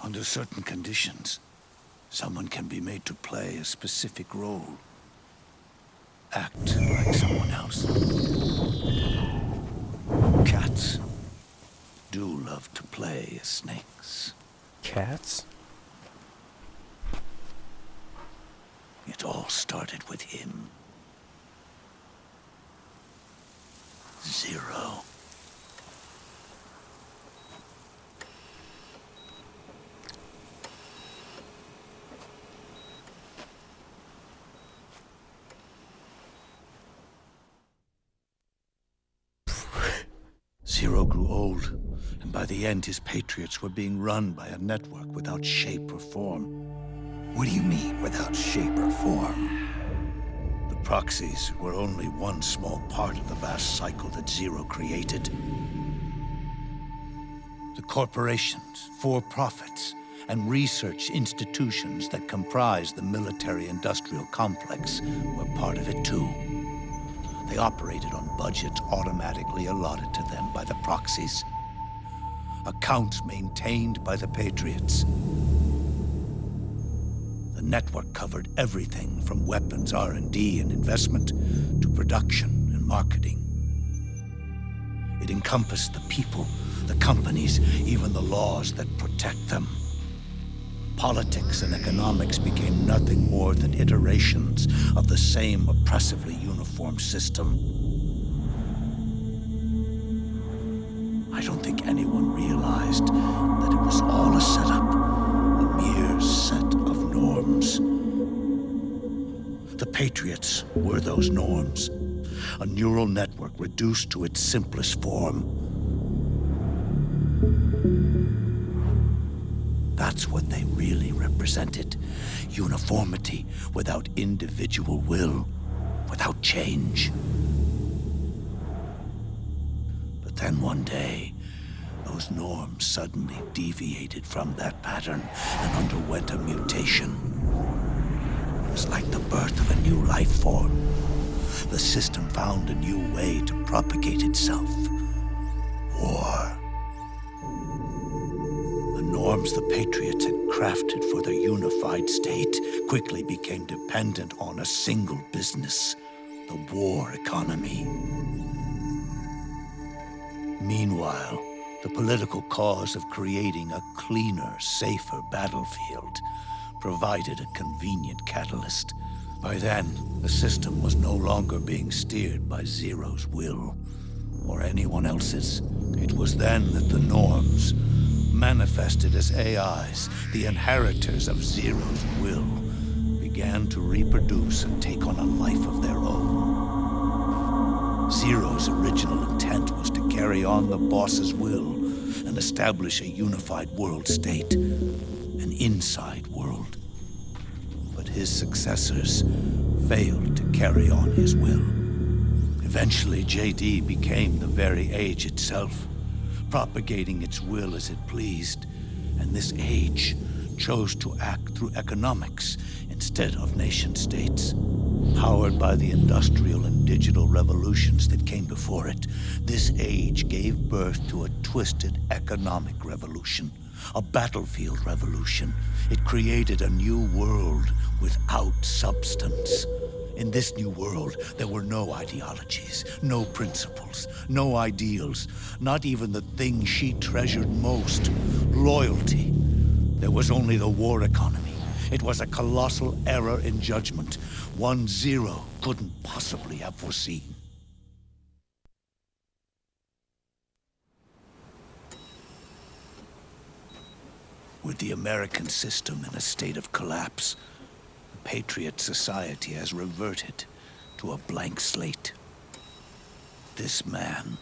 Under certain conditions, someone can be made to play a specific role. Act like someone else. Cats do love to play as snakes. Cats? It all started with him. Zero. Zero grew old, and by the end his Patriots were being run by a network without shape or form. What do you mean, without shape or form? The proxies were only one small part of the vast cycle that Zero created. The corporations, for-profits, and research institutions that comprise the military-industrial complex were part of it too. They operated on budgets automatically allotted to them by the proxies. Accounts maintained by the Patriots. The network covered everything from weapons R&D and investment to production and marketing. It encompassed the people, the companies, even the laws that protect them. Politics and economics became nothing more than iterations of the same oppressively uniform system. I don't don't think anyone realized that it was all a setup, a mere set of norms. The Patriots were those norms, a neural network reduced to its simplest form. That's what they really represented. Uniformity without individual will, without change. But then one day, those norms suddenly deviated from that pattern and underwent a mutation. It was like the birth of a new life form. The system found a new way to propagate itself. War. The norms the Patriots had crafted for their unified state quickly became dependent on a single business, the war economy. Meanwhile, the political cause of creating a cleaner, safer battlefield provided a convenient catalyst. By then, the system was no longer being steered by Zero's will, or anyone else's. It was then that the norms, manifested as AIs, the inheritors of Zero's will, began to reproduce and take on a life of their own. Zero's original intent was to carry on the boss's will and establish a unified world state, an inside world. But his successors failed to carry on his will. Eventually, JD became the very age itself, propagating its will as it pleased, and this age chose to act through economics instead of nation-states. Powered by the industrial and digital revolutions that came before it, this age gave birth to a twisted economic revolution, a battlefield revolution. It created a new world without substance. In this new world, there were no ideologies, no principles, no ideals, not even the thing she treasured most, loyalty. There was only the war economy. It was a colossal error in judgment, one Zero couldn't possibly have foreseen. With the American system in a state of collapse, the Patriot Society has reverted to a blank slate. This man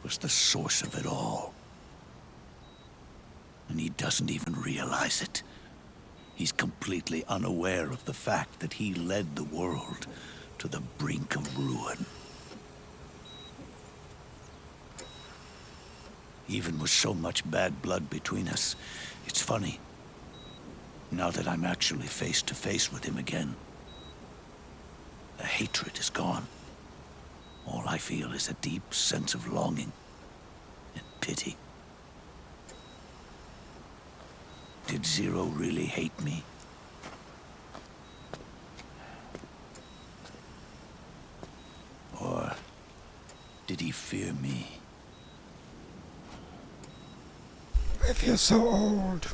was the source of it all. And he doesn't even realize it. He's completely unaware of the fact that he led the world to the brink of ruin. Even with so much bad blood between us, it's funny. Now that I'm actually face to face with him again, the hatred is gone. All I feel is a deep sense of longing and pity. Did Zero really hate me? Or did he fear me? I feel so old.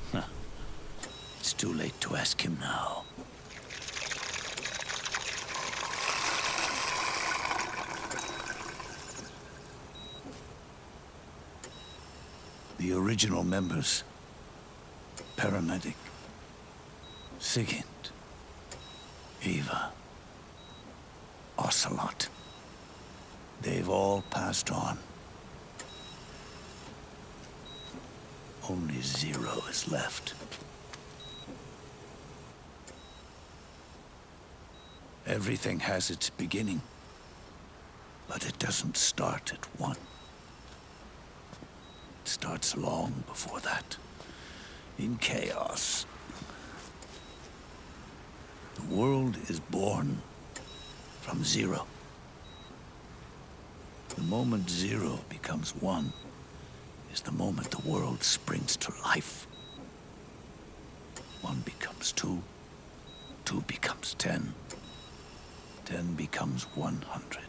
It's too late to ask him now. The original members, Paramedic, Sigint, Eva, Ocelot, they've all passed on. Only Zero is left. Everything has its beginning, but it doesn't start at one. It starts long before that, in chaos. The world is born from Zero. The moment Zero becomes one is the moment the world springs to life. 1 becomes 2, 2 becomes 10, 10 becomes 100.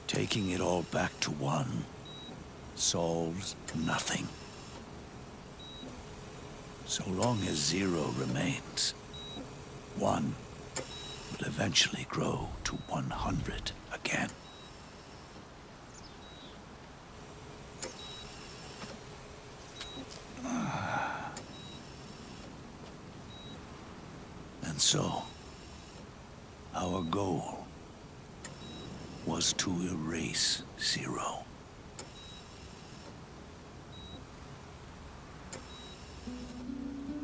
Taking it all back to 1 solves nothing. So long as 0 remains, 1 will eventually grow to 100 again. so, our goal was to erase Zero.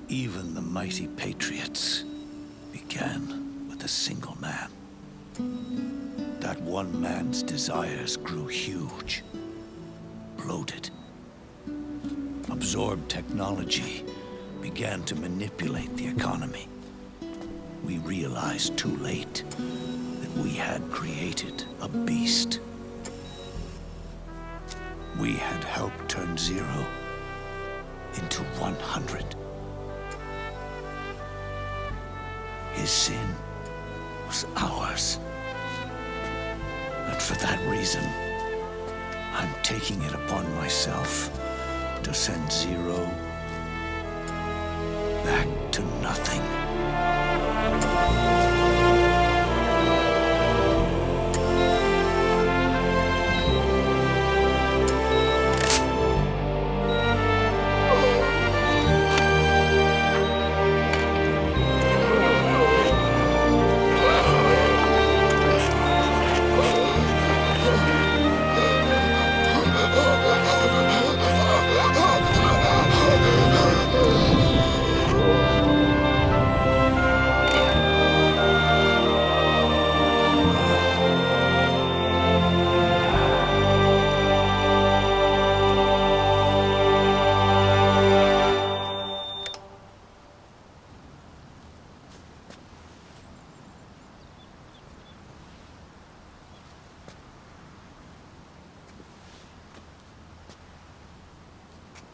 Even the mighty Patriots began with a single man. That one man's desires grew huge, bloated, absorbed technology, began to manipulate the economy. We realized too late that we had created a beast. We had helped turn Zero into 100. His sin was ours. And for that reason, I'm taking it upon myself to send Zero back to nothing.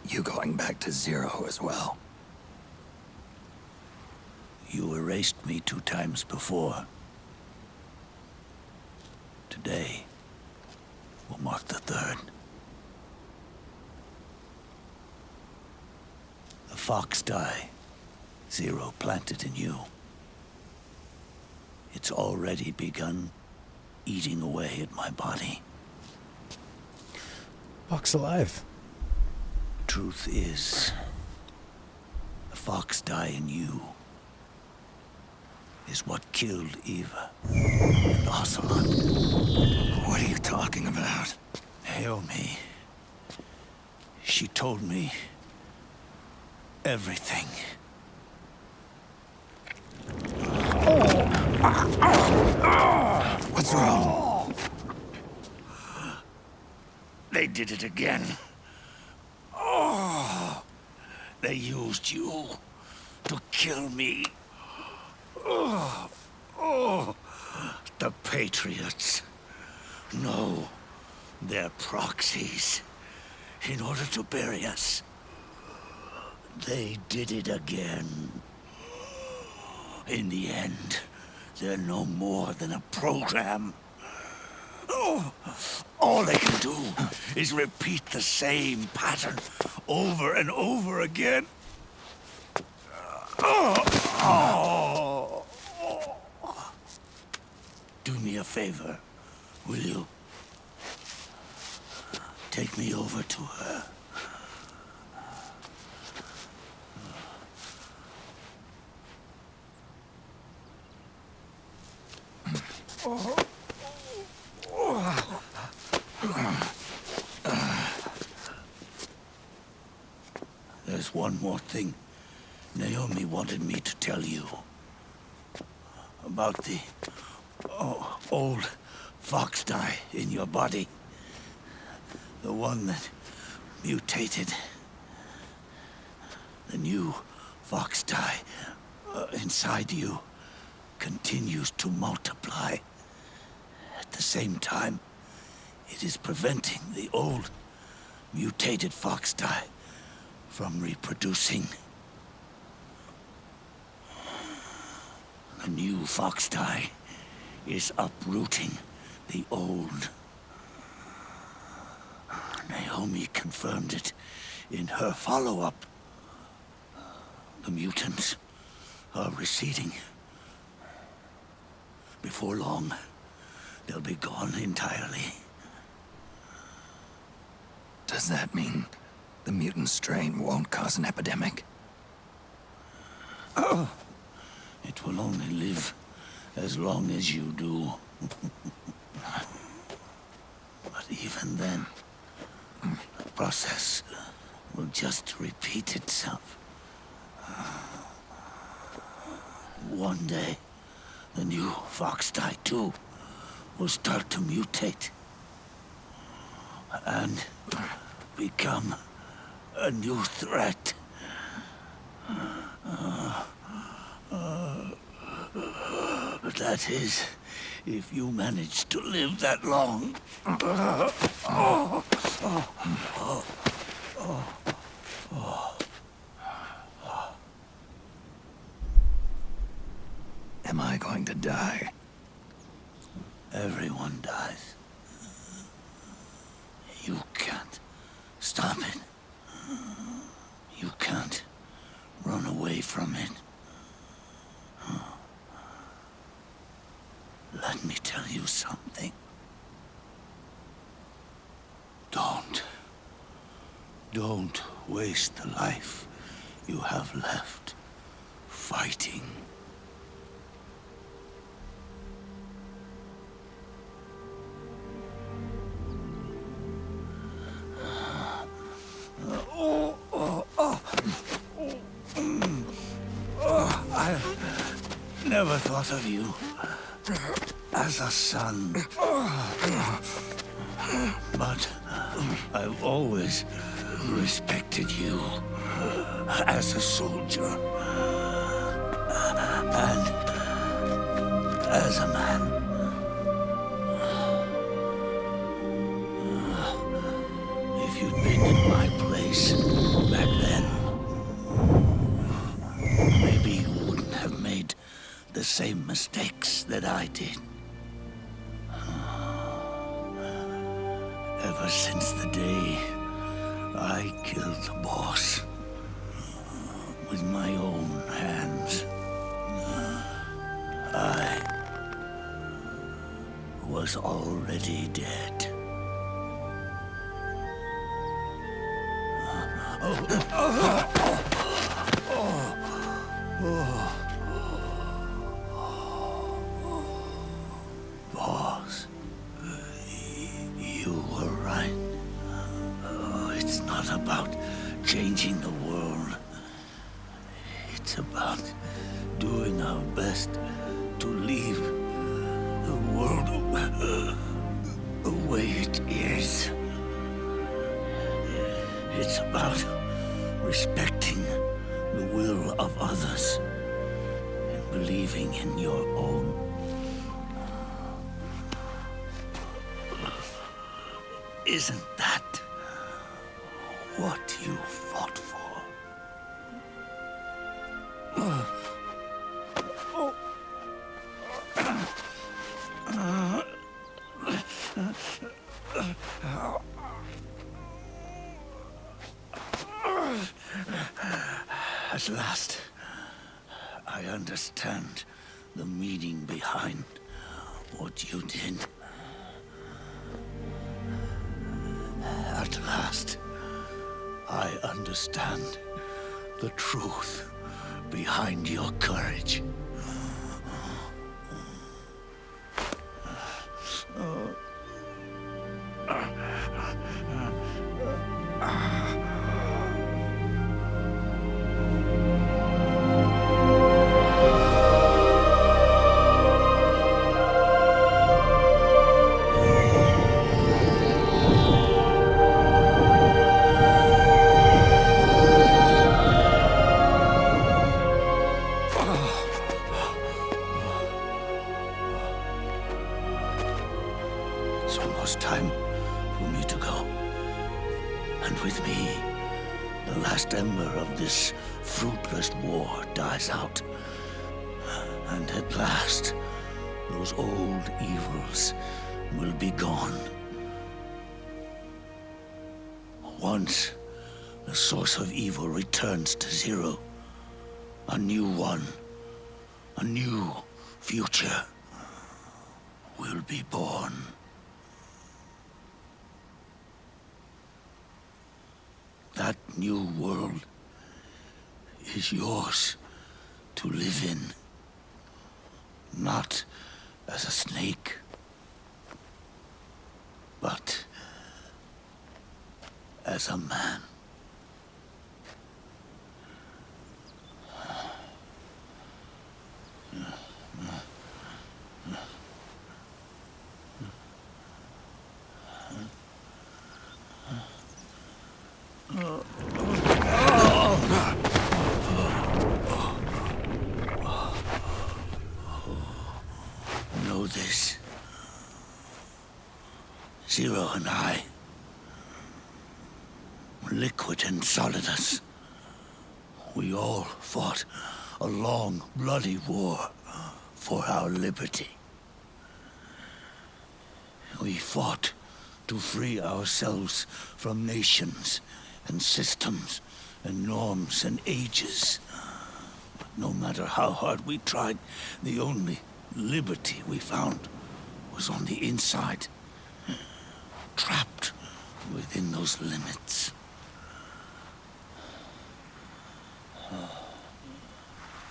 You going back to Zero as well? You erased me 2 times before. Today will mark the 3rd. The fox die Zero planted in you. It's already begun eating away at my body. Fox alive. Truth is, the fox die in you is what killed Eva and Ocelot. What are you talking about? Naomi. She told me everything. What's wrong? They did it again. They used you to kill me. The Patriots. No, they're proxies. In order to bury us. They did it again. In the end, they're no more than a program. All they can do is repeat the same pattern over and over again. Do me a favor, will you? Take me over to her. There's one more thing Naomi wanted me to tell you. About the old fox die in your body. The one that mutated. The new fox die inside you continues to multiply. At the same time, it is preventing the old mutated fox die from reproducing. The new fox die is uprooting the old. Naomi confirmed it in her follow-up. The mutants are receding. Before long, they'll be gone entirely. Does that mean the mutant strain won't cause an epidemic? It will only live as long as you do. But even then, the process will just repeat itself. One day, the new Fox Die 2 will start to mutate and become a new threat. That is, if you manage to live that long. Am I going to die? Everyone dies. You can't stop it. You can't run away from it. Let me tell you something. Don't waste the life you have left fighting. I never thought of you as a son. But I've always respected you as a soldier and as a man. If you'd been in my place back then, maybe you wouldn't have made the same mistakes that I did. Ever since the day I killed the boss with my own hands, I was already dead. Boss, you were right. It's not about changing the world. It's about doing our best to leave the world the way it is. It's about respecting the will of others and believing in your own. Isn't that what you fought for? At last, I understand the meaning behind what you did. At last, I understand the truth behind your courage. It's almost time for me to go. And with me, the last ember of this fruitless war dies out. And at last, those old evils will be gone. Once the source of evil returns to Zero, a new one, a new future will be born. That new world is yours to live in. Not as a snake, but as a man. Know this. Zero and I, Liquid and Solidus, we all fought a long, bloody war for our liberty. We fought to free ourselves from nations and systems and norms and ages. But no matter how hard we tried, the only liberty we found was on the inside, trapped within those limits.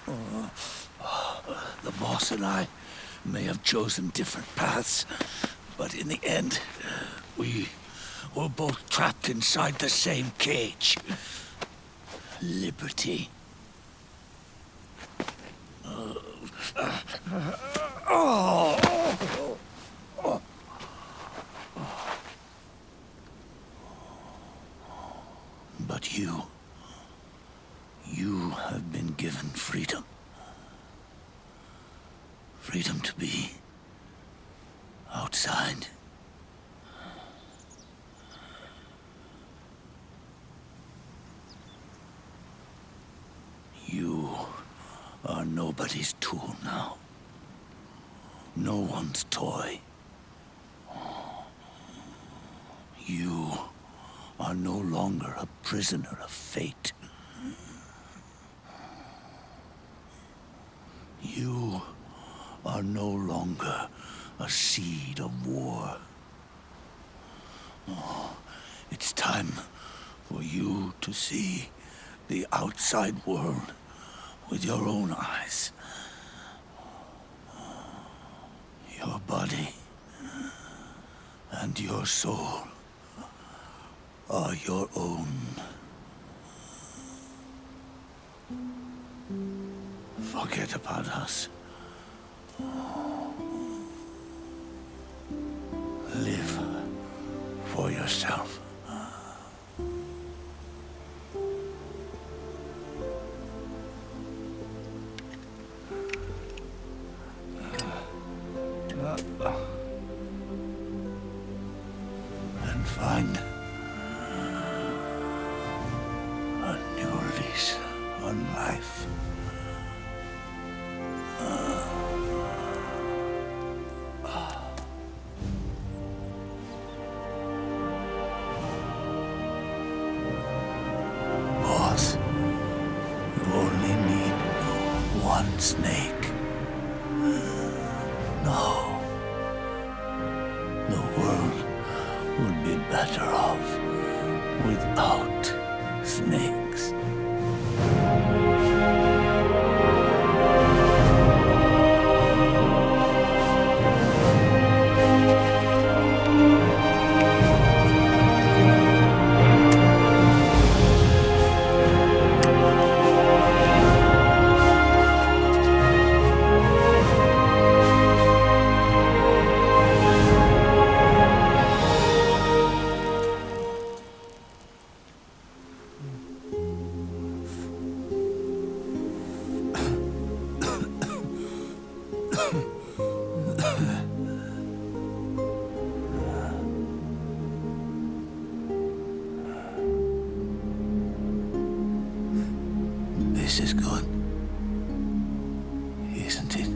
The boss and I may have chosen different paths, but in the end, we were both trapped inside the same cage. Liberty. But you have been given freedom. Freedom to be outside. You are nobody's tool now. No one's toy. You are no longer a prisoner of fate. You are no longer a seed of war. It's time for you to see the outside world with your own eyes. Your body and your soul are your own. Forget about us. Live for yourself. And find a new lease on life. Boss, you only need one snake. No. The world would be better off without snakes. This is good, isn't it?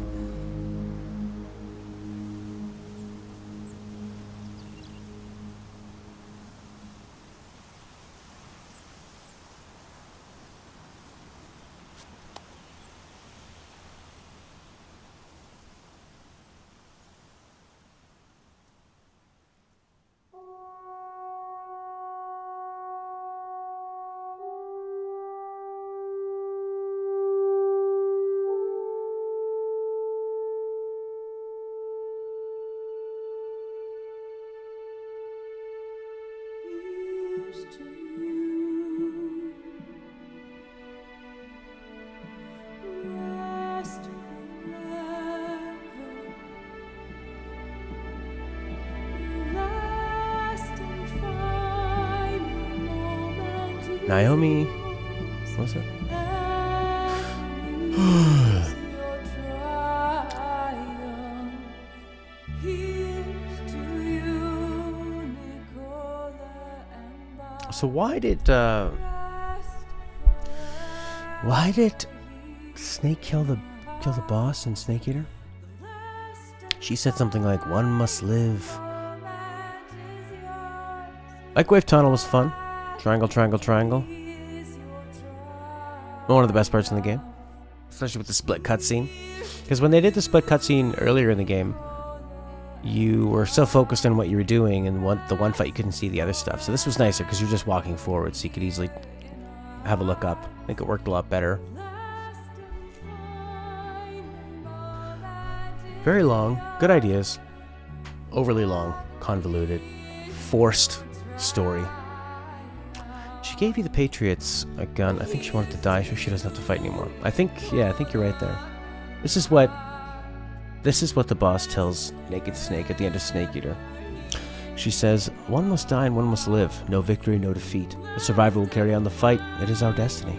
Naomi... What was it? So why did Snake kill the boss in Snake Eater? She said something like, "One must live." Microwave Tunnel was fun. Triangle, triangle, triangle. One of the best parts in the game, especially with the split cutscene. Because when they did the split cutscene earlier in the game, you were so focused on what you were doing, and the one fight you couldn't see the other stuff. So this was nicer because you're just walking forward, so you could easily have a look up. I think it worked a lot better. Very long, good ideas. Overly long, convoluted, forced story. She gave you the Patriots a gun. I think she wanted to die so she doesn't have to fight anymore. I think you're right there. This is what the boss tells Naked Snake at the end of Snake Eater. She says, "One must die and one must live. No victory, no defeat. The survivor will carry on the fight. It is our destiny.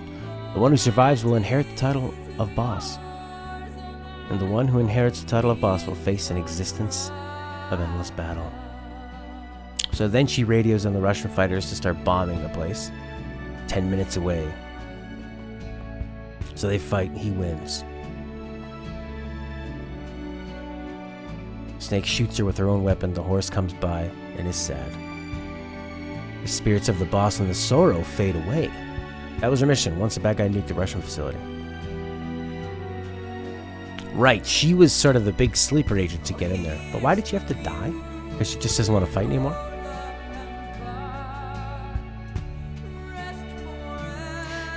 The one who survives will inherit the title of boss. And the one who inherits the title of boss will face an existence of endless battle." So then she radios on the Russian fighters to start bombing the place. 10 minutes away. So they fight and he wins. Snake shoots her with her own weapon. The horse comes by and is sad. The spirits of the boss and the sorrow fade away. That was her mission once the bad guy nuked the Russian facility. Right, she was sort of the big sleeper agent to get in there. But why did she have to die? Because she just doesn't want to fight anymore?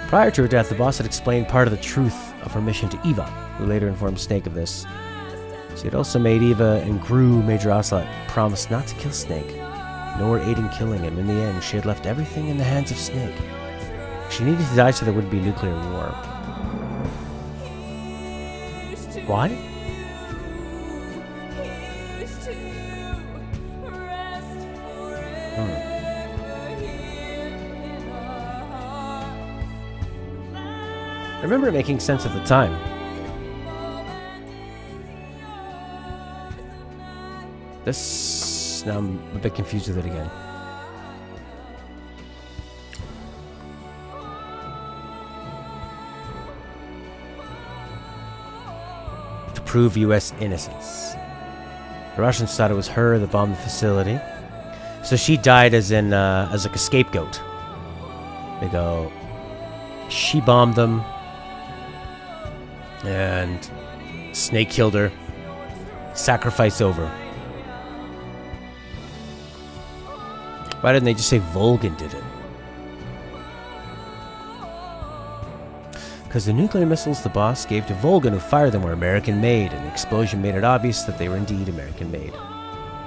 Prior to her death, the boss had explained part of the truth of her mission to Eva, who later informed Snake of this. She had also made Eva and Gru, Major Ocelot, promise not to kill Snake, nor aid in killing him. In the end, she had left everything in the hands of Snake. She needed to die so there wouldn't be nuclear war. Why? I remember it making sense at the time. Now I'm a bit confused with it again. To prove U.S. innocence. The Russians thought it was her that bombed the facility. So she died as like a scapegoat. They go, she bombed them. And Snake killed her. Sacrifice over. Why didn't they just say Volgin did it? Because the nuclear missiles the boss gave to Volgin who fired them were American-made, and the explosion made it obvious that they were indeed American-made.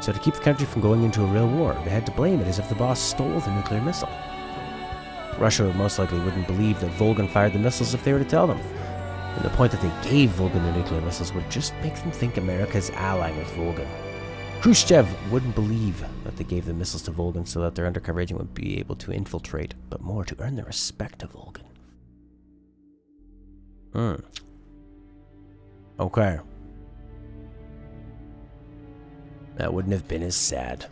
So to keep the country from going into a real war, they had to blame it as if the boss stole the nuclear missile. Russia most likely wouldn't believe that Volgin fired the missiles if they were to tell them. And the point that they gave Volgin the nuclear missiles would just make them think America's allying with Volgin. Khrushchev wouldn't believe that they gave the missiles to Volgin so that their undercover agent would be able to infiltrate, but more to earn the respect of Volgin. Okay. That wouldn't have been as sad.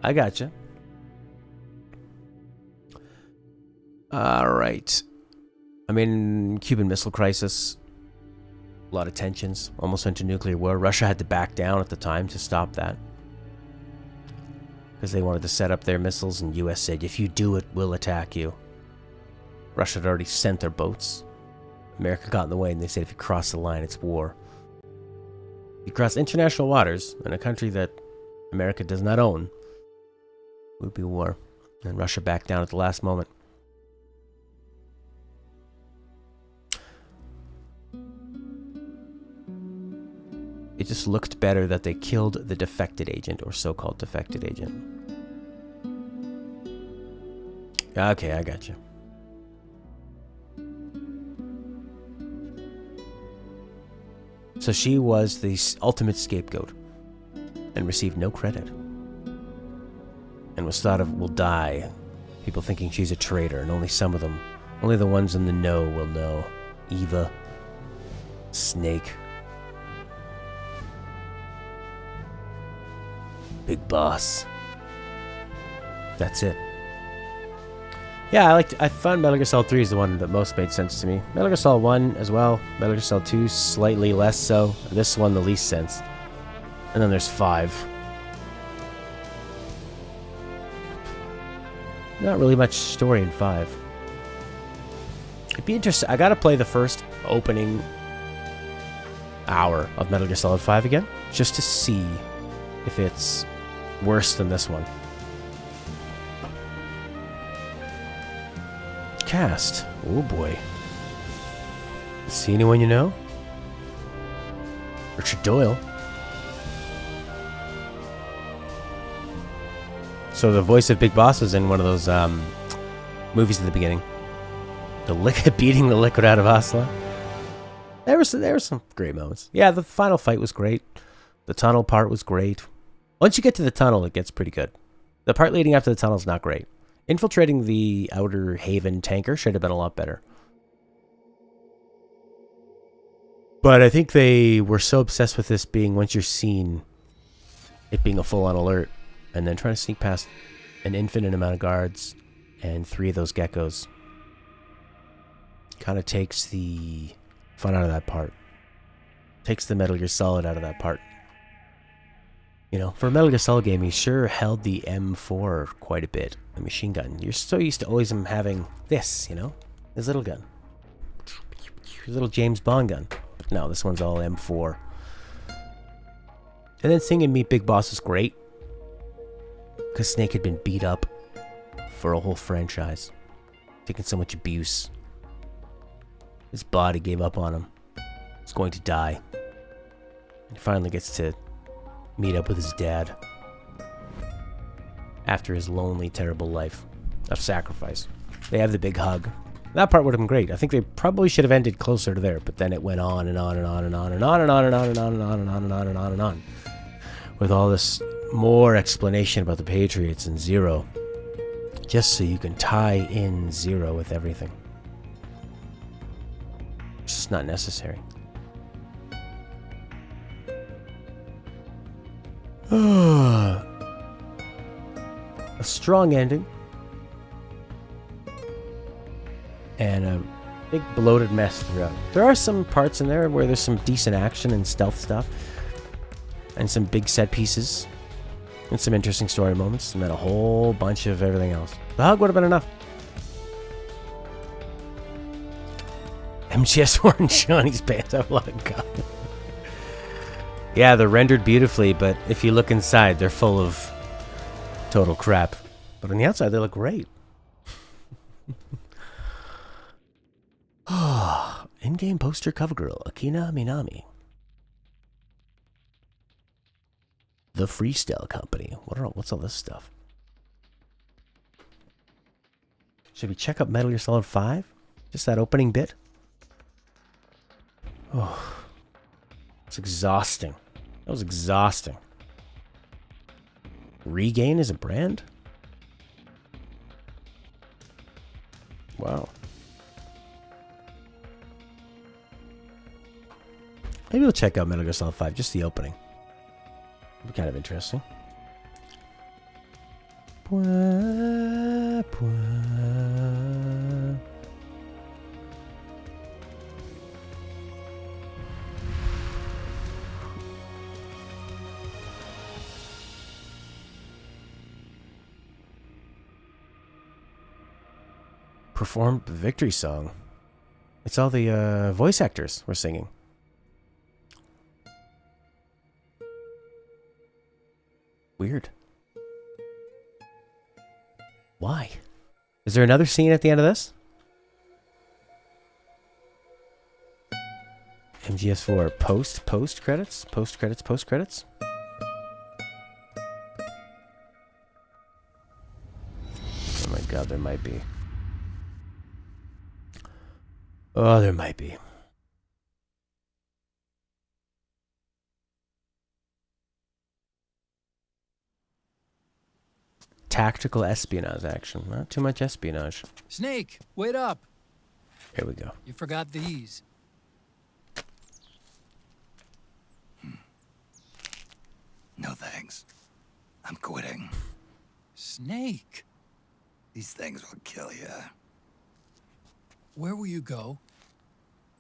I gotcha. Alright. I mean, Cuban Missile Crisis. A lot of tensions. Almost went to nuclear war. Russia had to back down at the time to stop that. Because they wanted to set up their missiles, and US said, if you do it, we'll attack you. Russia had already sent their boats. America got in the way, and they said, if you cross the line, it's war. If you cross international waters in a country that America does not own, it would be war. And Russia backed down at the last moment. It just looked better that they killed the defected agent, or so-called defected agent. Okay, I got you. So she was the ultimate scapegoat and received no credit. And was thought of will die People thinking she's a traitor, and only some of them, only the ones in the know will know. Eva, Snake, Big Boss. That's it. Yeah, I found Metal Gear Solid 3 is the one that most made sense to me. Metal Gear Solid 1 as well. Metal Gear Solid 2 slightly less so. This one the least sense. And then there's 5. Not really much story in 5. It'd be interesting. I gotta play the first opening hour of Metal Gear Solid 5 again, just to see if it's worse than this one. Cast. Oh boy. See anyone you know? Richard Doyle. So the voice of Big Boss was in one of those movies at the beginning. Beating the liquid out of Asla. There were some great moments. Yeah, the final fight was great. The tunnel part was great. Once you get to the tunnel, it gets pretty good. The part leading up to the tunnel is not great. Infiltrating the Outer Haven tanker should have been a lot better. But I think they were so obsessed with this being, once you're seen, it being a full-on alert, and then trying to sneak past an infinite amount of guards and 3 of those geckos kind of takes the fun out of that part. Takes the Metal Gear Solid out of that part. You know, for a Metal Gear Solid game, he sure held the M4 quite a bit. The machine gun. You're so used to always him having this, you know? His little gun. His little James Bond gun. But no, this one's all M4. And then seeing him meet Big Boss was great. Because Snake had been beat up for a whole franchise. Taking so much abuse. His body gave up on him. He's going to die. He finally gets to meet up with his dad. After his lonely, terrible life of sacrifice. They have the big hug. That part would have been great. I think they probably should have ended closer to there, but then it went on and on and on and on and on and on and on and on and on and on and on and on and on. With all this more explanation about the Patriots and Zero. Just so you can tie in Zero with everything. It's just not necessary. A strong ending. And a big bloated mess throughout. There are some parts in there where there's some decent action and stealth stuff. And some big set pieces. And some interesting story moments. And then a whole bunch of everything else. The hug would have been enough. MGS4 and Johnny's pants have a lot of gum. Yeah, they're rendered beautifully, but if you look inside, they're full of total crap. But on the outside, they look great. In-game poster cover girl, Akina Minami. The Freestyle Company. What's all this stuff? Should we check up Metal Gear Solid 5? Just that opening bit? Oh, it's exhausting. That was exhausting. Regain is a brand? Wow. Maybe we'll check out Metal Gear Solid 5, just the opening. It'll be kind of interesting. Pwah, pwah. Performed the victory song. It's all the voice actors were singing. Weird. Why? Is there another scene at the end of this? MGS4 post credits? Post credits? Oh my god, there might be. Oh, there might be. Tactical espionage action. Not too much espionage. Snake, wait up. Here we go. You forgot these. No thanks. I'm quitting. Snake. These things will kill you. Where will you go?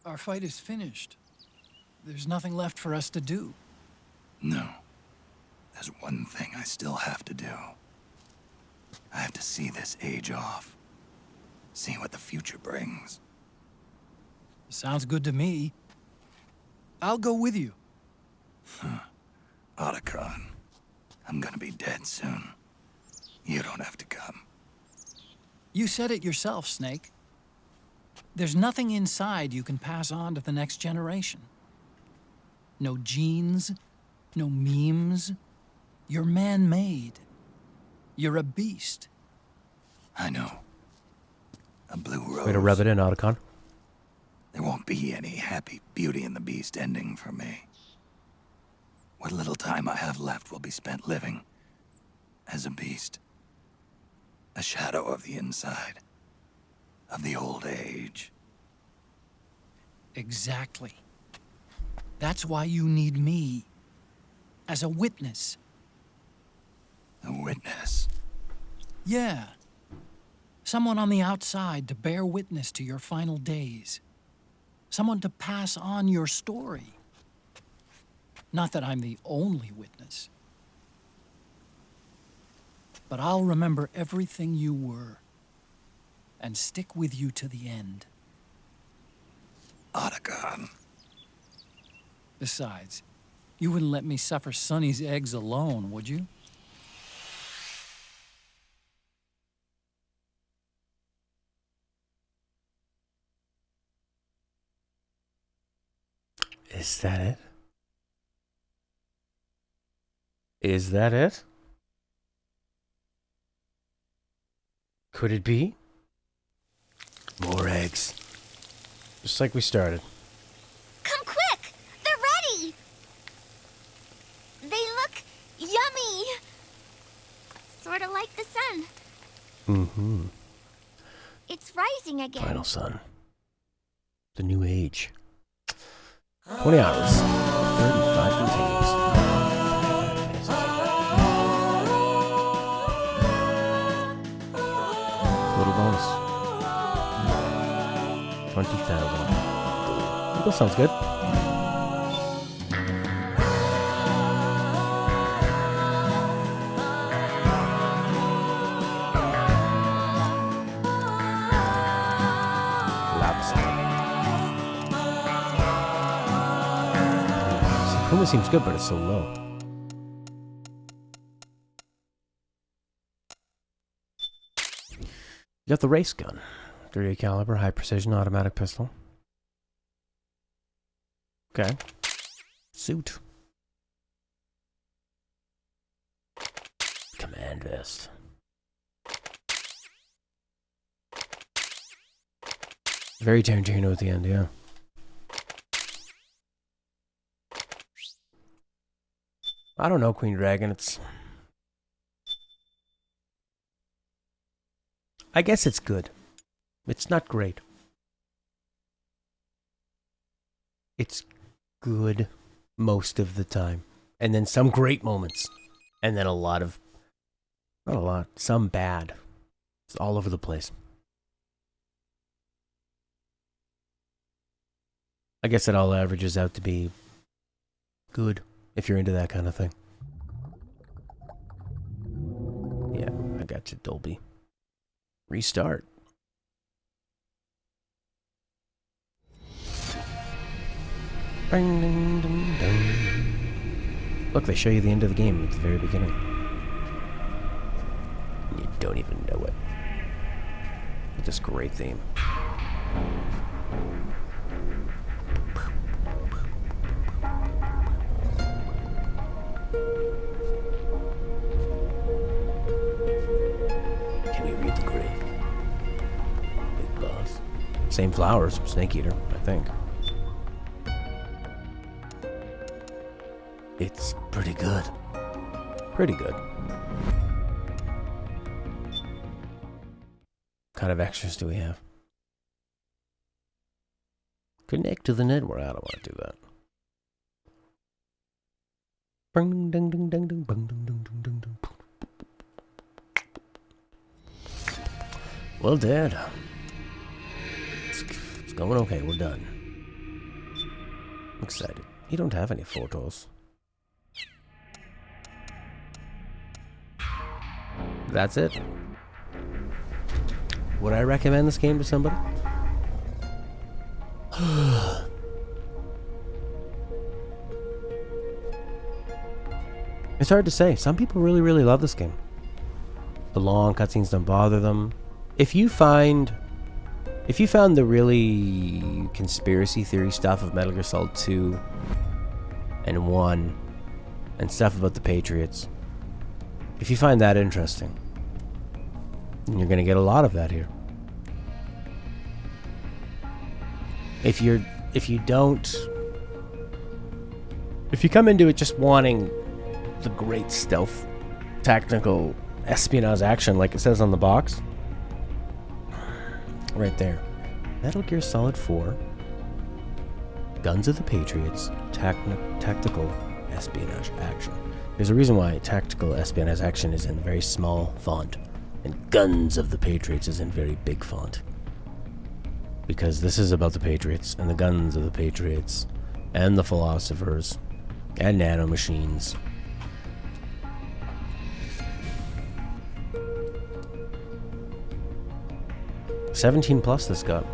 Our fight is finished. There's nothing left for us to do. No. There's one thing I still have to do. I have to see this age off. See what the future brings. Sounds good to me. I'll go with you. Otacon, I'm gonna be dead soon. You don't have to come. You said it yourself, Snake. There's nothing inside you can pass on to the next generation. No genes, no memes. You're man-made. You're a beast. I know. A blue rose. Way to rub it in, Otacon. There won't be any happy Beauty and the Beast ending for me. What little time I have left will be spent living as a beast. A shadow of the inside. Of the old age. Exactly. That's why you need me. As a witness. A witness? Yeah. Someone on the outside to bear witness to your final days. Someone to pass on your story. Not that I'm the only witness. But I'll remember everything you were. And stick with you to the end. Otacon. Besides, you wouldn't let me suffer Sonny's eggs alone, would you? Is that it? Is that it? Could it be? More eggs. Just like we started. Come quick! They're ready! They look yummy! Sort of like the sun. Mm-hmm. It's rising again. Final sun. The new age. 20 hours. 35 continues. Little bonus. 20,000. That sounds good. Kuma seems good, but it's so low. You got the race gun. 38 caliber, high precision automatic pistol. Okay. Suit. Command vest. Very Tarantino at the end, yeah. I don't know, Queen Dragon. I guess it's good. It's not great. It's good most of the time. And then some great moments. And then a lot of... Not a lot. Some bad. It's all over the place. I guess it all averages out to be good. If you're into that kind of thing. Yeah, I got you, Dolby. Restart. Ding, ding, ding, ding. Look, they show you the end of the game at the very beginning. You don't even know it. With this great theme. Same flowers, Snake Eater, I think. It's pretty good. Pretty good. kind of extras do we have? Connect to the network. I don't want to do that. Bing, ding, ding, ding, ding, bing, ding, ding, ding, ding, ding. Well, Dad. It's going okay. We're done. I'm excited. You don't have any photos. That's it. Would I recommend this game to somebody? It's hard to say. Some people really, really love this game. The long cutscenes don't bother them. If you found the really conspiracy theory stuff of Metal Gear Solid 2 and 1 and stuff about the Patriots, if you find that interesting, then you're going to get a lot of that here. If you come into it just wanting the great stealth, tactical espionage action like it says on the box, right there. Metal Gear Solid 4, Guns of the Patriots, tactical espionage action. There's a reason why tactical espionage action is in very small font, and Guns of the Patriots is in very big font. Because this is about the Patriots, and the guns of the Patriots, and the philosophers, and nanomachines. $17+ this got.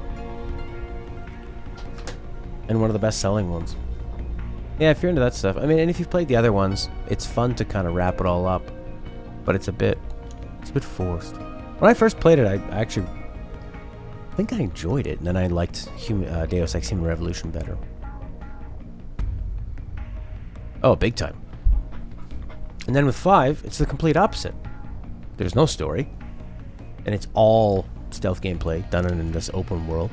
And one of the best-selling ones. Yeah, if you're into that stuff. I mean, and if you've played the other ones, it's fun to kind of wrap it all up. But it's a bit forced. When I first played it, I think I enjoyed it, and then I liked Deus Ex Human Revolution better. Oh, big time. And then with 5, it's the complete opposite. There's no story. And it's all stealth gameplay done in this open world.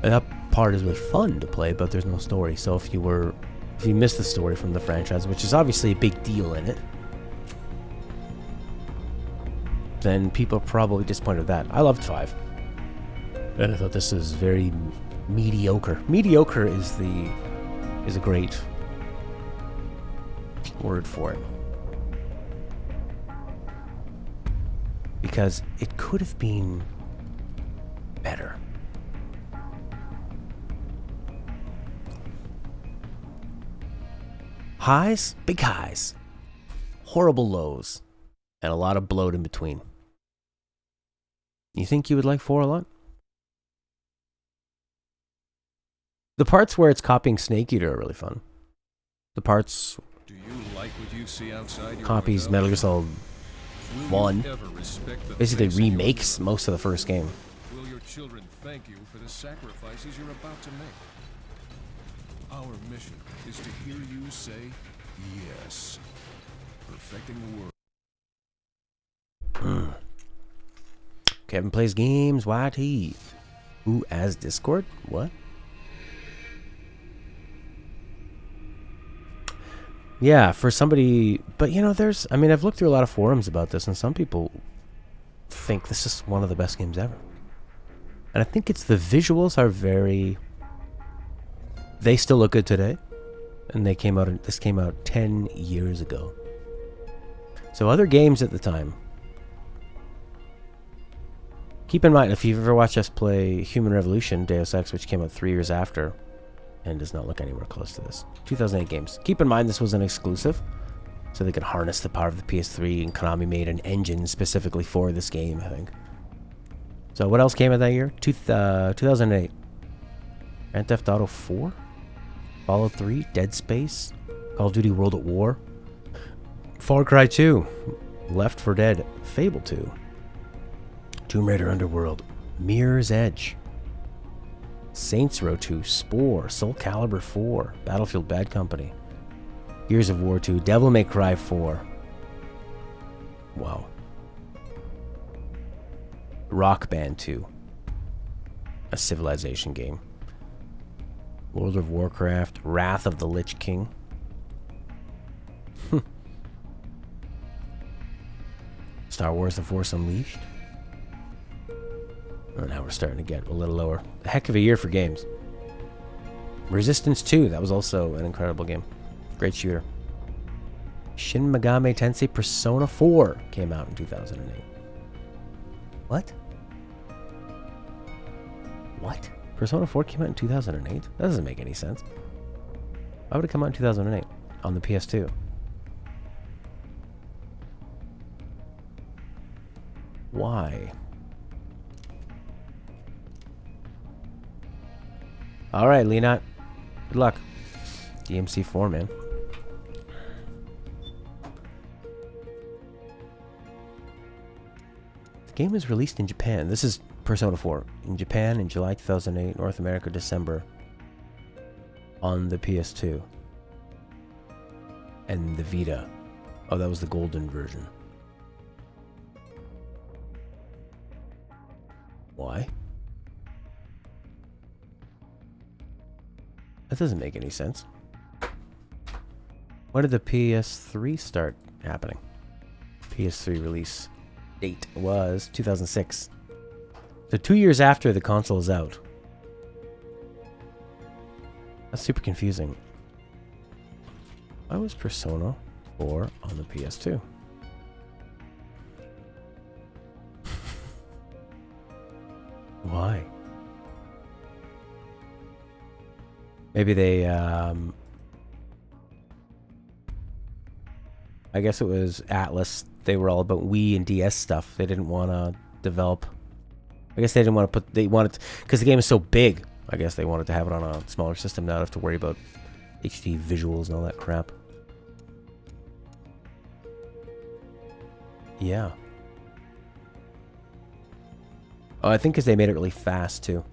And that part is really fun to play, but there's no story. So if you missed the story from the franchise, which is obviously a big deal in it, then people are probably disappointed with that. I loved 5. And I thought this is very mediocre. Mediocre is a great word for it. Because it could have been better. Highs, big highs. Horrible lows. And a lot of bloat in between. You think you would like 4 a lot? The parts where it's copying Snake Eater are really fun. The parts Do you like what you see outside your copies window? Metal Gear Solid Will you 1. ever respect the Basically face in your remakes window? most of the first game. Will your children thank you for the sacrifices you're about to make? Our mission is to hear you say yes. Perfecting the world. Kevin plays games, YT. Ooh, as Discord? What? Yeah, for somebody... But, you know, I've looked through a lot of forums about this, and some people think this is one of the best games ever. And I think it's the visuals are very... They still look good today. And this came out 10 years ago. So other games at the time... Keep in mind, if you've ever watched us play Human Revolution, Deus Ex, which came out 3 years after, and does not look anywhere close to this. 2008 games. Keep in mind this was an exclusive, so they could harness the power of the PS3, and Konami made an engine specifically for this game, I think. So what else came out that year? 2008. Grand Theft Auto 4? Fallout 3? Dead Space? Call of Duty World at War? Far Cry 2? Left 4 Dead? Fable 2? Tomb Raider Underworld, Mirror's Edge, Saints Row 2, Spore, Soul Calibur 4, Battlefield Bad Company, Gears of War 2, Devil May Cry 4. Wow. Rock Band 2, a Civilization game. World of Warcraft, Wrath of the Lich King. Star Wars The Force Unleashed. Oh, now we're starting to get a little lower. A heck of a year for games. Resistance 2, that was also an incredible game. Great shooter. Shin Megami Tensei Persona 4 came out in 2008. What? What? Persona 4 came out in 2008? That doesn't make any sense. Why would it come out in 2008 on the PS2? Why? Alright, Leonot. Good luck. DMC4, man. The game was released in Japan. This is Persona 4. In Japan in July 2008. North America, December. On the PS2. And the Vita. Oh, that was the golden version. Why? That doesn't make any sense. When did the PS3 start happening? PS3 release date was 2006. So 2 years after the console is out. That's super confusing. Why was Persona 4 on the PS2? Why? Maybe they, I guess it was Atlas. They were all about Wii and DS stuff. They didn't want to develop. I guess they didn't want to put. They wanted, because the game is so big. I guess they wanted to have it on a smaller system, not have to worry about HD visuals and all that crap. Yeah. Oh, I think because they made it really fast too.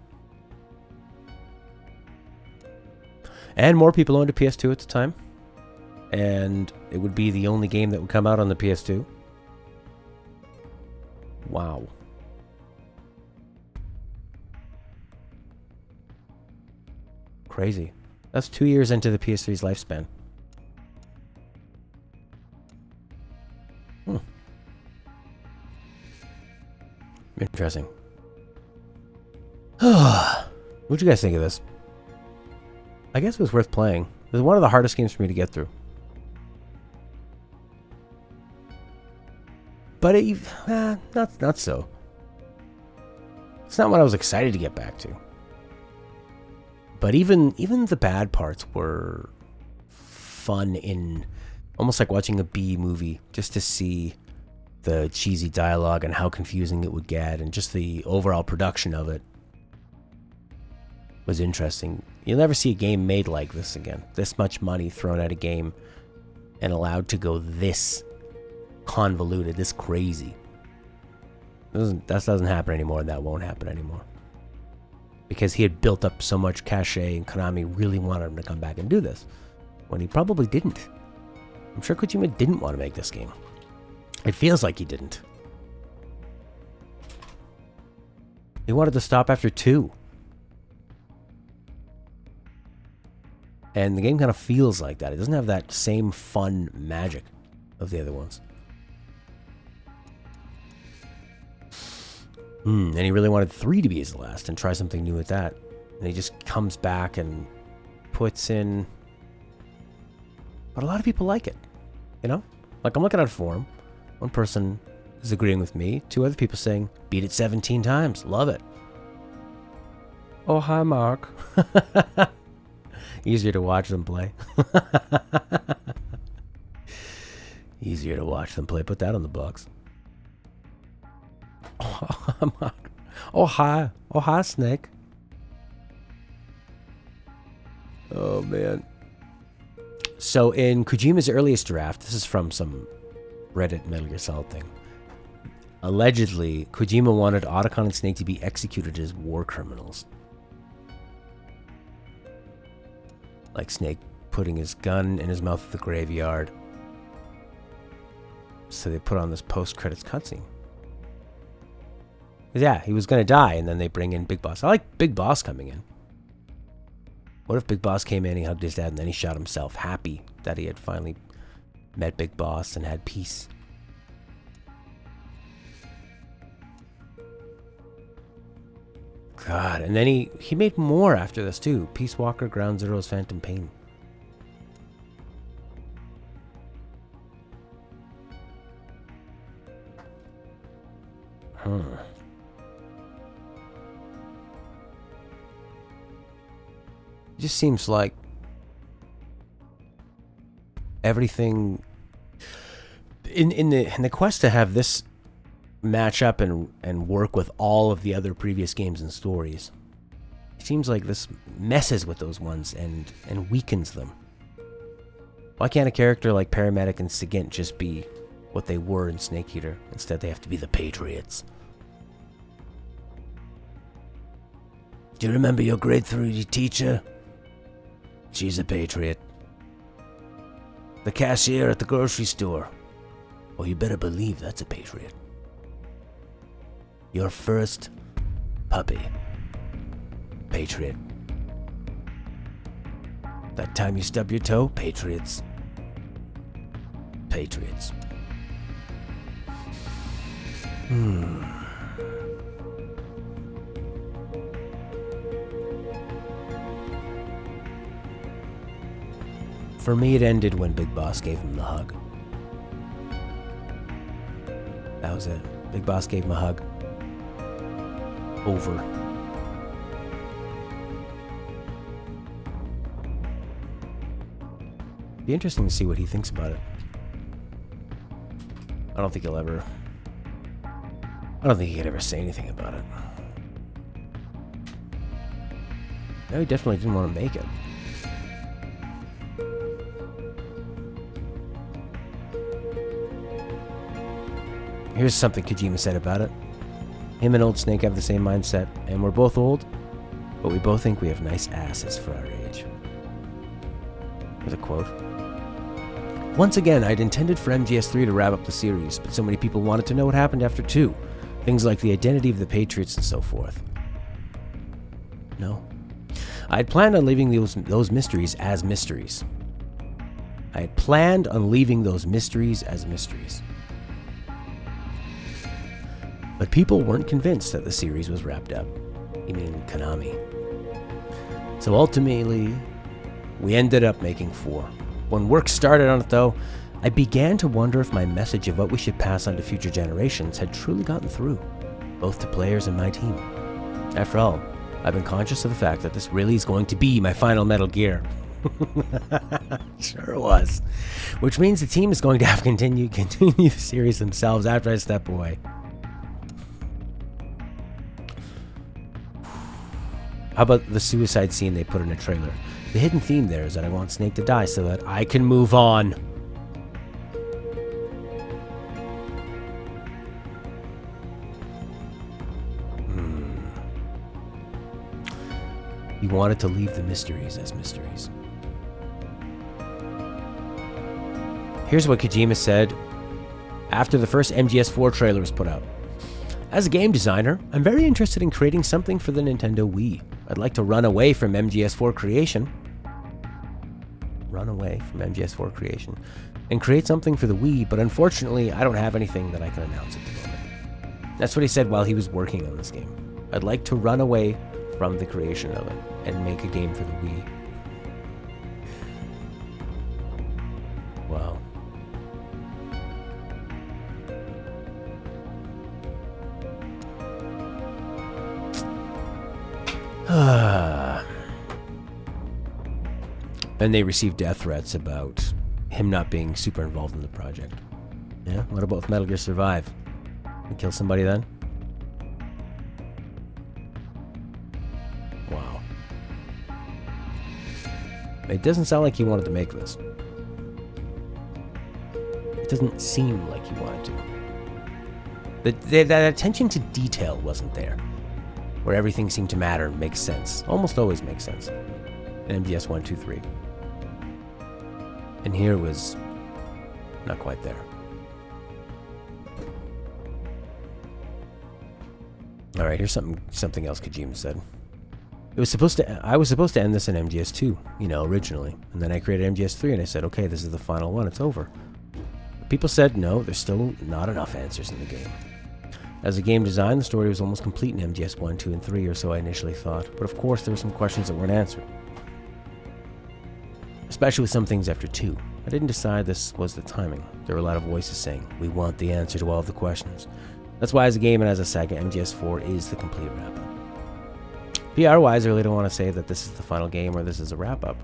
And more people owned a PS2 at the time. And it would be the only game that would come out on the PS2. Wow. Crazy. That's 2 years into the PS3's lifespan. Interesting. What'd you guys think of this? I guess it was worth playing. It was one of the hardest games for me to get through. But not so. It's not what I was excited to get back to. But even the bad parts were fun, in almost like watching a B movie, just to see the cheesy dialogue and how confusing it would get, and just the overall production of it was interesting. You'll never see a game made like this again. This much money thrown at a game and allowed to go this convoluted, this crazy. That doesn't happen anymore, and that won't happen anymore. Because he had built up so much cachet, and Konami really wanted him to come back and do this, when he probably didn't. I'm sure Kojima didn't want to make this game. It feels like he didn't. He wanted to stop after 2. And the game kind of feels like that. It doesn't have that same fun magic of the other ones. And he really wanted 3 to be his last and try something new with that. And he just comes back and puts in... But a lot of people like it. You know? Like, I'm looking at a forum. One person is agreeing with me. 2 other people saying, beat it 17 times. Love it. Oh, hi, Mark. Easier to watch than play. Easier to watch than play. Put that on the box. Oh, Mark. Oh, hi. Oh, hi, Snake. Oh, man. So, in Kojima's earliest draft, this is from some Reddit Metal Gear Solid thing. Allegedly, Kojima wanted Otacon and Snake to be executed as war criminals. Like Snake putting his gun in his mouth at the graveyard. So they put on this post-credits cutscene. Yeah, he was going to die, and then they bring in Big Boss. I like Big Boss coming in. What if Big Boss came in, he hugged his dad, and then he shot himself, happy that he had finally met Big Boss and had peace? God, and then he made more after this too. Peace Walker, Ground Zeroes, Phantom Pain. Huh. It just seems like everything in the quest to have this match up and work with all of the other previous games and stories. It seems like this messes with those ones and weakens them. Why can't a character like Paramedic and Sigint just be what they were in Snake Eater? Instead, they have to be the Patriots. Do you remember your grade 3 teacher? She's a Patriot. The cashier at the grocery store. Well, you better believe that's a Patriot. Your first puppy. Patriot. That time you stub your toe? Patriots. Patriots. For me, it ended when Big Boss gave him the hug. That was it. Big Boss gave him a hug. Over. Be interesting to see what he thinks about it. I don't think he could ever say anything about it. No, he definitely didn't want to make it. Here's something Kojima said about it. Him and Old Snake have the same mindset, and we're both old, but we both think we have nice asses for our age. Here's a quote. Once again, I'd intended for MGS3 to wrap up the series, but so many people wanted to know what happened after 2. Things like the identity of the Patriots and so forth. No. I had planned on leaving those mysteries as mysteries. But people weren't convinced that the series was wrapped up. You mean Konami. So ultimately, we ended up making 4. When work started on it though, I began to wonder if my message of what we should pass on to future generations had truly gotten through, both to players and my team. After all, I've been conscious of the fact that this really is going to be my final Metal Gear. Sure was. Which means the team is going to have to continue the series themselves after I step away. How about the suicide scene they put in a trailer? The hidden theme there is that I want Snake to die so that I can move on. He wanted to leave the mysteries as mysteries. Here's what Kojima said after the first MGS4 trailer was put out. As a game designer, I'm very interested in creating something for the Nintendo Wii. I'd like to run away from MGS4 creation. And create something for the Wii, but unfortunately, I don't have anything that I can announce at the moment. That's what he said while he was working on this game. I'd like to run away from the creation of it and make a game for the Wii. Wow. And they received death threats about him not being super involved in the project. Yeah, what about with Metal Gear Survive? You kill somebody then? Wow. It doesn't sound like he wanted to make this. It doesn't seem like he wanted to. That attention to detail wasn't there. Where everything seemed to matter and make sense. Almost always makes sense. In MGS 1, 2, 3. And here was not quite there. Alright, here's something else Kojima said. I was supposed to end this in MGS2, originally. And then I created MGS3 and I said, okay, this is the final one, it's over. People said, no, there's still not enough answers in the game. As a game design, the story was almost complete in MGS 1, 2, and 3, or so I initially thought, but of course there were some questions that weren't answered. Especially with some things after 2. I didn't decide this was the timing. There were a lot of voices saying, we want the answer to all of the questions. That's why as a game and as a saga, MGS 4 is the complete wrap-up. PR-wise, I really don't want to say that this is the final game or this is a wrap-up.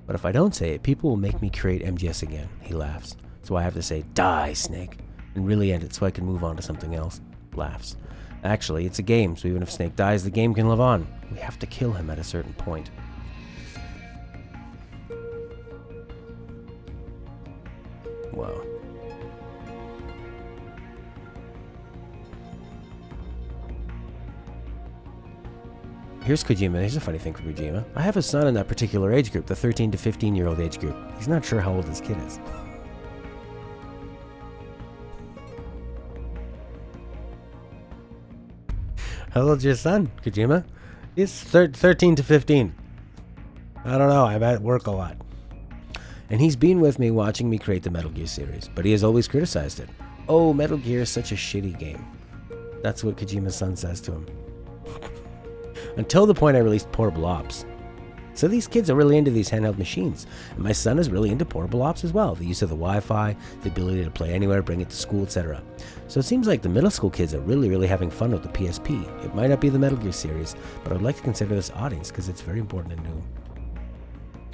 But if I don't say it, people will make me create MGS again. He laughs. So I have to say, die, Snake, and really end it so I can move on to something else. Laughs. Actually, it's a game, so even if Snake dies, the game can live on. We have to kill him at a certain point. Wow. Here's Kojima. Here's a funny thing for Kojima. I have a son in that particular age group, the 13 to 15-year-old age group. He's not sure how old his kid is. How old's your son, Kojima? He's 13 to 15. I don't know. I'm at work a lot. And he's been with me watching me create the Metal Gear series, but he has always criticized it. Oh, Metal Gear is such a shitty game. That's what Kojima's son says to him. Until the point I released Portable Ops. So these kids are really into these handheld machines. And my son is really into Portable Ops as well. The use of the Wi-Fi, the ability to play anywhere, bring it to school, etc. So it seems like the middle school kids are really having fun with the PSP. It might not be the Metal Gear series, but I would like to consider this audience because it's very important and new.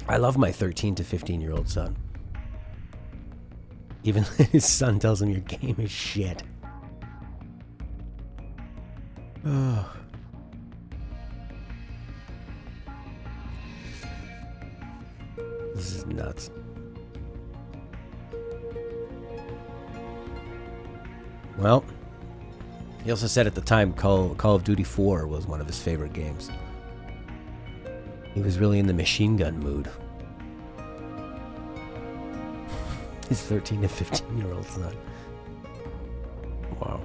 I love my 13 to 15-year-old son. Even his son tells him your game is shit. Oh. This is nuts. Well, he also said at the time Call of Duty 4 was one of his favorite games. He was really in the machine gun mood. His 13 to 15-year-old son. Wow.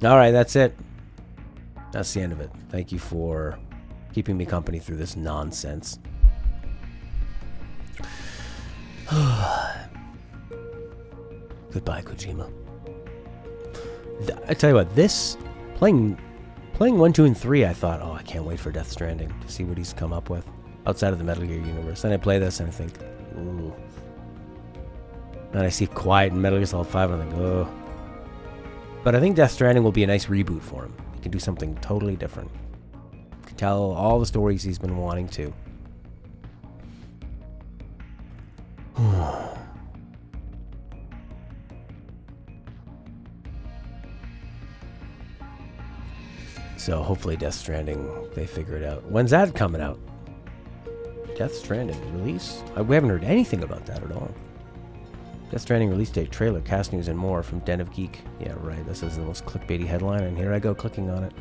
Alright, that's it. That's the end of it. Thank you for keeping me company through this nonsense. Goodbye, Kojima. I tell you what, this playing 1, 2, and 3, I thought, oh, I can't wait for Death Stranding to see what he's come up with outside of the Metal Gear universe. Then I play this and I think, ooh. Then I see Quiet in Metal Gear Solid 5 and I think, oh. But I think Death Stranding will be a nice reboot for him. He can do something totally different. He can tell all the stories he's been wanting to. So hopefully Death Stranding, they figure it out. When's that coming out? Death Stranding release? We haven't heard anything about that at all. Death Stranding release date, trailer, cast news, and more from Den of Geek. Yeah, right. This is the most clickbaity headline, and here I go clicking on it.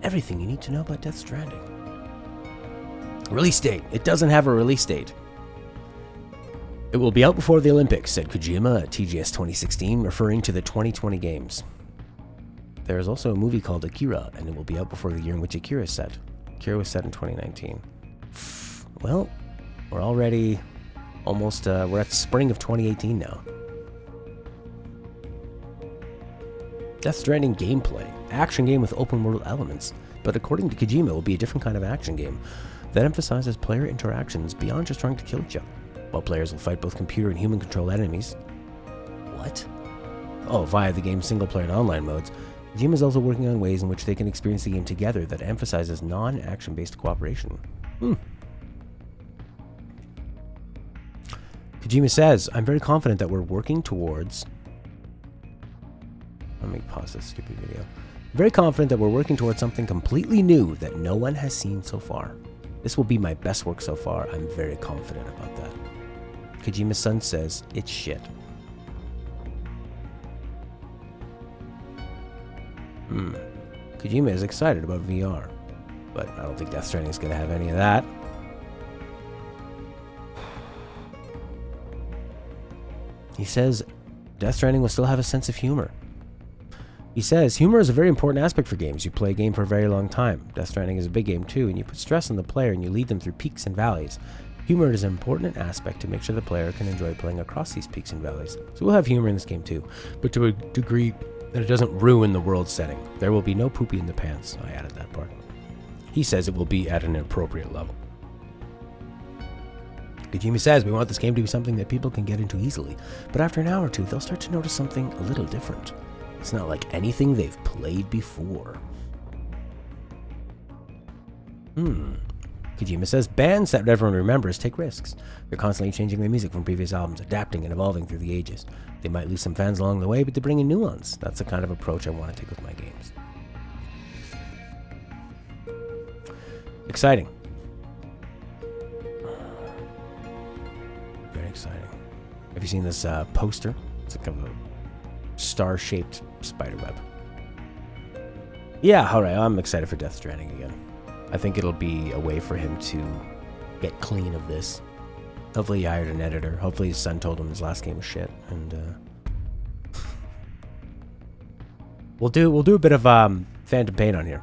Everything you need to know about Death Stranding. Release date. It doesn't have a release date. It will be out before the Olympics, said Kojima at TGS 2016, referring to the 2020 games. There is also a movie called Akira, and it will be out before the year in which Akira is set. Akira was set in 2019. Well, we're already almost, we're at spring of 2018 now. Death Stranding gameplay. Action game with open world elements. But according to Kojima, it will be a different kind of action game that emphasizes player interactions beyond just trying to kill each other. While players will fight both computer and human controlled enemies. What? Oh, via the game's single player and online modes. Kojima is also working on ways in which they can experience the game together that emphasizes non-action based cooperation. Kojima says, I'm very confident that we're working towards... Let me pause this stupid video. Very confident that we're working towards something completely new that no one has seen so far. This will be my best work so far. I'm very confident about that. Kojima's son says, it's shit. Kojima is excited about VR, but I don't think Death Stranding is going to have any of that. He says Death Stranding will still have a sense of humor. He says, humor is a very important aspect for games. You play a game for a very long time. Death Stranding is a big game too, and you put stress on the player and you lead them through peaks and valleys. Humor is an important aspect to make sure the player can enjoy playing across these peaks and valleys. So we'll have humor in this game too, but to a degree that it doesn't ruin the world setting. There will be no poopy in the pants. I added that part. He says it will be at an appropriate level. Kojima says, we want this game to be something that people can get into easily, but after an hour or two, they'll start to notice something a little different. It's not like anything they've played before. Kojima says, bands that everyone remembers take risks. They're constantly changing their music from previous albums, adapting and evolving through the ages. They might lose some fans along the way, but they bring in nuance. That's the kind of approach I want to take with my games. Exciting. Very exciting. Have you seen this poster? It's like a star-shaped spiderweb. Yeah, alright, I'm excited for Death Stranding again. I think it'll be a way for him to get clean of this. Hopefully he hired an editor. Hopefully his son told him his last game was shit. And we'll do a bit of Phantom Pain on here.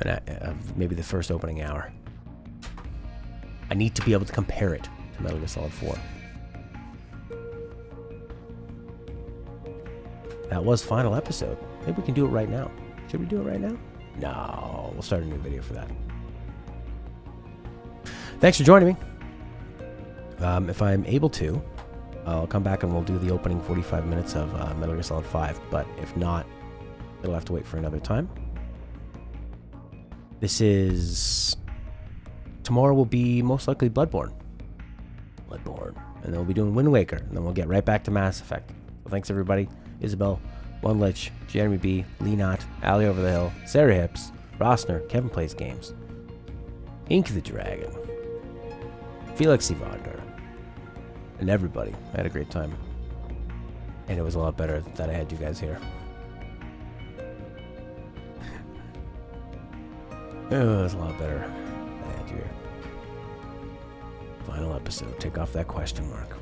And maybe the first opening hour. I need to be able to compare it to Metal Gear Solid 4. That was final episode. Maybe we can do it right now. Should we do it right now? No, we'll start a new video for that. Thanks for joining me. If I'm able to, I'll come back and we'll do the opening 45 minutes of Metal Gear Solid 5. But if not, it'll have to wait for another time. This is... Tomorrow will be most likely Bloodborne. And then we'll be doing Wind Waker. And then we'll get right back to Mass Effect. So thanks everybody. Isabel, One Lich, Jeremy B, Lee Knott, Ali Over the Hill, Sarah Hips, Rossner, Kevin Plays Games, Ink the Dragon, Felix Evander, and everybody. I had a great time. And it was a lot better that I had you guys here. It was a lot better that I had you here. Final episode. Take off that question mark.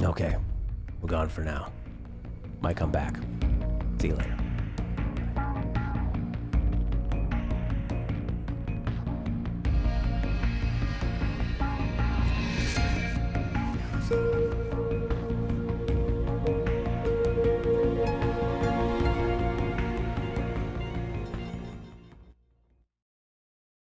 Okay. We're gone for now. Might come back. See you later.